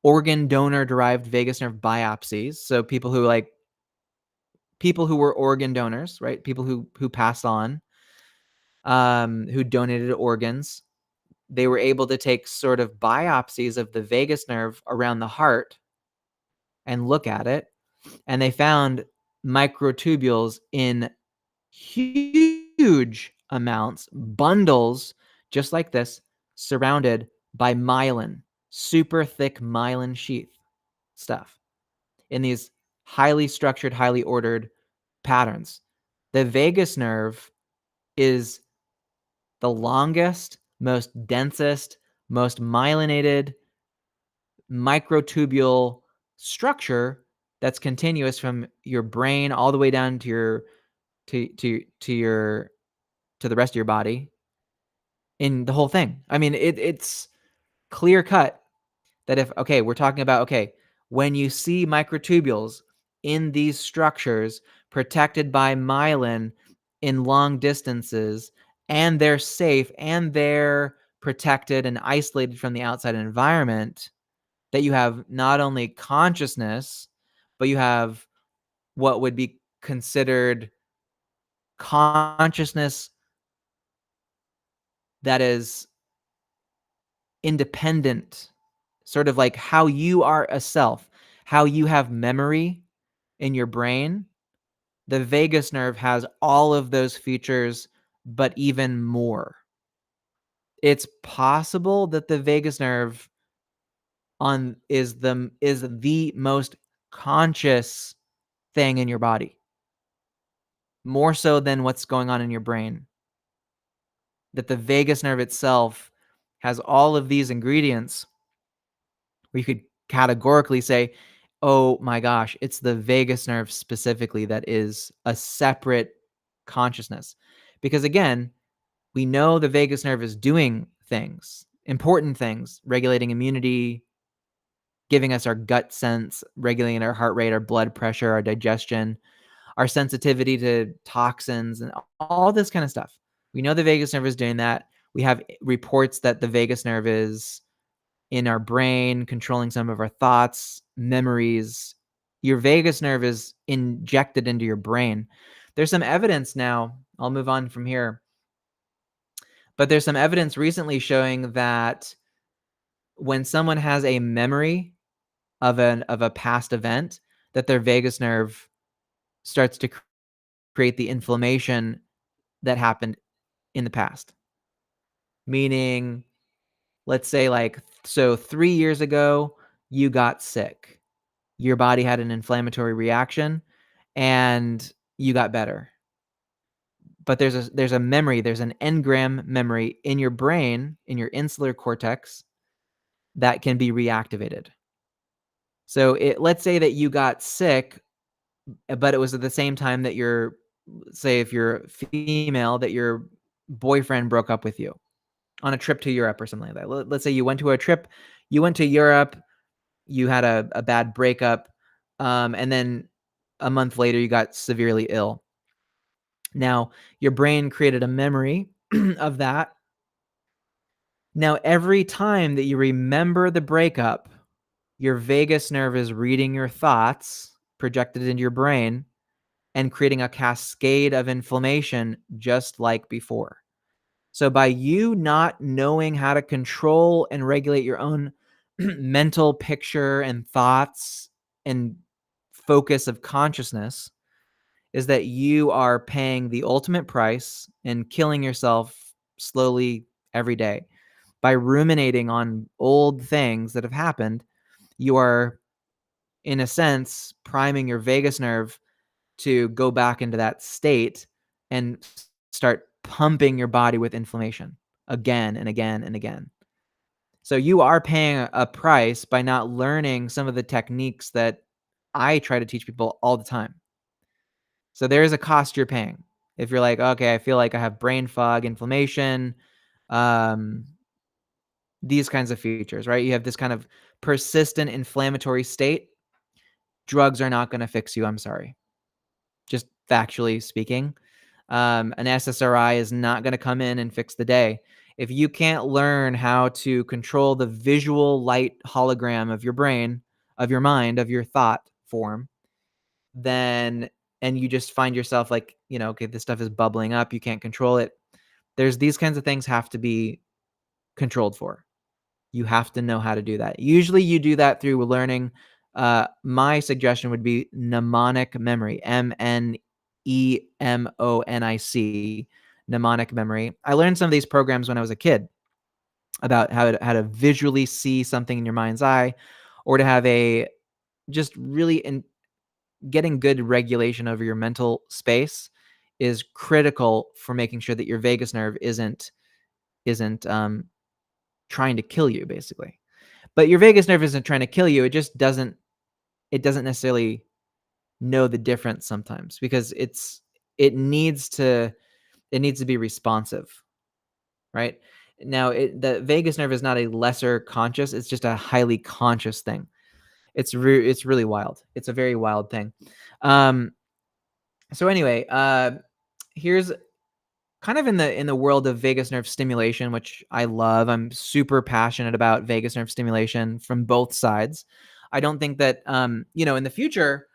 organ donor derived vagus nerve biopsies. So people who were organ donors, right? People who passed on, who donated organs. They were able to take sort of biopsies of the vagus nerve around the heart and look at it, and they found microtubules in huge amounts, bundles just like this, surrounded by myelin, super thick myelin sheath stuff in these highly structured, highly ordered patterns. The vagus nerve is the longest, most densest, most myelinated microtubule structure that's continuous from your brain all the way down to your to the rest of your body in the whole thing. I mean, it's clear cut that we're talking about, when you see microtubules in these structures protected by myelin in long distances, and they're safe and they're protected and isolated from the outside environment, that you have not only consciousness, but you have what would be considered consciousness that is independent, sort of like how you are a self, how you have memory in your brain. The vagus nerve has all of those features, but even more. It's possible that the vagus nerve is the most conscious thing in your body, more so than what's going on in your brain. That the vagus nerve itself has all of these ingredients where you could categorically say, oh my gosh, it's the vagus nerve specifically that is a separate consciousness. Because again, we know the vagus nerve is doing things. important things, regulating immunity, giving us our gut sense, regulating our heart rate, our blood pressure, our digestion, our sensitivity to toxins, and all this kind of stuff. We know the vagus nerve is doing that. We have reports that the vagus nerve is in our brain, controlling some of our thoughts, memories. Your vagus nerve is injected into your brain. There's some evidence now. I'll move on from here. But there's some evidence recently showing that when someone has a memory of a past event, that their vagus nerve starts to create the inflammation that happened in the past. Meaning, let's say so 3 years ago, you got sick. Your body had an inflammatory reaction and you got better. But there's a memory, there's an engram memory in your brain, in your insular cortex, that can be reactivated. So let's say that you got sick, but it was at the same time that say if you're female, that your boyfriend broke up with you on a trip to Europe or something like that. Let's say you went to a trip, you went to Europe, you had a bad breakup, and then a month later you got severely ill. Now, your brain created a memory of that. Now, every time that you remember the breakup, your vagus nerve is reading your thoughts projected into your brain and creating a cascade of inflammation just like before. So by you not knowing how to control and regulate your own mental picture and thoughts and focus of consciousness, is that you are paying the ultimate price and killing yourself slowly every day. By ruminating on old things that have happened, you are, in a sense, priming your vagus nerve to go back into that state and start pumping your body with inflammation again and again and again. So you are paying a price by not learning some of the techniques that I try to teach people all the time. So there is a cost you're paying. If you're like, okay, I feel like I have brain fog, inflammation, um, these kinds of features, right? You have this kind of persistent inflammatory state. Drugs are not going to fix you. I'm sorry. Just factually speaking, an SSRI is not going to come in and fix the day. If you can't learn how to control the visual light hologram of your brain, of your mind, of your thought form, then, and you just find yourself like, okay, this stuff is bubbling up, you can't control it. There's these kinds of things have to be controlled for. You have to know how to do that. Usually you do that through learning. My suggestion would be mnemonic memory, MNEMONIC, mnemonic memory. I learned some of these programs when I was a kid about how to visually see something in your mind's eye, or to have just really getting good regulation over your mental space is critical for making sure that your vagus nerve isn't trying to kill you, basically. But your vagus nerve isn't trying to kill you. It just doesn't necessarily know the difference sometimes, because it needs to be responsive, right? Now, the vagus nerve is not a lesser conscious, it's just a highly conscious thing. It's really wild. It's a very wild thing. So anyway, here's kind of in the world of vagus nerve stimulation, which I love. I'm super passionate about vagus nerve stimulation from both sides. I don't think that in the future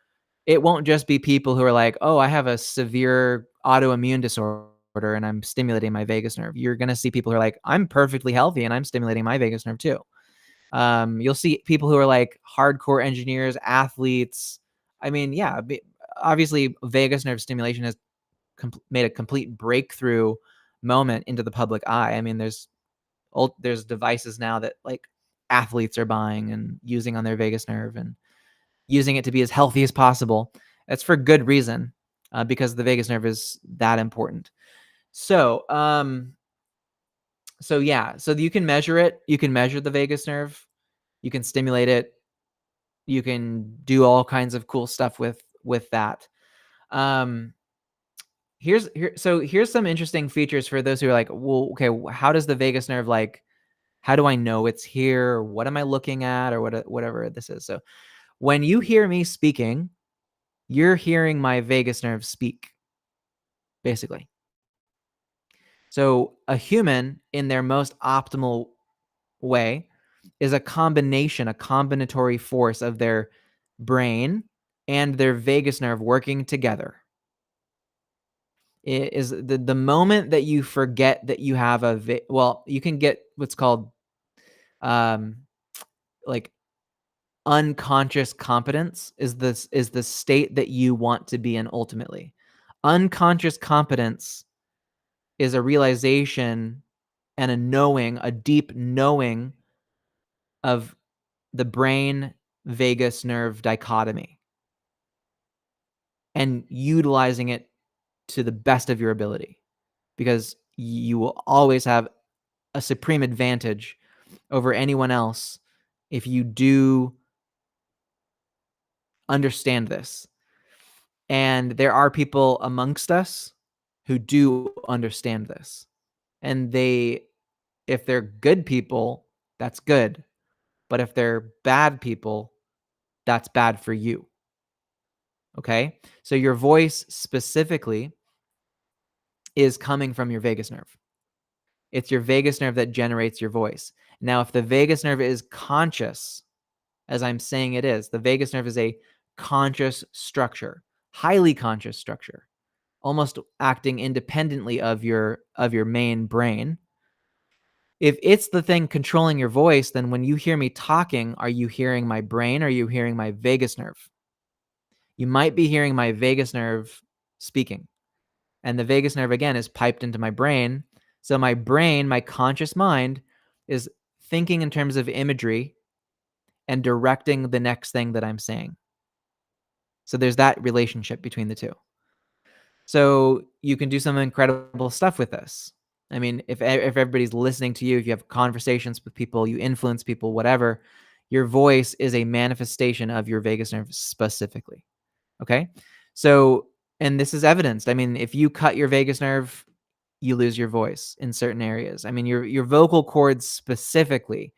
it won't just be people who are like, "Oh, I have a severe autoimmune disorder and I'm stimulating my vagus nerve." You're going to see people who are like, "I'm perfectly healthy and I'm stimulating my vagus nerve too." You'll see people who are like hardcore engineers, athletes. I mean, yeah, obviously vagus nerve stimulation has made a complete breakthrough moment into the public eye. I mean, there's devices now that like athletes are buying and using on their vagus nerve and using it to be as healthy as possible. That's for good reason, because the vagus nerve is that important. So, yeah, so you can measure it. You can measure the vagus nerve. You can stimulate it. You can do all kinds of cool stuff with that. Here's some interesting features for those who are like, well, okay, how does the vagus nerve like How do I know it's here? Or what am I looking at? Or whatever this is. So when you hear me speaking, you're hearing my vagus nerve speak, basically. So a human in their most optimal way is a combinatory force of their brain and their vagus nerve working together. It is the moment that you forget that you have you can get what's called um like unconscious competence is the state that you want to be in ultimately. Unconscious competence is a realization and a deep knowing of the brain vagus nerve dichotomy and utilizing it to the best of your ability, because you will always have a supreme advantage over anyone else if you do understand this. And there are people amongst us who do understand this. And if they're good people, that's good. But if they're bad people, that's bad for you. Okay? So your voice specifically is coming from your vagus nerve. It's your vagus nerve that generates your voice. Now, if the vagus nerve is conscious, as I'm saying it is, the vagus nerve is a conscious structure, highly conscious structure, almost acting independently of your main brain. If it's the thing controlling your voice, then when you hear me talking, are you hearing my brain or are you hearing my vagus nerve? You might be hearing my vagus nerve speaking. And the vagus nerve, again, is piped into my brain. So my brain, my conscious mind, is thinking in terms of imagery and directing the next thing that I'm saying. So there's that relationship between the two. So you can do some incredible stuff with this. I mean, if everybody's listening to you, if you have conversations with people, you influence people, whatever, your voice is a manifestation of your vagus nerve specifically. Okay? So, and this is evidenced. I mean, if you cut your vagus nerve, you lose your voice in certain areas. I mean, your vocal cords specifically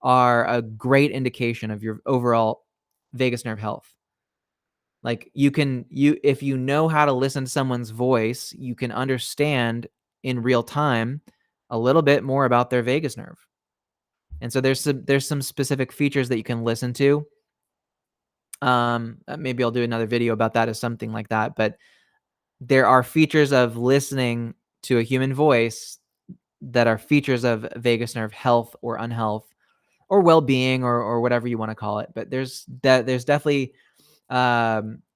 are a great indication of your overall vagus nerve health. Like if you know how to listen to someone's voice, you can understand in real time a little bit more about their vagus nerve. And so there's some specific features that you can listen to. Maybe I'll do another video about that or something like that, but there are features of listening to a human voice that are features of vagus nerve health or unhealth or well-being or whatever you want to call it. But there's definitely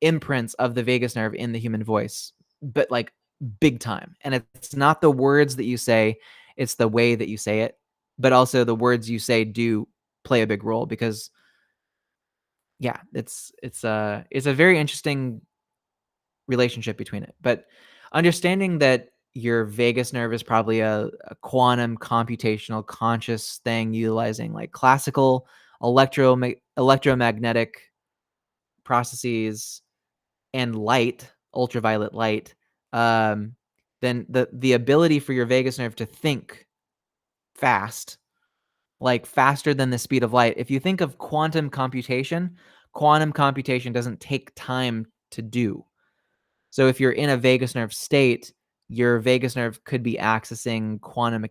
imprints of the vagus nerve in the human voice, but like big time. And it's not the words that you say, it's the way that you say it, but also the words you say do play a big role because yeah, it's a very interesting relationship between it. But understanding that your vagus nerve is probably a quantum computational conscious thing utilizing like classical electromagnetic processes and light, ultraviolet light, then the ability for your vagus nerve to think fast, like faster than the speed of light. If you think of quantum computation doesn't take time to do. So if you're in a vagus nerve state, your vagus nerve could be accessing quantum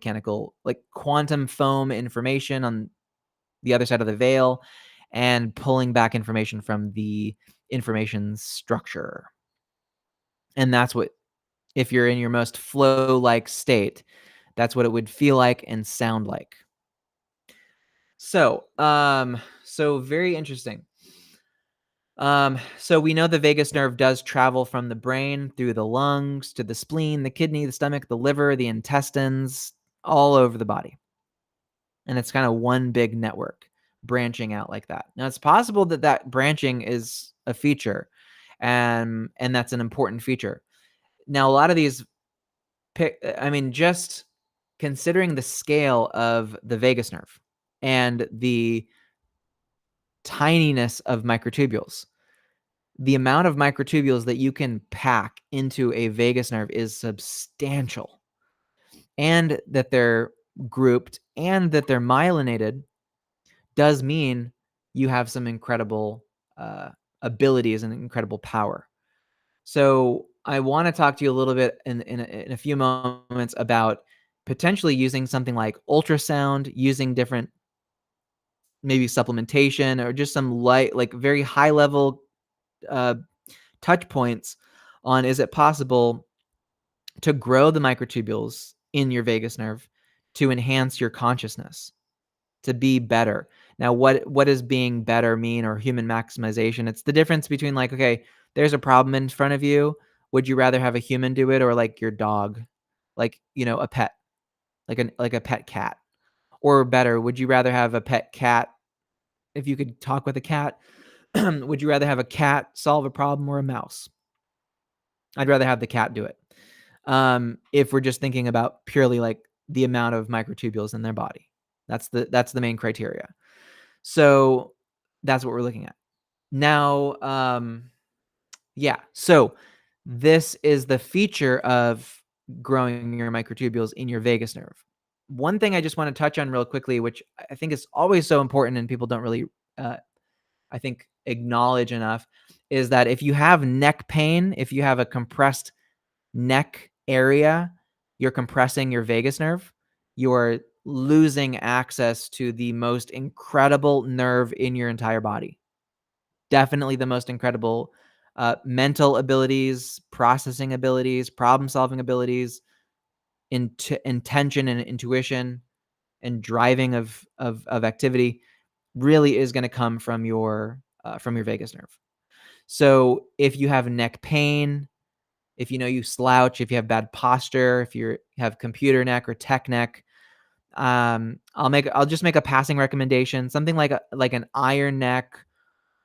foam information on the other side of the veil and pulling back information from the information structure. And that's what, if you're in your most flow-like state, that's what it would feel like and sound like. So very interesting. So we know the vagus nerve does travel from the brain through the lungs to the spleen, the kidney, the stomach, the liver, the intestines, all over the body. And it's kind of one big network branching out like that. Now it's possible that branching is a feature and that's an important feature. Now a lot of these just considering the scale of the vagus nerve and the tininess of microtubules, the amount of microtubules that you can pack into a vagus nerve is substantial. And that they're grouped and that they're myelinated does mean you have some incredible abilities and incredible power. So I want to talk to you a little bit in a few moments about potentially using something like ultrasound, using different maybe supplementation or just some light, like very high level touch points on, is it possible to grow the microtubules in your vagus nerve to enhance your consciousness, to be better. Now, what does being better mean, or human maximization? It's the difference between, like, okay, there's a problem in front of you. Would you rather have a human do it, or like your dog, like, a pet, like a pet cat? Or better, would you rather have a pet cat if you could talk with a cat? Would you rather have a cat solve a problem or a mouse? I'd rather have the cat do it. If we're just thinking about purely like the amount of microtubules in their body, that's the main criteria. So that's what we're looking at now. Yeah. So this is the feature of growing your microtubules in your vagus nerve. One thing I just want to touch on real quickly, which I think is always so important and people don't really, I think, acknowledge enough, is that if you have neck pain, if you have a compressed neck area, you're compressing your vagus nerve, you're losing access to the most incredible nerve in your entire body. Definitely the most incredible mental abilities, processing abilities, problem-solving abilities, intention and intuition and driving of activity really is going to come from your vagus nerve. So if you have neck pain, if you slouch, if you have bad posture, if you have computer neck or tech neck, I'll just make a passing recommendation, something like an iron neck,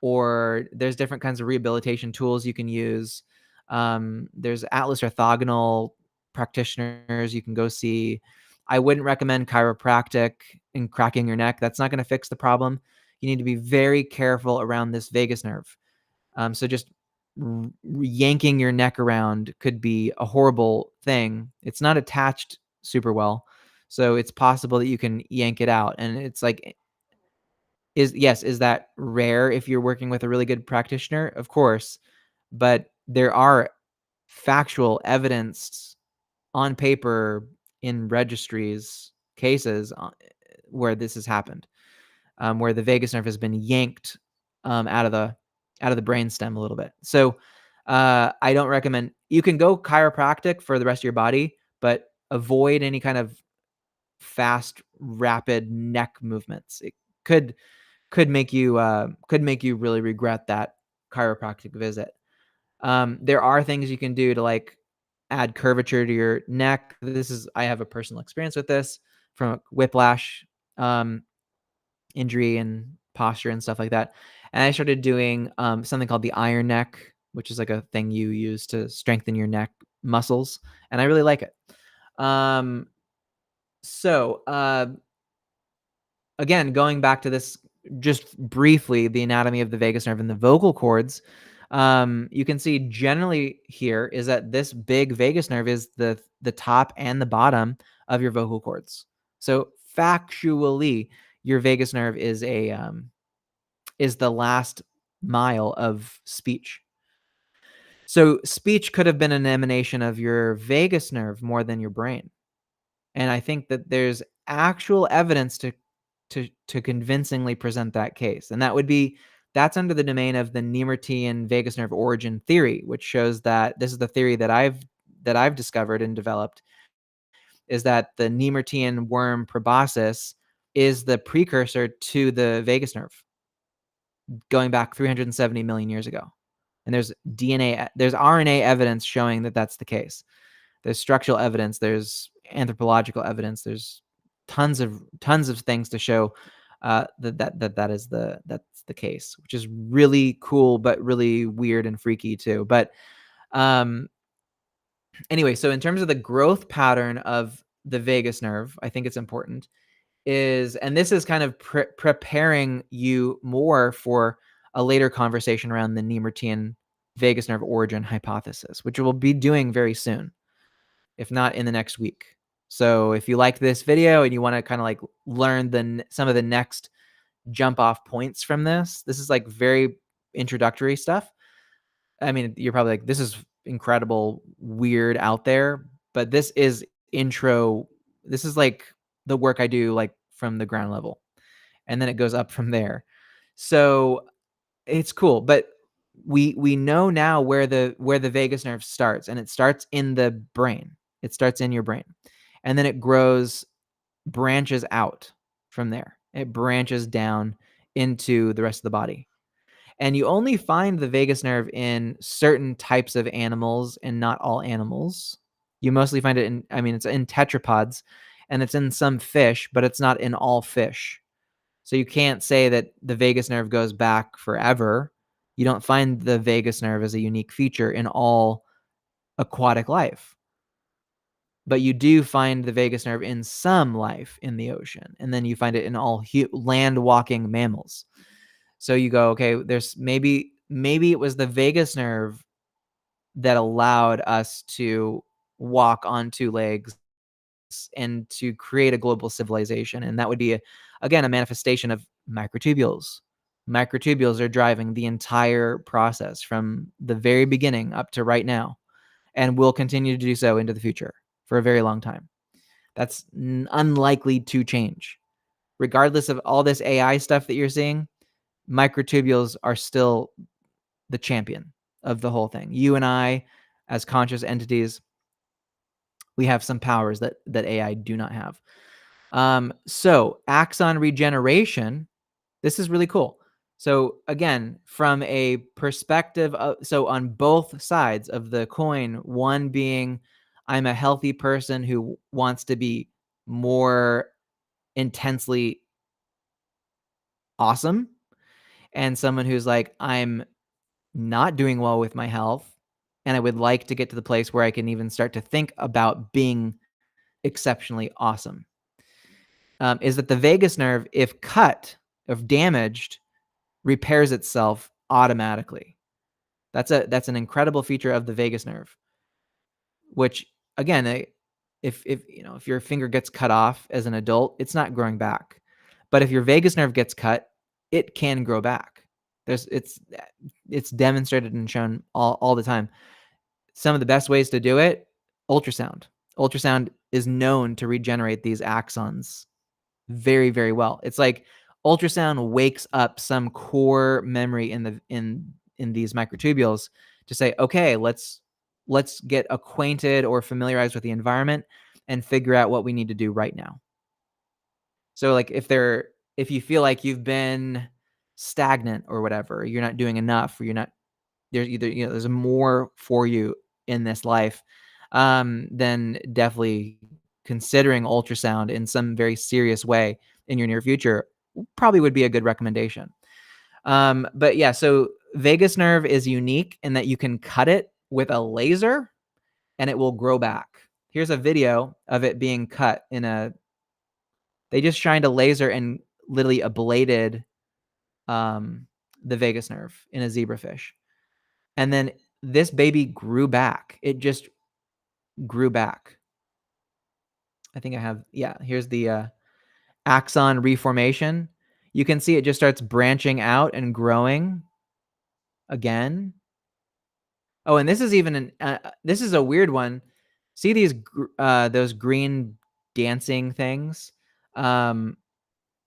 or there's different kinds of rehabilitation tools you can use. There's Atlas orthogonal practitioners you can go see. I wouldn't recommend chiropractic and cracking your neck. That's not going to fix the problem. You need to be very careful around this vagus nerve. So just yanking your neck around could be a horrible thing. It's not attached super well, so it's possible that you can yank it out. And it's like, is that rare if you're working with a really good practitioner? Of course, but there are factual evidence on paper in registries cases where this has happened, where the vagus nerve has been yanked out of the brainstem a little bit. So I don't recommend. You can go chiropractic for the rest of your body, but avoid any kind of fast, rapid neck movements. It could make you really regret that chiropractic visit. There are things you can do to like add curvature to your neck. I have a personal experience with this from a whiplash injury and posture and stuff like that. And I started doing something called the iron neck, which is like a thing you use to strengthen your neck muscles, and I really like it. So again, going back to this just briefly, the anatomy of the vagus nerve and the vocal cords, you can see generally here is that this big vagus nerve is the top and the bottom of your vocal cords. So factually, your vagus nerve is the last mile of speech. So speech could have been an emanation of your vagus nerve more than your brain. And I think that there's actual evidence to convincingly present that case. And that's under the domain of the Niemertian vagus nerve origin theory, which shows that this is the theory that I've discovered and developed, is that the Niemertian worm proboscis is the precursor to the vagus nerve, going back 370 million years ago. And there's RNA evidence showing that that's the case. There's structural evidence, there's anthropological evidence, there's tons of things to show that's the case, which is really cool, but really weird and freaky too. But anyway, so in terms of the growth pattern of the vagus nerve, I think it's important and this is kind of preparing you more for a later conversation around the Niemertian vagus nerve origin hypothesis, which we'll be doing very soon, if not in the next week. So if you liked this video and you want to kind of like learn some of the next jump off points from this is like very introductory stuff. I mean, you're probably like, this is incredible, weird, out there, but this is intro. This is like the work I do like from the ground level, and then it goes up from there. So it's cool, but we know now where the vagus nerve starts, and it starts in the brain. It starts in your brain, and then it branches out from there. It branches down into the rest of the body. And you only find the vagus nerve in certain types of animals and not all animals. You mostly find it it's in tetrapods and it's in some fish, but it's not in all fish. So you can't say that the vagus nerve goes back forever. You don't find the vagus nerve as a unique feature in all aquatic life. But you do find the vagus nerve in some life in the ocean, and then you find it in all land-walking mammals. So you go, okay, there's maybe it was the vagus nerve that allowed us to walk on two legs and to create a global civilization, and that would be again a manifestation of microtubules. Microtubules are driving the entire process from the very beginning up to right now, and will continue to do so into the future for a very long time. That's unlikely to change. Regardless of all this AI stuff that you're seeing, microtubules are still the champion of the whole thing. You and I, as conscious entities, we have some powers that AI do not have. So axon regeneration, this is really cool. So again, from a perspective of, so on both sides of the coin, one being I'm a healthy person who wants to be more intensely awesome, and someone who's like, I'm not doing well with my health, and I would like to get to the place where I can even start to think about being exceptionally awesome. Is that the vagus nerve, if cut, if damaged, repairs itself automatically. That's an incredible feature of the vagus nerve, which again, if your finger gets cut off as an adult, it's not growing back. But if your vagus nerve gets cut, it can grow back. It's demonstrated and shown all the time. Some of the best ways to do it, ultrasound. Ultrasound is known to regenerate these axons very, very well. It's like ultrasound wakes up some core memory in these microtubules to say, okay, let's get acquainted or familiarized with the environment and figure out what we need to do right now. So like if you feel like you've been stagnant or whatever, you're not doing enough, or there's more for you in this life, then definitely considering ultrasound in some very serious way in your near future probably would be a good recommendation. But yeah, so vagus nerve is unique in that you can cut it with a laser and it will grow back. Here's a video of it being cut they just shined a laser and literally ablated the vagus nerve in a zebrafish. And then this baby grew back. It just grew back. I think I have, here's the axon reformation. You can see it just starts branching out and growing again. Oh, and this is even this is a weird one. See these those green dancing things?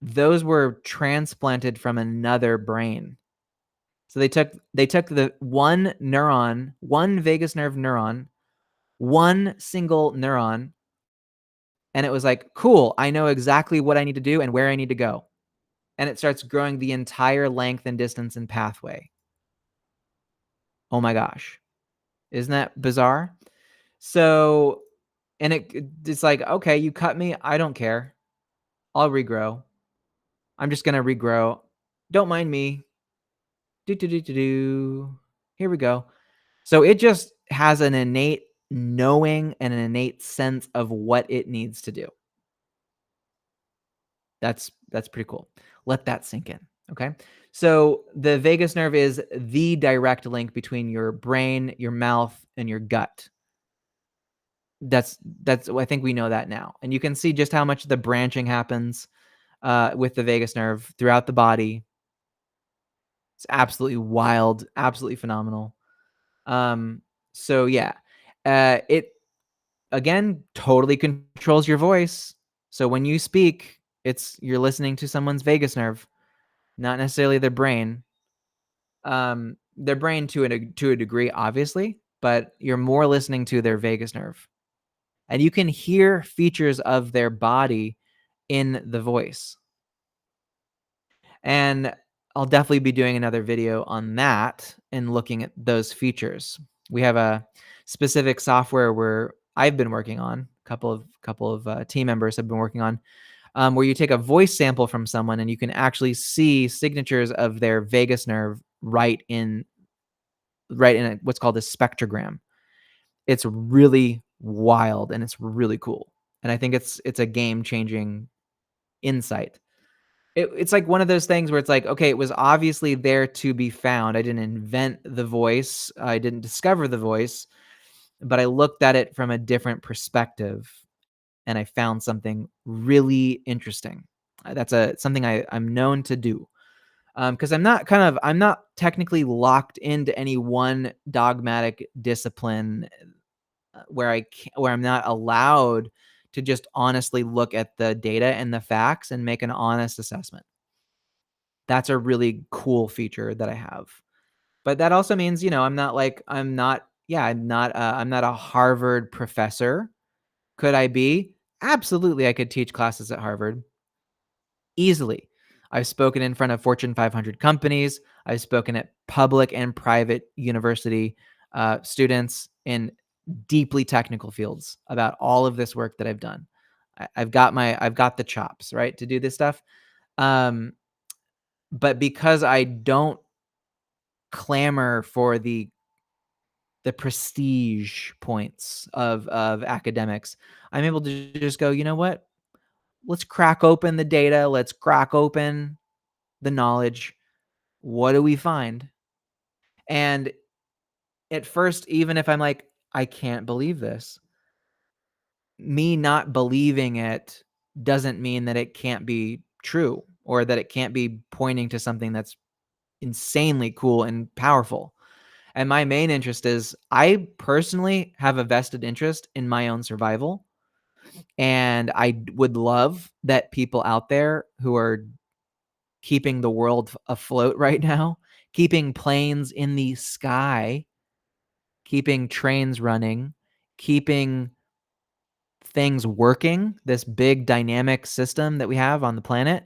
Those were transplanted from another brain. So they took the one vagus nerve neuron, one single neuron, and it was like, cool, I know exactly what I need to do and where I need to go. And it starts growing the entire length and distance and pathway. Oh my gosh. Isn't that bizarre? So, and it's like, okay, you cut me. I don't care. I'll regrow. I'm just going to regrow. Don't mind me. Here we go. So it just has an innate knowing and an innate sense of what it needs to do. That's pretty cool. Let that sink in. Okay. So the vagus nerve is the direct link between your brain, your mouth, and your gut. That's I think we know that now, and you can see just how much the branching happens with the vagus nerve throughout the body. It's absolutely wild, absolutely phenomenal. Um, so yeah, it again totally controls your voice. So when you speak, you're listening to someone's vagus nerve, not necessarily their brain. Their brain to a degree, obviously, but you're more listening to their vagus nerve, and you can hear features of their body in the voice. And I'll definitely be doing another video on that and looking at those features. We have a specific software where I've been working on, a couple of team members have been working on, where you take a voice sample from someone and you can actually see signatures of their vagus nerve right in what's called a spectrogram. It's really wild and it's really cool. And I think it's a game-changing insight. It's like one of those things where it's like, okay, it was obviously there to be found. I didn't invent the voice. I didn't discover the voice, but I looked at it from a different perspective and I found something really interesting. That's something I'm known to do. Because I'm not technically locked into any one dogmatic discipline where I'm not allowed to just honestly look at the data and the facts and make an honest assessment. That's a really cool feature that I have. But that also means, I'm not a Harvard professor. Could I be? Absolutely, I could teach classes at Harvard easily. I've spoken in front of Fortune 500 companies. I've spoken at public and private university students in deeply technical fields about all of this work that I've done. I've got the chops, right, to do this stuff. Um, but because I don't clamor for the prestige points of academics, I'm able to just go, you know what? Let's crack open the data. Let's crack open the knowledge. What do we find? And at first, even if I'm like, I can't believe this, me not believing it doesn't mean that it can't be true or that it can't be pointing to something that's insanely cool and powerful. And my main interest is I personally have a vested interest in my own survival. And I would love that people out there who are keeping the world afloat right now, keeping planes in the sky, keeping trains running, keeping things working, this big dynamic system that we have on the planet,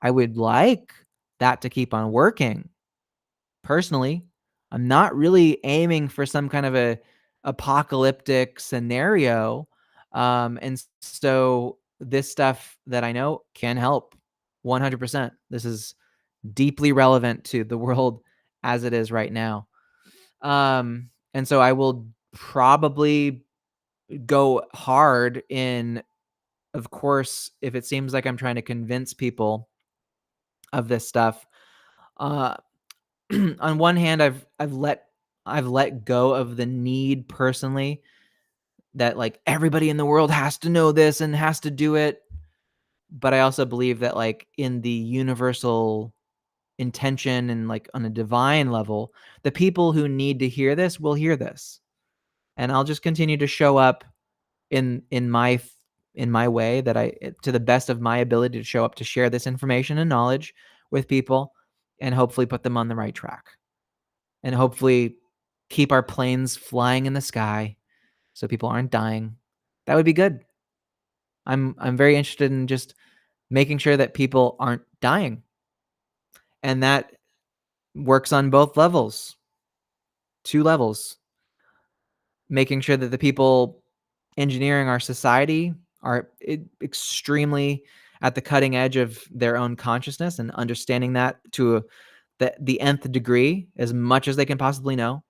I would like that to keep on working. Personally, I'm not really aiming for some kind of a apocalyptic scenario. And so this stuff that I know can help 100%. This is deeply relevant to the world as it is right now. And so I will probably go hard in, of course, if it seems like I'm trying to convince people of this stuff. Uh, on one hand, I've let go of the need personally that like everybody in the world has to know this and has to do it. But I also believe that like in the universal intention and like on a divine level, the people who need to hear this will hear this. And I'll just continue to show up in my way that to the best of my ability to show up to share this information and knowledge with people and hopefully put them on the right track and hopefully keep our planes flying in the sky so people aren't dying. That would be good. I'm very interested in just making sure that people aren't dying. And that works on both levels. Two levels. Making sure that the people engineering our society are extremely at the cutting edge of their own consciousness and understanding that to the nth degree as much as they can possibly know.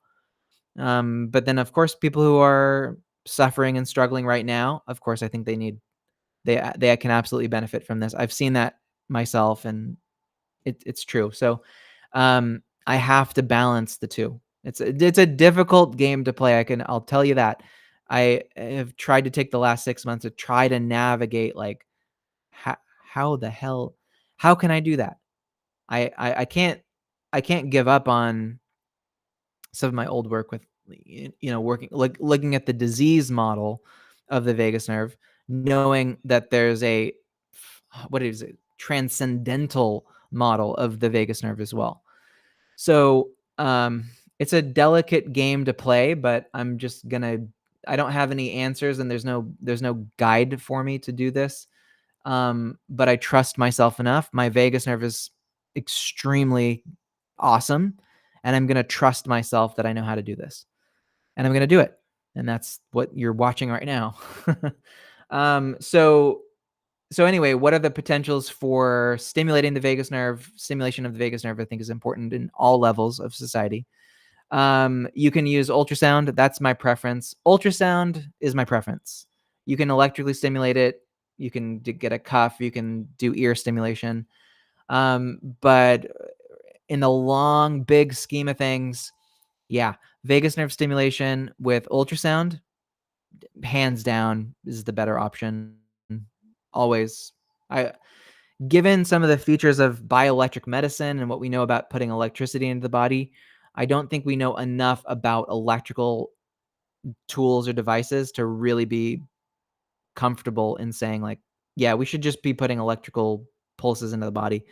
But then, of course, people who are suffering and struggling right now, of course, I think they can absolutely benefit from this. I've seen that myself, and it's true. So, I have to balance the two. It's a difficult game to play. I'll tell you that. I have tried to take the last 6 months to try to navigate, like, how the hell how can I do that? I can't give up on some of my old work with, working, like, looking at the disease model of the vagus nerve, knowing that there's a what is it? Transcendental model of the vagus nerve as well. So, it's a delicate game to play, but I don't have any answers, and there's no guide for me to do this. But I trust myself enough. My vagus nerve is extremely awesome, and I'm gonna trust myself that I know how to do this, and I'm gonna do it. And that's what you're watching right now. um, so so anyway, what are the potentials for stimulating the vagus nerve? Stimulation of the vagus nerve, I think, is important in all levels of society. You can use ultrasound. That's my preference. Ultrasound is my preference. You can electrically stimulate it. You can get a cuff. You can do ear stimulation. But in the long, big scheme of things, yeah, vagus nerve stimulation with ultrasound, hands down, is the better option. Always. I Given some of the features of bioelectric medicine and what we know about putting electricity into the body, I don't think we know enough about electrical tools or devices to really be comfortable in saying, like, yeah, we should just be putting electrical pulses into the body.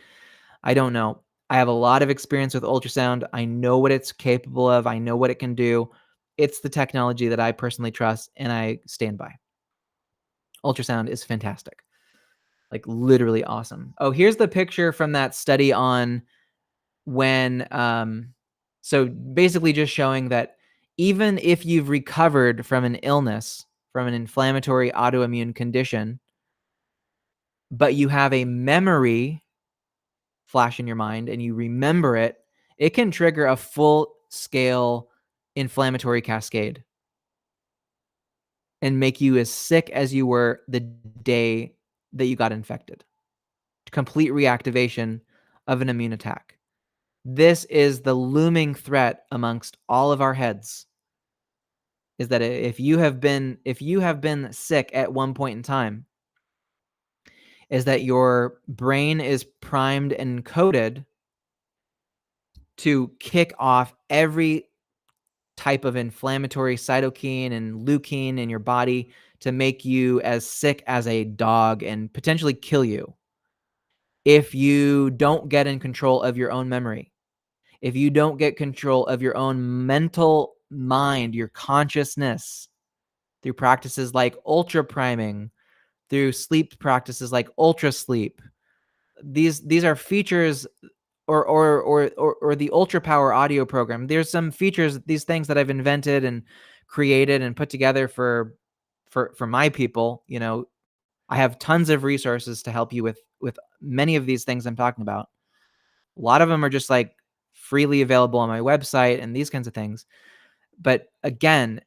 I don't know. I have a lot of experience with ultrasound. I know what it's capable of. I know what it can do. It's the technology that I personally trust and I stand by. Ultrasound is fantastic. Like, literally awesome. Oh, here's the picture from that study on when so basically just showing that even if you've recovered from an illness, from an inflammatory autoimmune condition, but you have a memory flash in your mind and you remember it, it can trigger a full scale inflammatory cascade and make you as sick as you were the day that you got infected. Complete reactivation of an immune attack. This is the looming threat amongst all of our heads, is that if you have been sick at one point in time, is that your brain is primed and coded to kick off every type of inflammatory cytokine and leukine in your body to make you as sick as a dog and potentially kill you if you don't get in control of your own memory. If you don't get control of your own mental mind, your consciousness, through practices like ultra priming, through sleep practices like ultra sleep. These are features, or the ultra power audio program. There's some features, these things that I've invented and created and put together for my people. I have tons of resources to help you with many of these things I'm talking about. A lot of them are just like freely available on my website and these kinds of things. But again,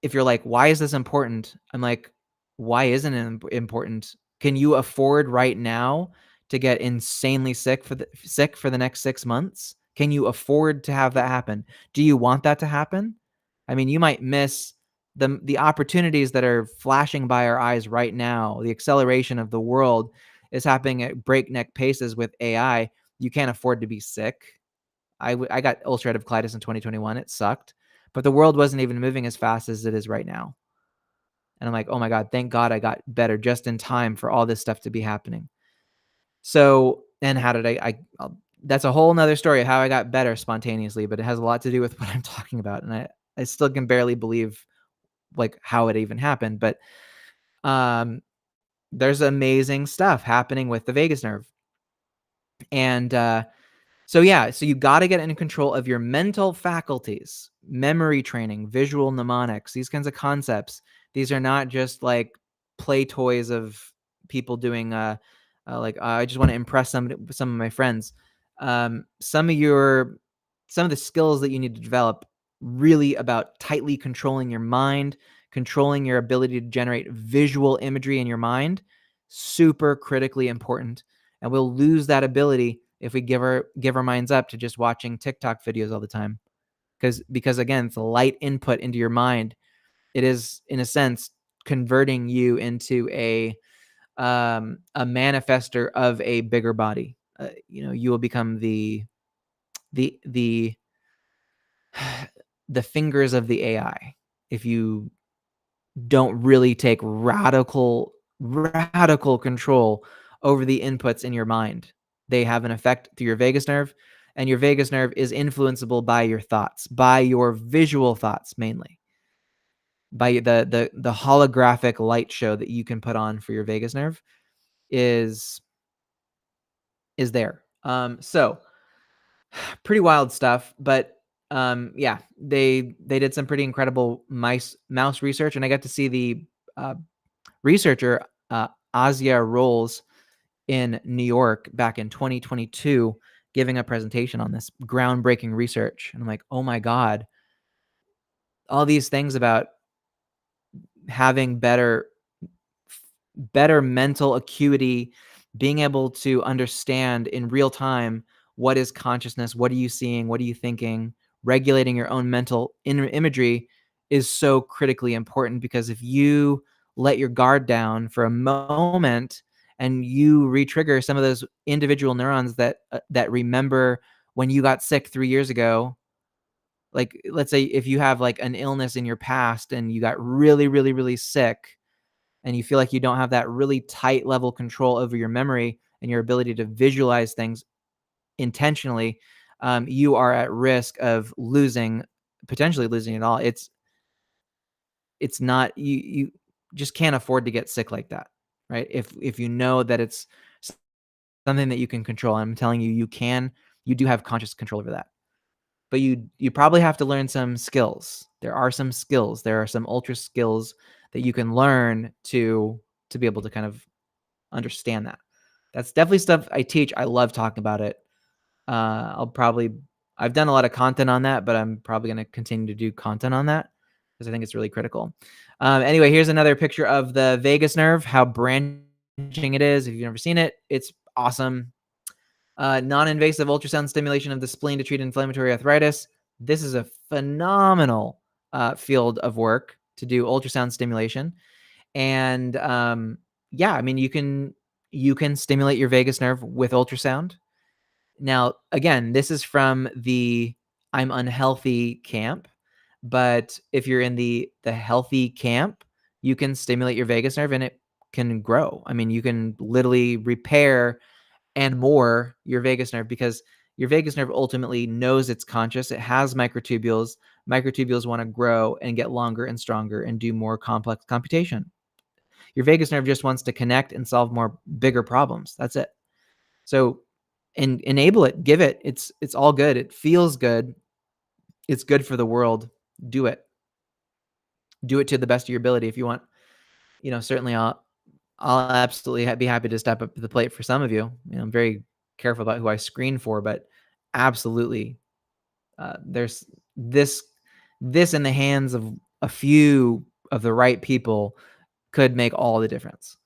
if you're like, why is this important? I'm like, why isn't it important? Can you afford right now to get insanely sick for the next 6 months? Can you afford to have that happen? Do you want that to happen? I mean, you might miss the opportunities that are flashing by our eyes right now. The acceleration of the world is happening at breakneck paces with AI. You can't afford to be sick. I got ulcerative colitis in 2021. It sucked, but the world wasn't even moving as fast as it is right now. And I'm like, oh my God, thank God I got better just in time for all this stuff to be happening. So, and how did that's a whole nother story of how I got better spontaneously, but it has a lot to do with what I'm talking about. And I still can barely believe like how it even happened, but there's amazing stuff happening with the vagus nerve. And so yeah, so you got to get in control of your mental faculties, memory training, visual mnemonics, these kinds of concepts. These are not just like play toys of people doing I just want to impress some of my friends. Some of the skills that you need to develop really about tightly controlling your mind, controlling your ability to generate visual imagery in your mind, super critically important. And we'll lose that ability if we give our minds up to just watching TikTok videos all the time. Because again, it's a light input into your mind. It is, in a sense, converting you into a manifester of a bigger body. You will become the the the fingers of the AI if you don't really take radical control over the inputs in your mind. They have an effect through your vagus nerve, and your vagus nerve is influenceable by your thoughts, by your visual thoughts mainly, by the holographic light show that you can put on for your vagus nerve is there. So pretty wild stuff, but yeah, they did some pretty incredible mouse research, and I got to see the uh, researcher Asia Rolls in New York back in 2022 giving a presentation on this groundbreaking research, and I'm like, oh my god, all these things about having better mental acuity, being able to understand in real time what is consciousness, what are you seeing, what are you thinking, regulating your own mental imagery is so critically important, because if you let your guard down for a moment and you re-trigger some of those individual neurons that remember when you got sick 3 years ago, like let's say if you have like an illness in your past and you got really really really sick, and you feel like you don't have that really tight level control over your memory and your ability to visualize things intentionally, you are at risk of potentially losing it all. It's not, you just can't afford to get sick like that, right? If you know that it's something that you can control, I'm telling you, you do have conscious control over that. But you probably have to learn some skills. There are some skills. There are some ultra skills that you can learn to be able to kind of understand that. That's definitely stuff I teach. I love talking about it. I've done a lot of content on that, but I'm probably going to continue to do content on that because I think it's really critical. Anyway, here's another picture of the vagus nerve, how branching it is. If you've never seen it, it's awesome. Non-invasive ultrasound stimulation of the spleen to treat inflammatory arthritis. This is a phenomenal field of work to do ultrasound stimulation. And yeah, I mean, you can stimulate your vagus nerve with ultrasound. Now, again, this is from the I'm unhealthy camp, but if you're in the healthy camp, you can stimulate your vagus nerve and it can grow. I mean, you can literally repair and more your vagus nerve, because your vagus nerve ultimately knows it's conscious. It has microtubules. Microtubules want to grow and get longer and stronger and do more complex computation. Your vagus nerve just wants to connect and solve bigger problems. That's it. So enable it, give it. It's all good. It feels good. It's good for the world. Do it. Do it to the best of your ability. If you want, certainly I'll absolutely be happy to step up to the plate for some of you. I'm very careful about who I screen for, but absolutely, there's this in the hands of a few of the right people could make all the difference.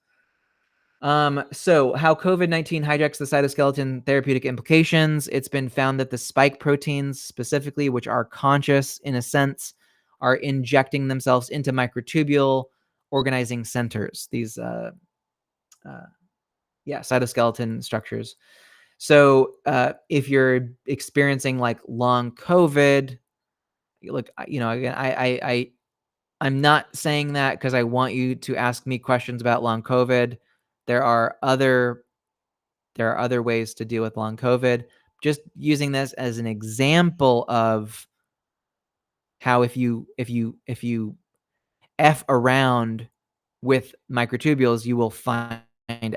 So how COVID-19 hijacks the cytoskeleton, therapeutic implications. It's been found that the spike proteins specifically, which are conscious in a sense, are injecting themselves into microtubule organizing centers. These cytoskeleton structures. So if you're experiencing like long COVID, look, again, I'm not saying that because I want you to ask me questions about long COVID. There are other ways to deal with long COVID. Just using this as an example of how if you F around with microtubules, you will find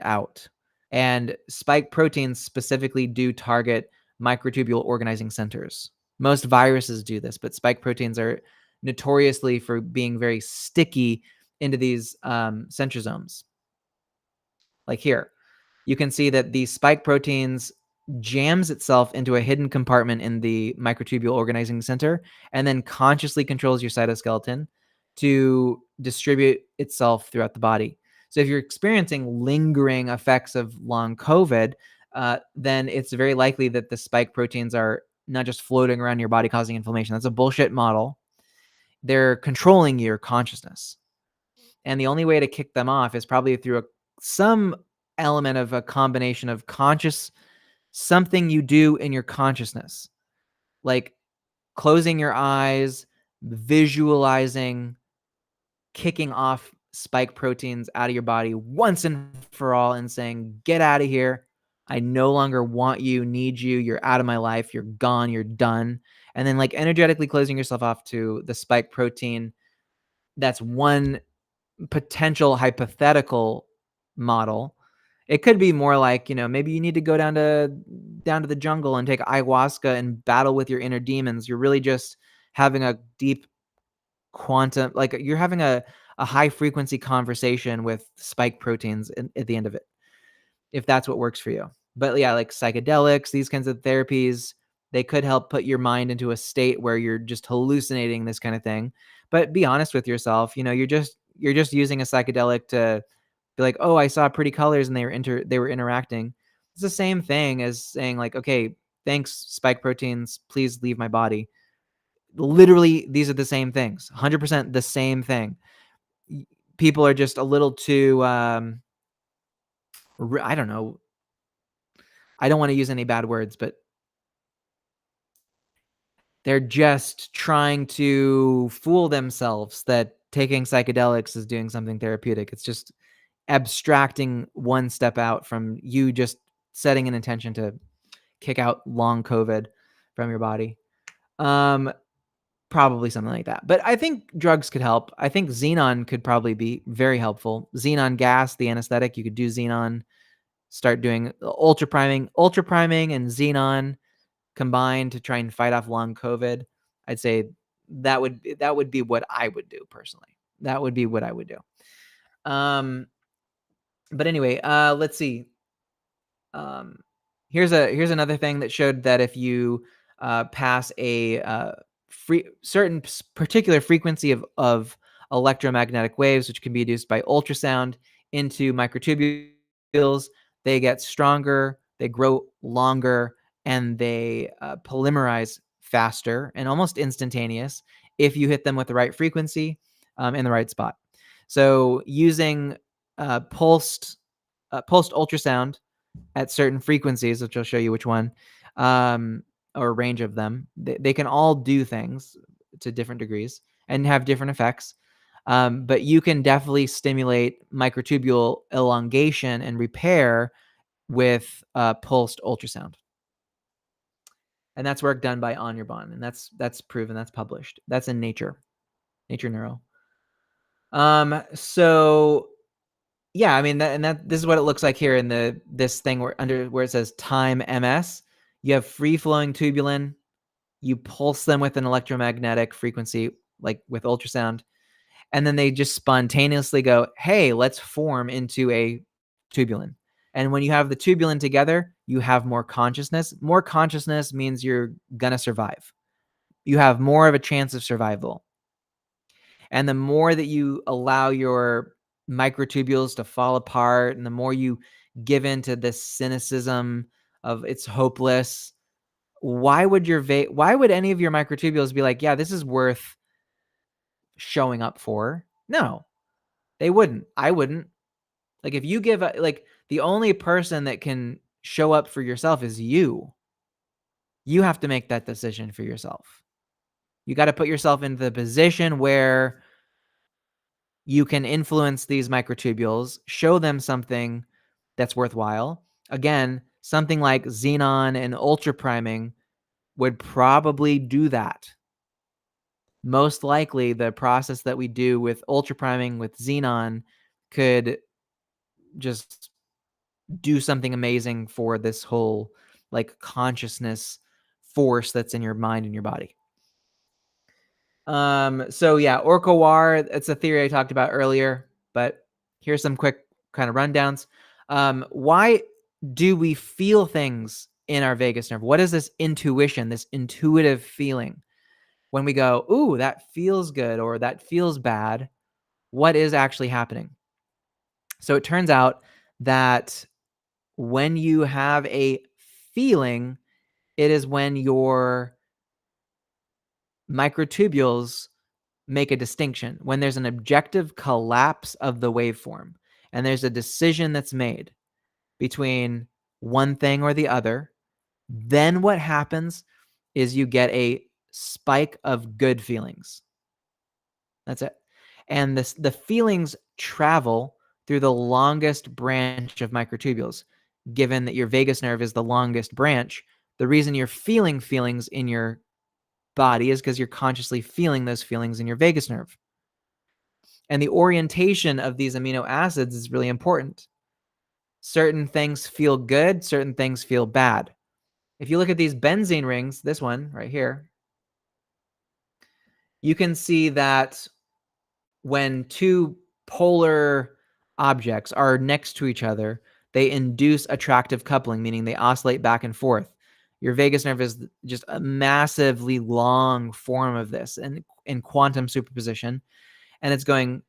out. And spike proteins specifically do target microtubule organizing centers. Most viruses do this, but spike proteins are notoriously for being very sticky into these centrosomes. Like here, you can see that the spike proteins jams itself into a hidden compartment in the microtubule organizing center and then consciously controls your cytoskeleton to distribute itself throughout the body. So if you're experiencing lingering effects of long COVID, then it's very likely that the spike proteins are not just floating around your body causing inflammation. That's a bullshit model. they're controlling your consciousness. And the only way to kick them off is probably through some element of a combination of something you do in your consciousness, like closing your eyes, visualizing, kicking off spike proteins out of your body once and for all and saying, get out of here. I no longer want you, need you. You're out of my life. You're gone. You're done. And then like energetically closing yourself off to the spike protein. That's one potential hypothetical model. It could be more like, maybe you need to go down to the jungle and take ayahuasca and battle with your inner demons. You're really just having a deep quantum, like you're having a high frequency conversation with spike proteins at the end of it, if that's what works for you. But yeah, like psychedelics, these kinds of therapies, they could help put your mind into a state where you're just hallucinating this kind of thing. But be honest with yourself, you're just using a psychedelic to be like, oh, I saw pretty colors and they were interacting. It's the same thing as saying like, okay, thanks spike proteins, please leave my body. Literally, these are the same things, 100% the same thing. People are just a little too, I don't know. I don't want to use any bad words, but they're just trying to fool themselves that taking psychedelics is doing something therapeutic. It's just abstracting one step out from you just setting an intention to kick out long COVID from your body. Probably something like that. But I think drugs could help. I think xenon could probably be very helpful. Xenon gas, the anesthetic, you could do xenon, start doing ultra priming and xenon combined to try and fight off long COVID. I'd say that would be what I would do personally. That would be what I would do. But anyway, let's see. Here's another thing that showed that if you pass a certain particular frequency of electromagnetic waves, which can be induced by ultrasound, into microtubules, they get stronger, they grow longer, and they polymerize faster and almost instantaneous if you hit them with the right frequency in the right spot. So using pulsed ultrasound at certain frequencies, which I'll show you which one, or a range of them, they can all do things to different degrees and have different effects. But you can definitely stimulate microtubule elongation and repair with pulsed ultrasound. And that's work done by Anirban, and that's proven, that's published. That's in Nature Neuro. So yeah, I mean this is what it looks like here in this thing where it says time MS. You have free flowing tubulin. You pulse them with an electromagnetic frequency, like with ultrasound, and then they just spontaneously go, "Hey, let's form into a tubulin." And when you have the tubulin together, you have more consciousness. More consciousness means you're gonna survive. You have more of a chance of survival. And the more that you allow your microtubules to fall apart, and the more you give into this cynicism of it's hopeless, why would any of your microtubules be like, yeah, this is worth showing up for? No, they wouldn't. I wouldn't. Like if you give like the only person that can show up for yourself is you. You have to make that decision for yourself. You got to put yourself into the position where you can influence these microtubules, show them something that's worthwhile. Again, something like xenon and ultra priming would probably do that. Most likely, the process that we do with ultra priming with xenon could just do something amazing for this whole like consciousness force that's in your mind and your body. So yeah, Orch-OR, it's a theory I talked about earlier, but here's some quick kind of rundowns. Why do we feel things in our vagus nerve? What is this intuition, this intuitive feeling? When we go, ooh, that feels good or that feels bad, what is actually happening? So it turns out that when you have a feeling, it is when your microtubules make a distinction. When there's an objective collapse of the waveform and there's a decision that's made between one thing or the other, then what happens is you get a spike of good feelings. That's it. And the feelings travel through the longest branch of microtubules. Given that your vagus nerve is the longest branch, the reason you're feeling feelings in your body is because you're consciously feeling those feelings in your vagus nerve. And the orientation of these amino acids is really important. Certain things feel good, certain things feel bad. If you look at these benzene rings, this one right here, you can see that when two polar objects are next to each other, they induce attractive coupling, meaning they oscillate back and forth. Your vagus nerve is just a massively long form of this in quantum superposition, and it's going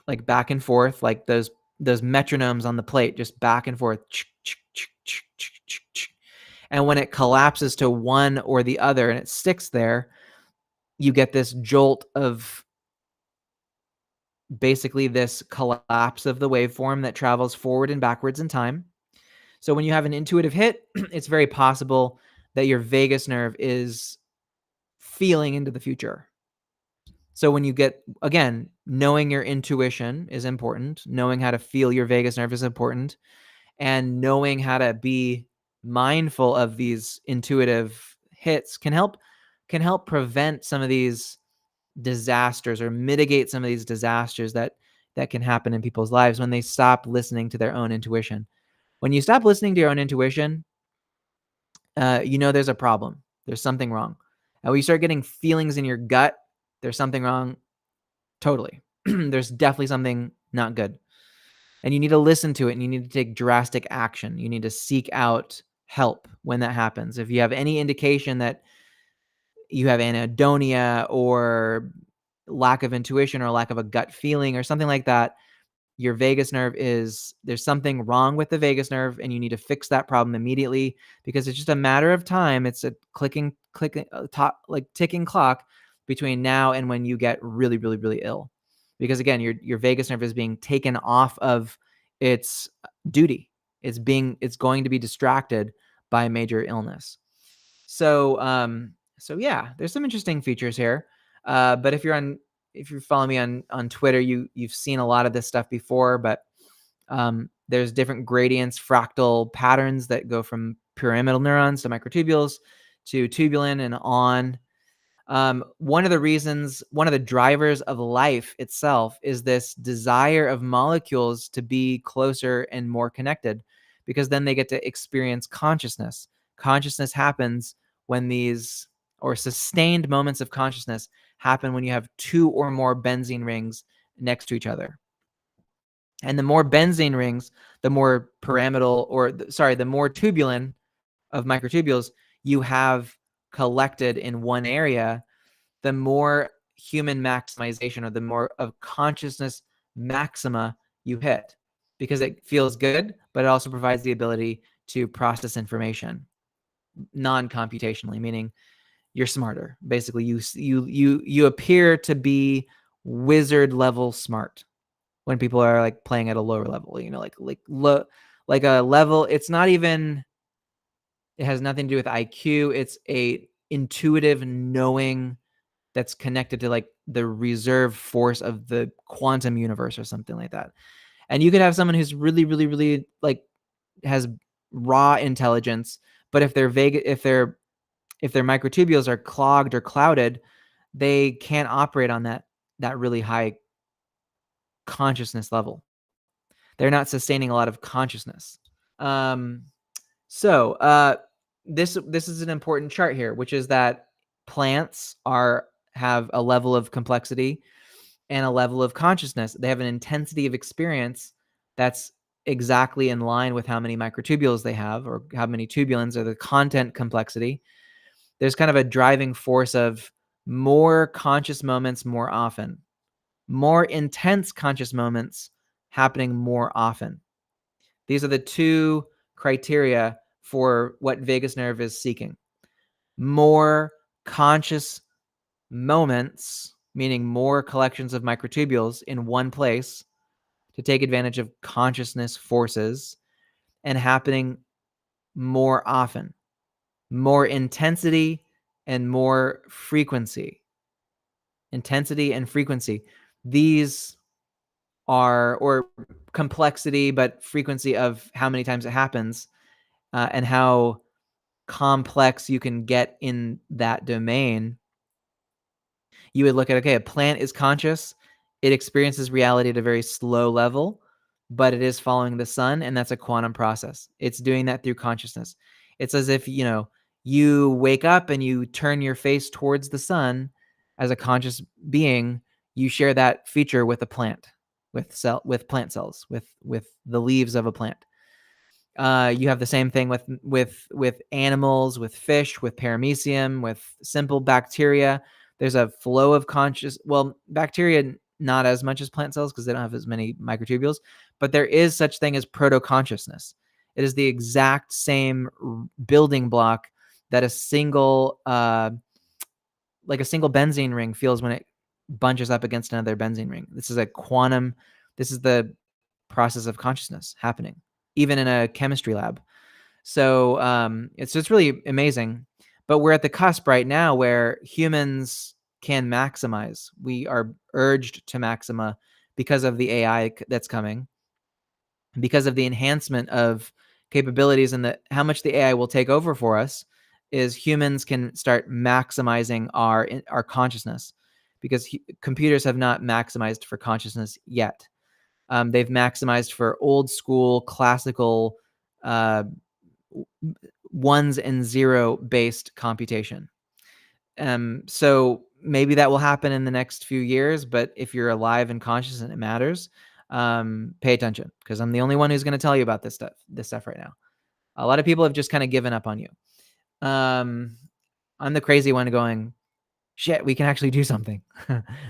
like back and forth, like those metronomes on the plate, just back and forth. And when it collapses to one or the other and it sticks there, you get this jolt of basically this collapse of the waveform that travels forward and backwards in time. So when you have an intuitive hit, it's very possible that your vagus nerve is feeling into the future. So when you get, again, knowing your intuition is important, knowing how to feel your vagus nerve is important, and knowing how to be mindful of these intuitive hits can help prevent some of these disasters or mitigate some of these disasters that can happen in people's lives when they stop listening to their own intuition. When you stop listening to your own intuition, there's a problem. There's something wrong. And when you start getting feelings in your gut, there's something wrong. Totally. There's definitely something not good. And you need to listen to it, and you need to take drastic action. You need to seek out help when that happens. If you have any indication that you have anhedonia or lack of intuition or lack of a gut feeling or something like that, your vagus nerve there's something wrong with the vagus nerve, and you need to fix that problem immediately, because it's just a matter of time. It's a ticking clock between now and when you get really, really, really ill. Because again, your vagus nerve is being taken off of its duty. It's going to be distracted by major illness. So yeah, there's some interesting features here. But if you're following me on Twitter, you've seen a lot of this stuff before, but there's different gradients, fractal patterns that go from pyramidal neurons to microtubules to tubulin and on. One of the drivers of life itself is this desire of molecules to be closer and more connected, because then they get to experience consciousness. Consciousness happens when sustained moments of consciousness happen when you have two or more benzene rings next to each other. And the more benzene rings, the more the more tubulin of microtubules you have collected in one area, the more human maximization, or the more of consciousness maxima you hit, because it feels good, but it also provides the ability to process information non-computationally, meaning you're smarter. Basically, you appear to be wizard level smart when people are like playing at a lower level, like a level. It's not even, it has nothing to do with IQ. It's a intuitive knowing that's connected to like the reserve force of the quantum universe or something like that. And you could have someone who's really, really, really like has raw intelligence, but if their microtubules are clogged or clouded, they can't operate on that really high consciousness level. They're not sustaining a lot of consciousness. This is an important chart here, which is that plants have a level of complexity and a level of consciousness. They have an intensity of experience that's exactly in line with how many microtubules they have, or how many tubulins, or the content complexity. There's kind of a driving force of more conscious moments more often, more intense conscious moments happening more often. These are the two criteria for what vagus nerve is seeking. More conscious moments, meaning more collections of microtubules in one place to take advantage of consciousness forces, and happening more often, more intensity and more frequency. Intensity and frequency. These are, or complexity, but frequency of how many times it happens, and how complex you can get in that domain. You would look at, okay, a plant is conscious. It experiences reality at a very slow level, but it is following the sun, and that's a quantum process. It's doing that through consciousness. It's as if, you wake up and you turn your face towards the sun as a conscious being. You share that feature with a plant, with plant cells, with the leaves of a plant. You have the same thing with animals, with fish, with paramecium, with simple bacteria. There's a flow of bacteria not as much as plant cells because they don't have as many microtubules, but there is such thing as proto-consciousness. It is the exact same building block that a single benzene ring feels when it bunches up against another benzene ring. This is the process of consciousness happening, even in a chemistry lab. So it's really amazing. But we're at the cusp right now where humans can maximize. We are urged to maxima because of the AI that's coming, because of the enhancement of capabilities, and how much the AI will take over for us. Is humans can start maximizing our consciousness, because computers have not maximized for consciousness yet. They've maximized for old school classical ones and zero based computation. So maybe that will happen in the next few years, but if you're alive and conscious and it matters, pay attention, because I'm the only one who's going to tell you about this stuff right now. A lot of people have just kind of given up on you. I'm the crazy one going, shit, we can actually do something.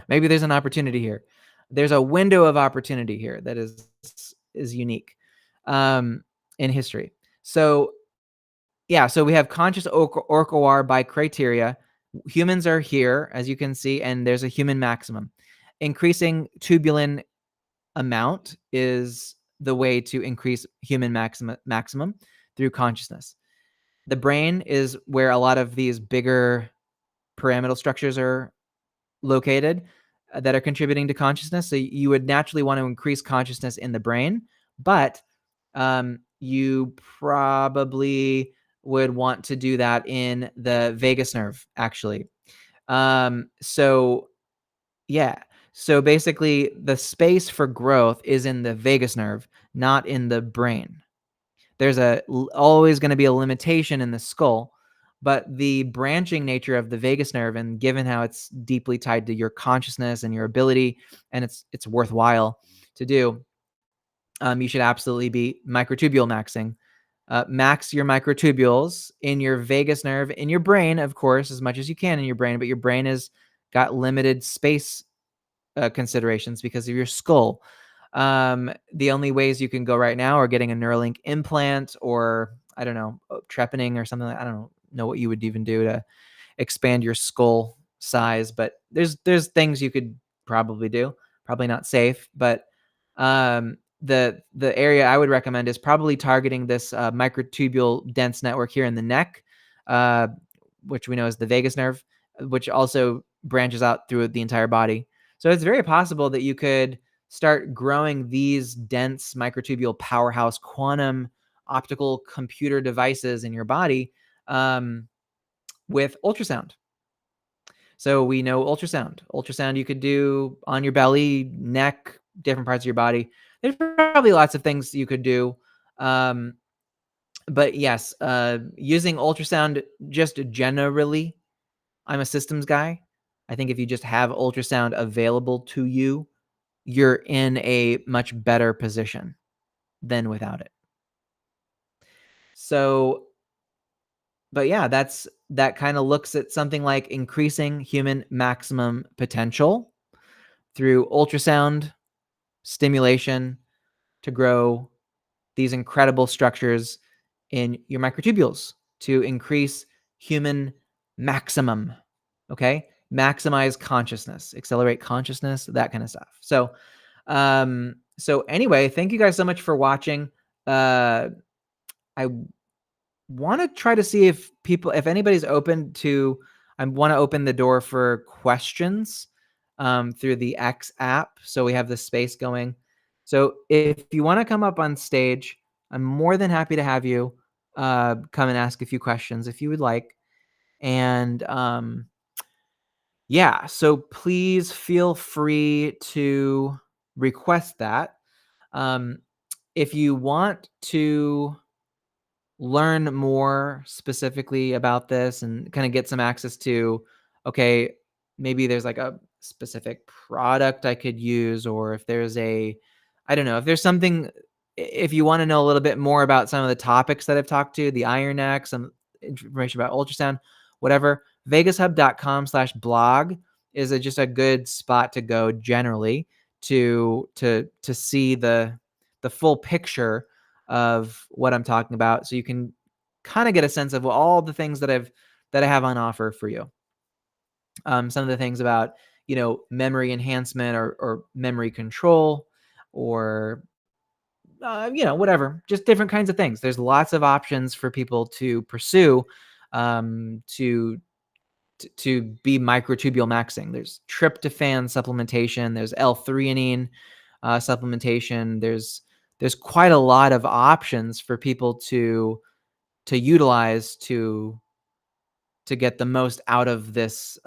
Maybe there's an opportunity here. There's a window of opportunity here that is unique in history. So yeah, so we have conscious Orch-OR by criteria. Humans are here, as you can see, and there's a human maximum. Increasing tubulin amount is the way to increase human maximum through consciousness. The brain is where a lot of these bigger pyramidal structures are located that are contributing to consciousness. So you would naturally want to increase consciousness in the brain, but you probably would want to do that in the vagus nerve, actually. So yeah. So basically, the space for growth is in the vagus nerve, not in the brain. There's always going to be a limitation in the skull, but the branching nature of the vagus nerve, and given how it's deeply tied to your consciousness and your ability, and it's worthwhile to do, you should absolutely be microtubule maxing. Max your microtubules in your vagus nerve, in your brain, of course, as much as you can in your brain, but your brain has got limited space considerations because of your skull. The only ways you can go right now are getting a Neuralink implant, or I don't know, trepanning or something. I don't know what you would even do to expand your skull size, but there's things you could probably do. Probably not safe, but the area I would recommend is probably targeting this microtubule dense network here in the neck, which we know is the vagus nerve, which also branches out through the entire body. So it's very possible that you could start growing these dense microtubule powerhouse quantum optical computer devices in your body with ultrasound. So we know ultrasound. Ultrasound you could do on your belly, neck, different parts of your body. There's probably lots of things you could do. But yes, using ultrasound just generally, I'm a systems guy. I think if you just have ultrasound available to you, you're in a much better position than without it. So, but yeah, that kind of looks at something like increasing human maximum potential through ultrasound stimulation to grow these incredible structures in your microtubules to increase human maximum. Okay. maximize consciousness, accelerate consciousness, that kind of stuff. So anyway, thank you guys so much for watching. I want to try to see if anybody's open to, I want to open the door for questions through the X app. So we have the space going. So if you want to come up on stage, I'm more than happy to have you come and ask a few questions if you would like. And yeah, so please feel free to request that. If you want to learn more specifically about this and kind of get some access to, okay, maybe there's like a specific product I could use, or if there's I don't know, if there's something, if you want to know a little bit more about some of the topics that I've talked to, the Iron Neck, some information about ultrasound, whatever, vegushub.com/blog is just a good spot to go generally to see the full picture of what I'm talking about, so you can kind of get a sense of all the things that I have on offer for you. Some of the things about, memory enhancement or memory control, or whatever, just different kinds of things. There's lots of options for people to pursue to be microtubule maxing. There's tryptophan supplementation. There's L-threonine supplementation. There's quite a lot of options for people to utilize to get the most out of this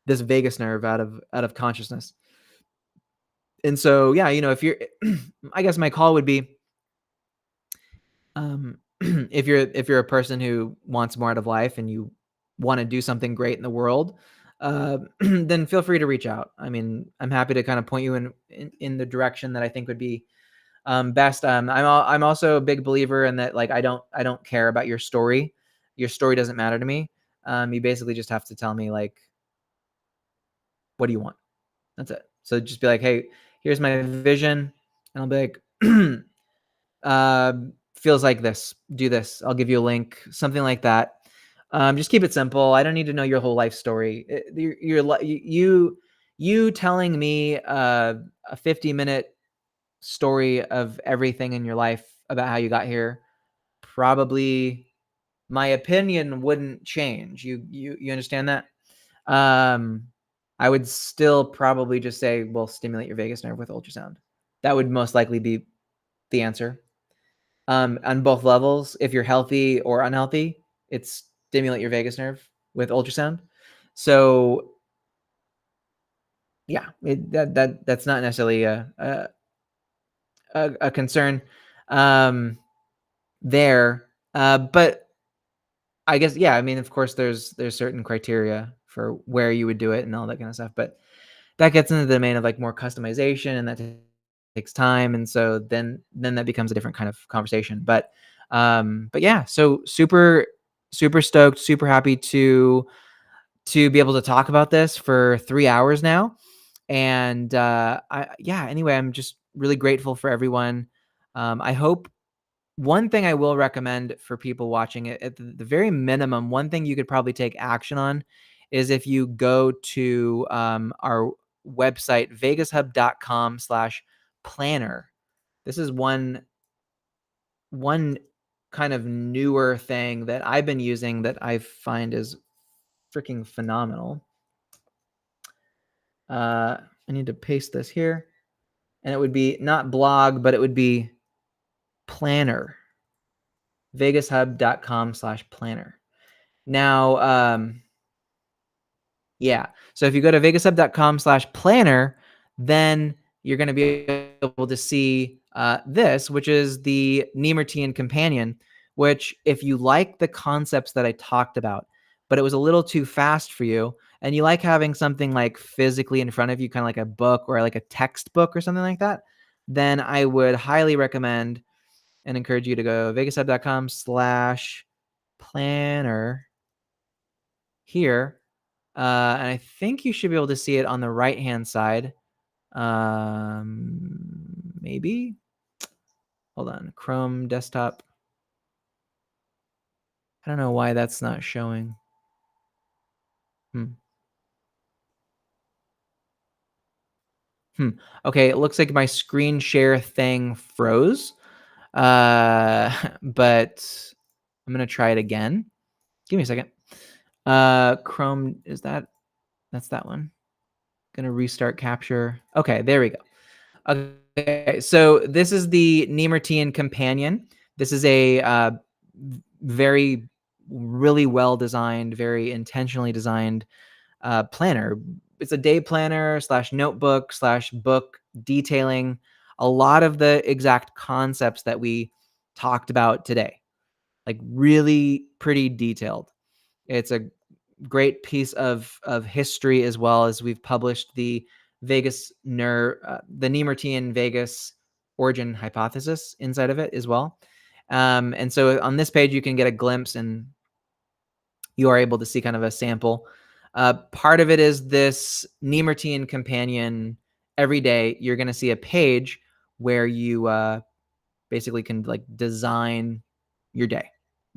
this vagus nerve, out of consciousness. And so, yeah, if you're, I guess my call would be, if you're a person who wants more out of life and you want to do something great in the world, then feel free to reach out. I mean, I'm happy to kind of point you in the direction that I think would be best. I'm also a big believer in that. Like, I don't care about your story. Your story doesn't matter to me. You basically just have to tell me, like, what do you want? That's it. So just be like, hey, here's my vision, and I'll be like, feels like this. Do this. I'll give you a link, something like that. Just keep it simple. I don't need to know your whole life story. You telling me a 50-minute story of everything in your life about how you got here, probably my opinion wouldn't change. You understand that? I would still probably just say, well, stimulate your vagus nerve with ultrasound. That would most likely be the answer. On both levels, if you're healthy or unhealthy, it's stimulate your vagus nerve with ultrasound. So yeah, that's not necessarily a concern there. But I guess, yeah, I mean, of course, there's certain criteria for where you would do it and all that kind of stuff. But that gets into the domain of like more customization, and that takes time. And so then that becomes a different kind of conversation. But yeah, so super stoked, super happy to be able to talk about this for 3 hours now. And anyway, I'm just really grateful for everyone. I hope, one thing I will recommend for people watching it, at the very minimum, one thing you could probably take action on is if you go to our website, vegushub.com/planner. This is one kind of newer thing that I've been using that I find is freaking phenomenal. I need to paste this here, and it would be not blog, but it would be planner. vegushub.com/planner. Now, yeah. So if you go to vegushub.com/planner, then you're going to be able to see this, which is the Nemertean companion, which, if you like the concepts that I talked about, but it was a little too fast for you, and you like having something like physically in front of you, kind of like a book or like a textbook or something like that, then I would highly recommend and encourage you to go vegushub.com/planner here. And I think you should be able to see it on the right-hand side. Maybe. Hold on. Chrome desktop. I don't know why that's not showing. Hmm. Hmm. Okay, it looks like my screen share thing froze. But I'm gonna try it again. Give me a second. Chrome, that's that one. Gonna restart capture. Okay, there we go. Okay, so this is the Nemertean companion. This is a very, really well designed, very intentionally designed planner. It's a day planner slash notebook slash book detailing a lot of the exact concepts that we talked about today. Like really pretty detailed. It's a great piece of history, as well as we've published the the Nemertean Vegas origin hypothesis inside of it as well. And so on this page, you can get a glimpse, and you are able to see kind of a sample. Part of it is this Nemertean companion. Every day, you're going to see a page where you basically can like design your day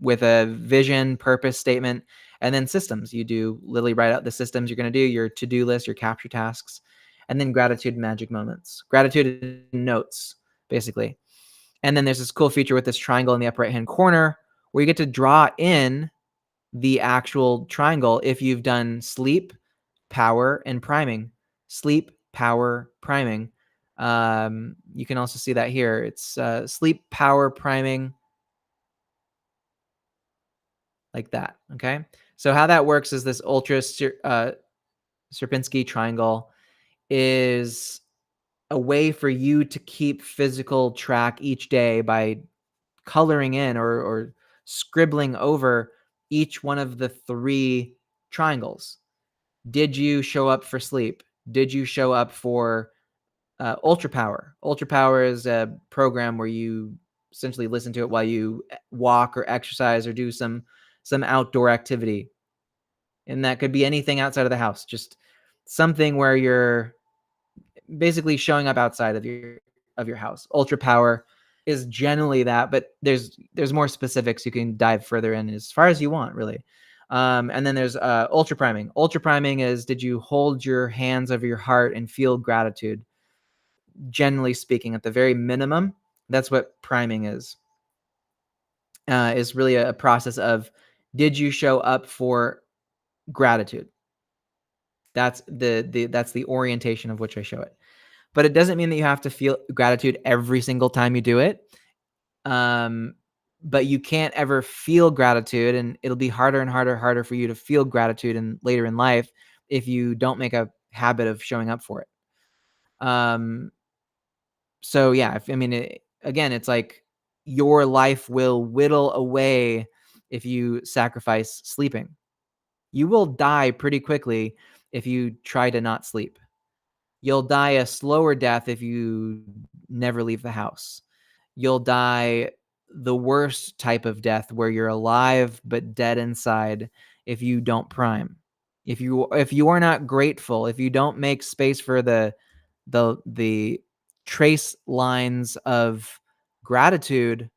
with a vision, purpose statement, and then systems. You do literally write out the systems you're going to do, your to-do list, your capture tasks, and then gratitude, magic moments, gratitude notes, basically. And then there's this cool feature with this triangle in the upper right-hand corner where you get to draw in the actual triangle if you've done sleep, power, and priming. Sleep, power, priming. You can also see that here. It's sleep, power, priming, like that. Okay. So how that works is this ultra Sierpinski triangle is a way for you to keep physical track each day by coloring in or scribbling over each one of the three triangles. Did you show up for sleep? Did you show up for Ultra Power? Ultra Power is a program where you essentially listen to it while you walk or exercise or do some outdoor activity, and that could be anything outside of the house. Just something where you're basically showing up outside of your house. Ultra Power is generally that, but there's more specifics you can dive further in as far as you want, really. And then there's ultra priming. Ultra priming is, did you hold your hands over your heart and feel gratitude? Generally speaking, at the very minimum, that's what priming is. Is really a process of, did you show up for gratitude? That's the orientation of which I show it. But it doesn't mean that you have to feel gratitude every single time you do it. But you can't ever feel gratitude, and it'll be harder and harder for you to feel gratitude and later in life if you don't make a habit of showing up for it. So yeah, again, it's like your life will whittle away if you sacrifice sleeping. You will die pretty quickly if you try to not sleep. You'll die a slower death if you never leave the house. You'll die the worst type of death where you're alive but dead inside if you don't prime. If you are not grateful, if you don't make space for the trace lines of gratitude,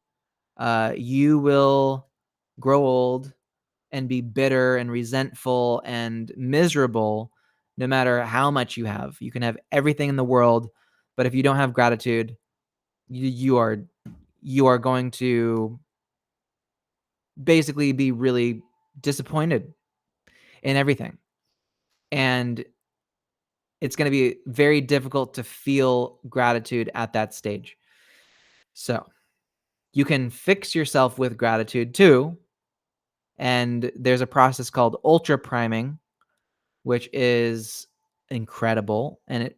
you will grow old and be bitter and resentful and miserable no matter how much you have. You can have everything in the world, but if you don't have gratitude, you are going to basically be really disappointed in everything. And it's going to be very difficult to feel gratitude at that stage. So, you can fix yourself with gratitude too. And there's a process called ultra priming, which is incredible. And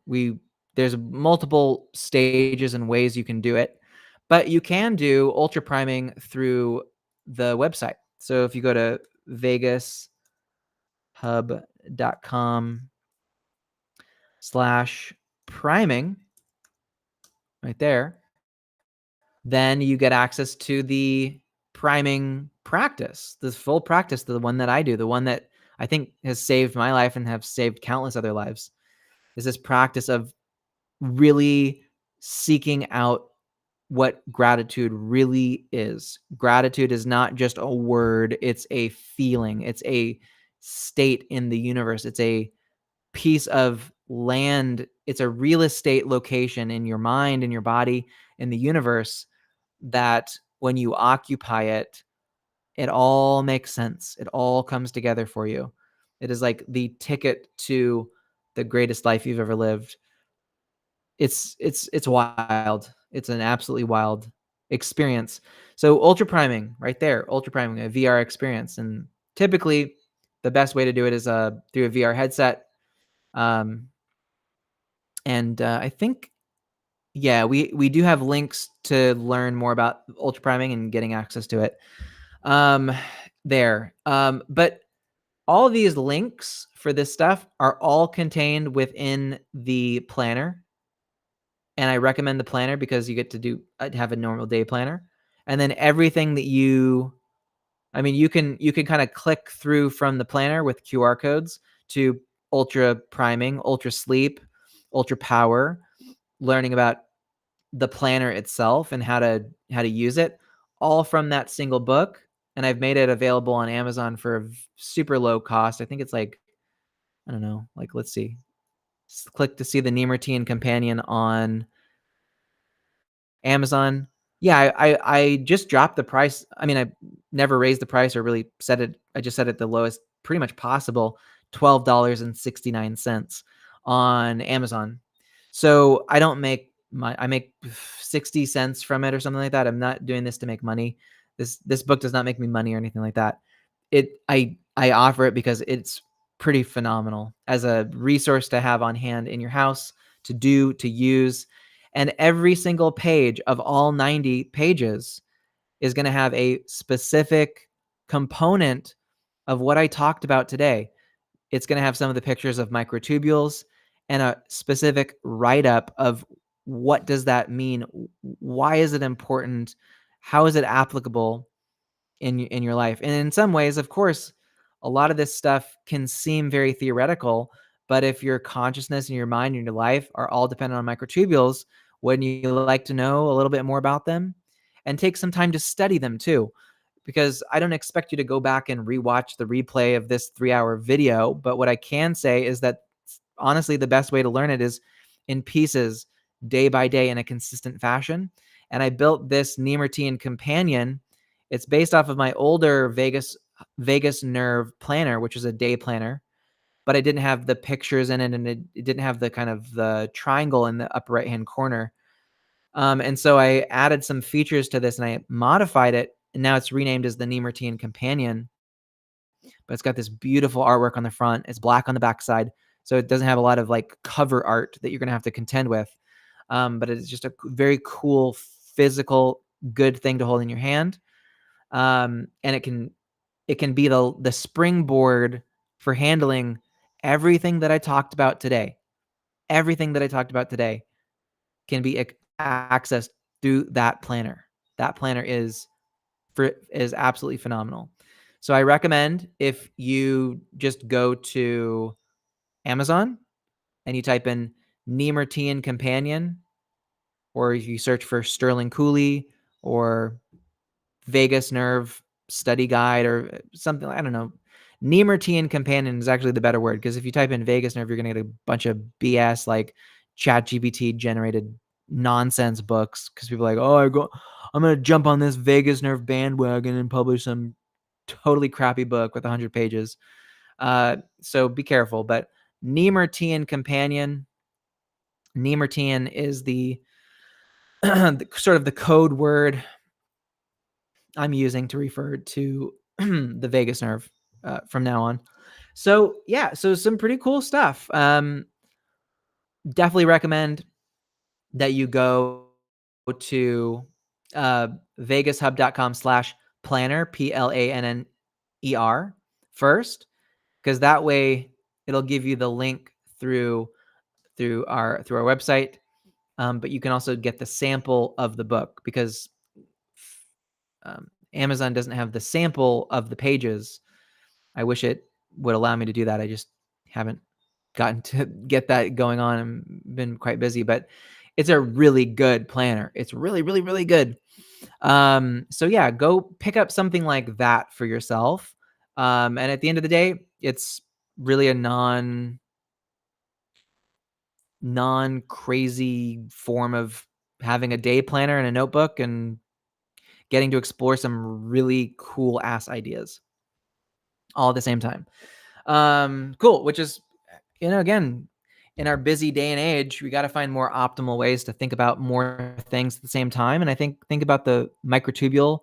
there's multiple stages and ways you can do it, but you can do ultra priming through the website. So if you go to vegas.hub.com/priming right there, then you get access to the priming practice, this full practice, the one that I do, the one that I think has saved my life and have saved countless other lives, is this practice of really seeking out what gratitude really is. Gratitude is not just a word, it's a feeling. It's a state in the universe. It's a piece of land. It's a real estate location in your mind, in your body, in the universe, that when you occupy it, it all makes sense. It all comes together for you. It is like the ticket to the greatest life you've ever lived. It's wild. It's an absolutely wild experience. So ultra priming right there, ultra priming, a VR experience. And typically the best way to do it is through a VR headset. I think, yeah, we do have links to learn more about ultra priming and getting access to it there. But all of these links for this stuff are all contained within the planner. And I recommend the planner because you get to have a normal day planner. And then everything that you can kind of click through from the planner with QR codes to ultra priming, ultra sleep, ultra power, learning about the planner itself and how to use it, all from that single book. And I've made it available on Amazon for a super low cost. I think it's like, I don't know, like, let's see. Click to see the Nemertean Companion on Amazon. Yeah, I just dropped the price. I mean, I never raised the price or really set it. I just set it the lowest pretty much possible, $12.69 on Amazon. So I don't make I make 60 cents from it or something like that. I'm not doing this to make money. This book does not make me money or anything like that. I offer it because it's pretty phenomenal as a resource to have on hand in your house, to use. And every single page of all 90 pages is going to have a specific component of what I talked about today. It's going to have some of the pictures of microtubules and a specific write-up of what does that mean? Why is it important? How is it applicable in your life? And in some ways, of course, a lot of this stuff can seem very theoretical, but if your consciousness and your mind and your life are all dependent on microtubules, wouldn't you like to know a little bit more about them and take some time to study them too? Because I don't expect you to go back and rewatch the replay of this 3-hour video, but what I can say is that honestly, the best way to learn it is in pieces, day by day, in a consistent fashion. And I built this Nemertean Companion. It's based off of my older vagus nerve planner, which is a day planner, but it didn't have the pictures in it, and it didn't have the kind of the triangle in the upper right hand corner. And so I added some features to this and I modified it, and now it's renamed as the Nemertean Companion. But it's got this beautiful artwork on the front. It's black on the backside, so it doesn't have a lot of like cover art that you're gonna have to contend with. But it's just a very cool, physical, good thing to hold in your hand. And it can be the springboard for handling everything that I talked about today. Everything that I talked about today can be accessed through that planner. That planner is absolutely phenomenal. So I recommend, if you just go to Amazon and you type in Nemertean Companion, or if you search for Sterling Cooley or Vagus Nerve Study Guide or something, I don't know. Nemertean Companion is actually the better word, because if you type in vagus nerve, you're going to get a bunch of BS like ChatGPT generated nonsense books, because people are like, oh, I'm going to jump on this vagus nerve bandwagon and publish some totally crappy book with 100 pages. So be careful. But Nemertean Companion, Nemertean is the sort of the code word I'm using to refer to the vagus nerve from now on. So yeah, so some pretty cool stuff. Definitely recommend that you go to vegushub.com/planner, PLANNER first, because that way it'll give you the link through our website. But you can also get the sample of the book, because Amazon doesn't have the sample of the pages. I wish it would allow me to do that. I just haven't gotten to get that going on. I've been quite busy, but it's a really good planner. It's really, really, really good. So yeah, go pick up something like that for yourself. And at the end of the day, it's really a non-crazy form of having a day planner and a notebook and getting to explore some really cool ass ideas all at the same time. Cool, which is, again, in our busy day and age, we got to find more optimal ways to think about more things at the same time. And I think about the microtubule.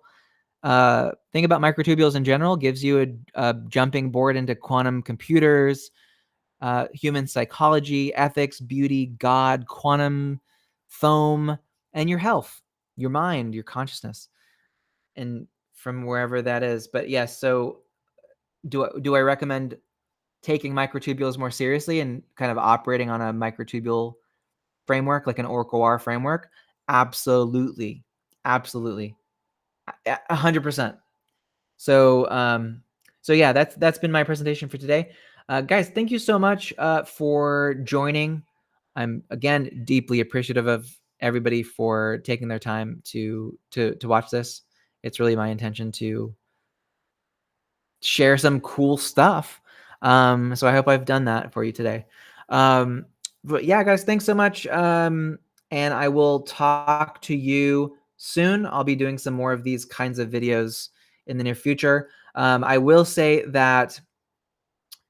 Think about microtubules in general gives you a jumping board into quantum computers, human psychology, ethics, beauty, God, quantum, foam, and your health, your mind, your consciousness, and from wherever that is. But yes, so do I recommend taking microtubules more seriously and kind of operating on a microtubule framework, like an Orch-OR framework? Absolutely. Absolutely. 100%. So yeah, that's been my presentation for today. Guys, thank you so much for joining. I'm again deeply appreciative of everybody for taking their time to watch this. It's really my intention to share some cool stuff. So I hope I've done that for you today. But yeah, guys, thanks so much. And I will talk to you soon. I'll be doing some more of these kinds of videos in the near future. I will say that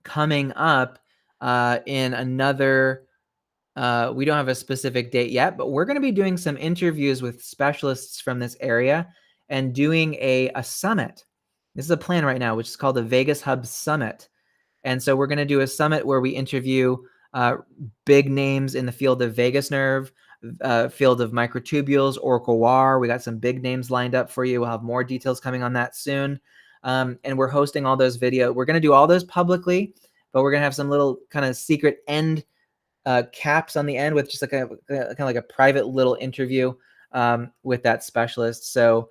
coming up in another, we don't have a specific date yet, but we're going to be doing some interviews with specialists from this area and doing a summit. This is a plan right now, which is called the Vegas Hub Summit. And so we're going to do a summit where we interview big names in the field of vagus nerve, field of microtubules, Orch-OR. We got some big names lined up for you. We'll have more details coming on that soon. And we're hosting all those videos. We're going to do all those publicly, but we're going to have some little kind of secret end caps on the end with just like a kind of like a private little interview with that specialist. So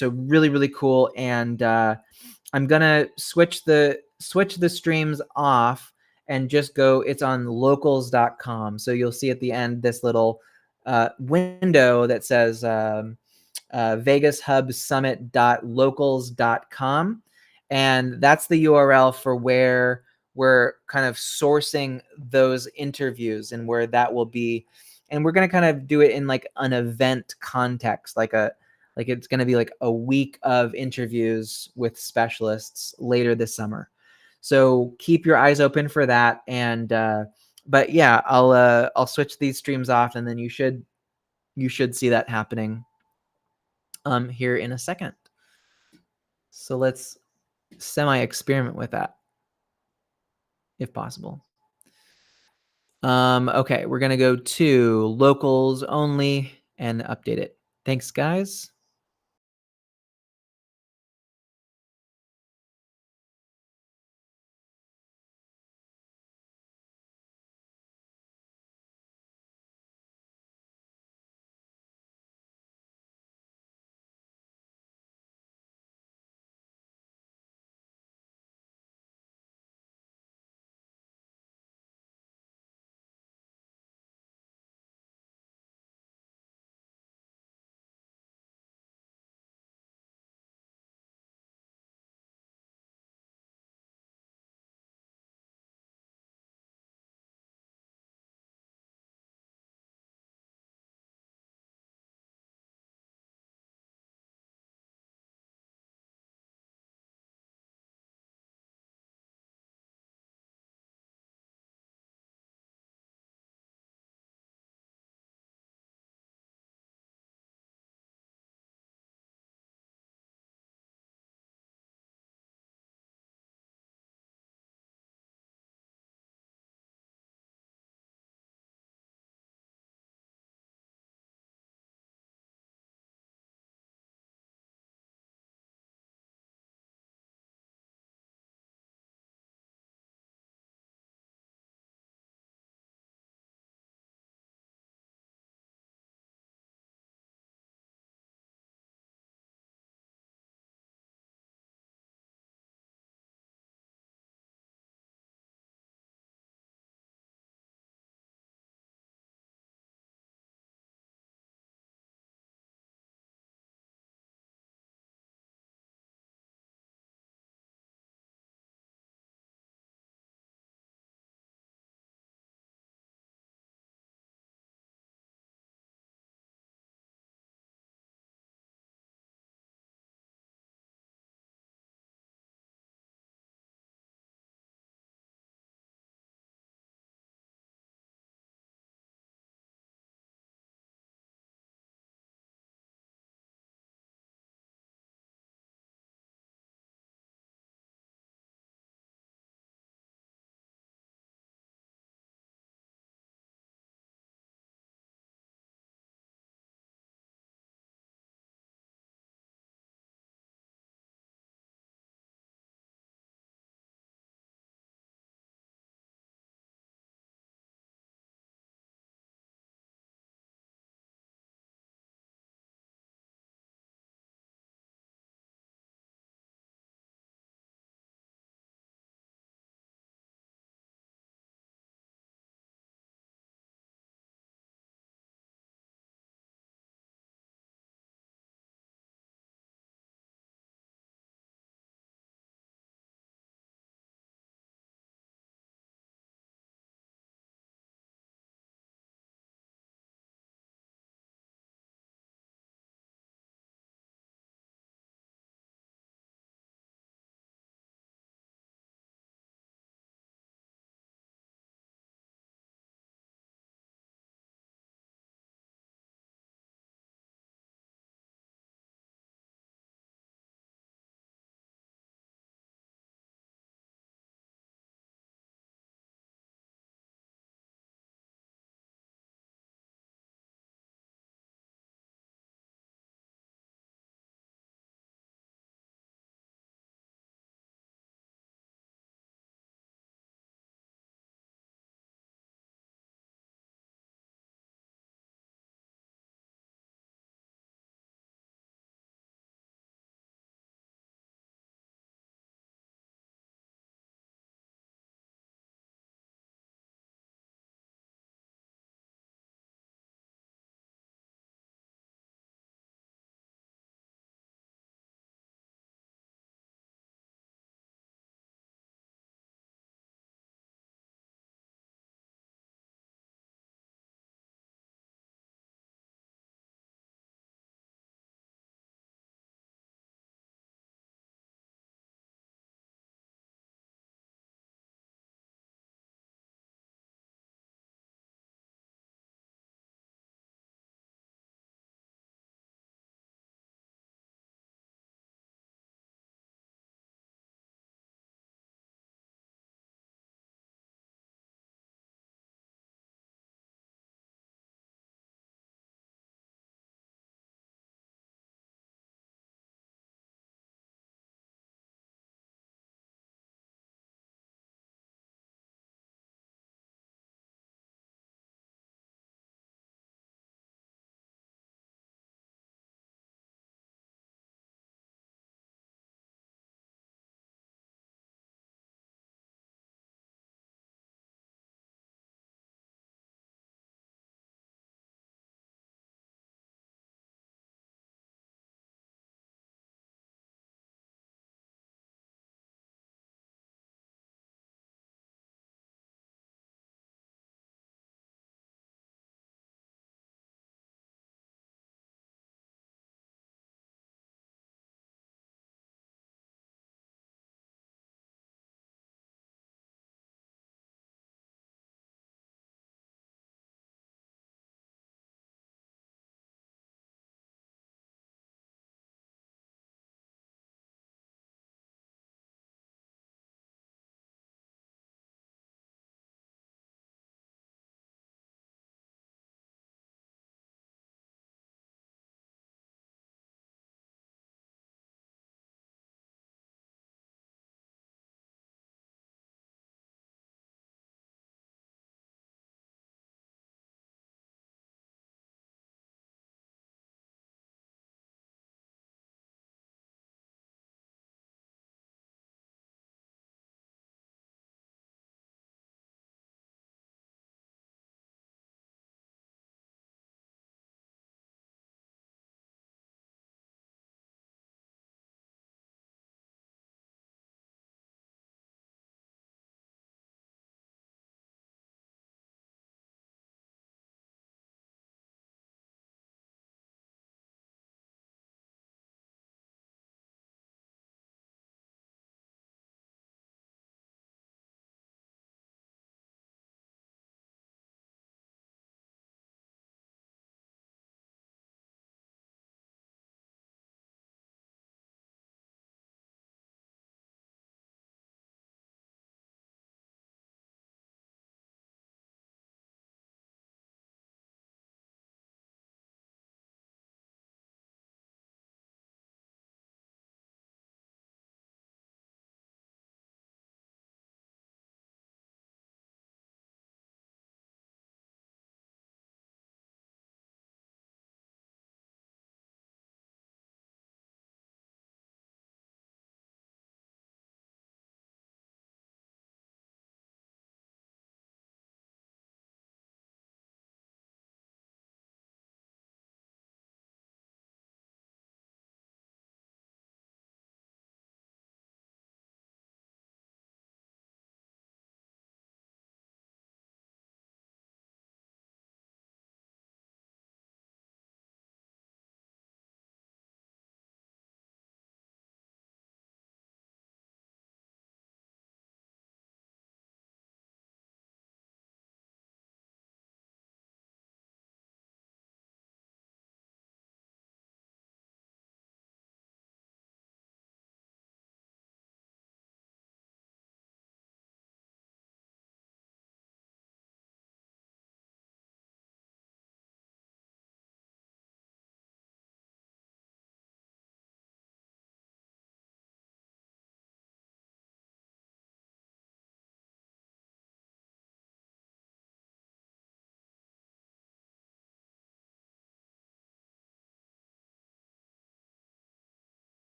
really, really cool. And I'm gonna switch the streams off and just go. It's on locals.com. So you'll see at the end this little window that says vegas-hub-summit.locals.com, and that's the URL for where we're kind of sourcing those interviews and where that will be. And we're going to kind of do it in like an event context, like it's going to be like a week of interviews with specialists later this summer. So keep your eyes open for that. And but yeah, I'll switch these streams off, and then you should see that happening here in a second. So let's semi-experiment with that, if possible. Okay, we're going to go to locals only and update it. Thanks, guys.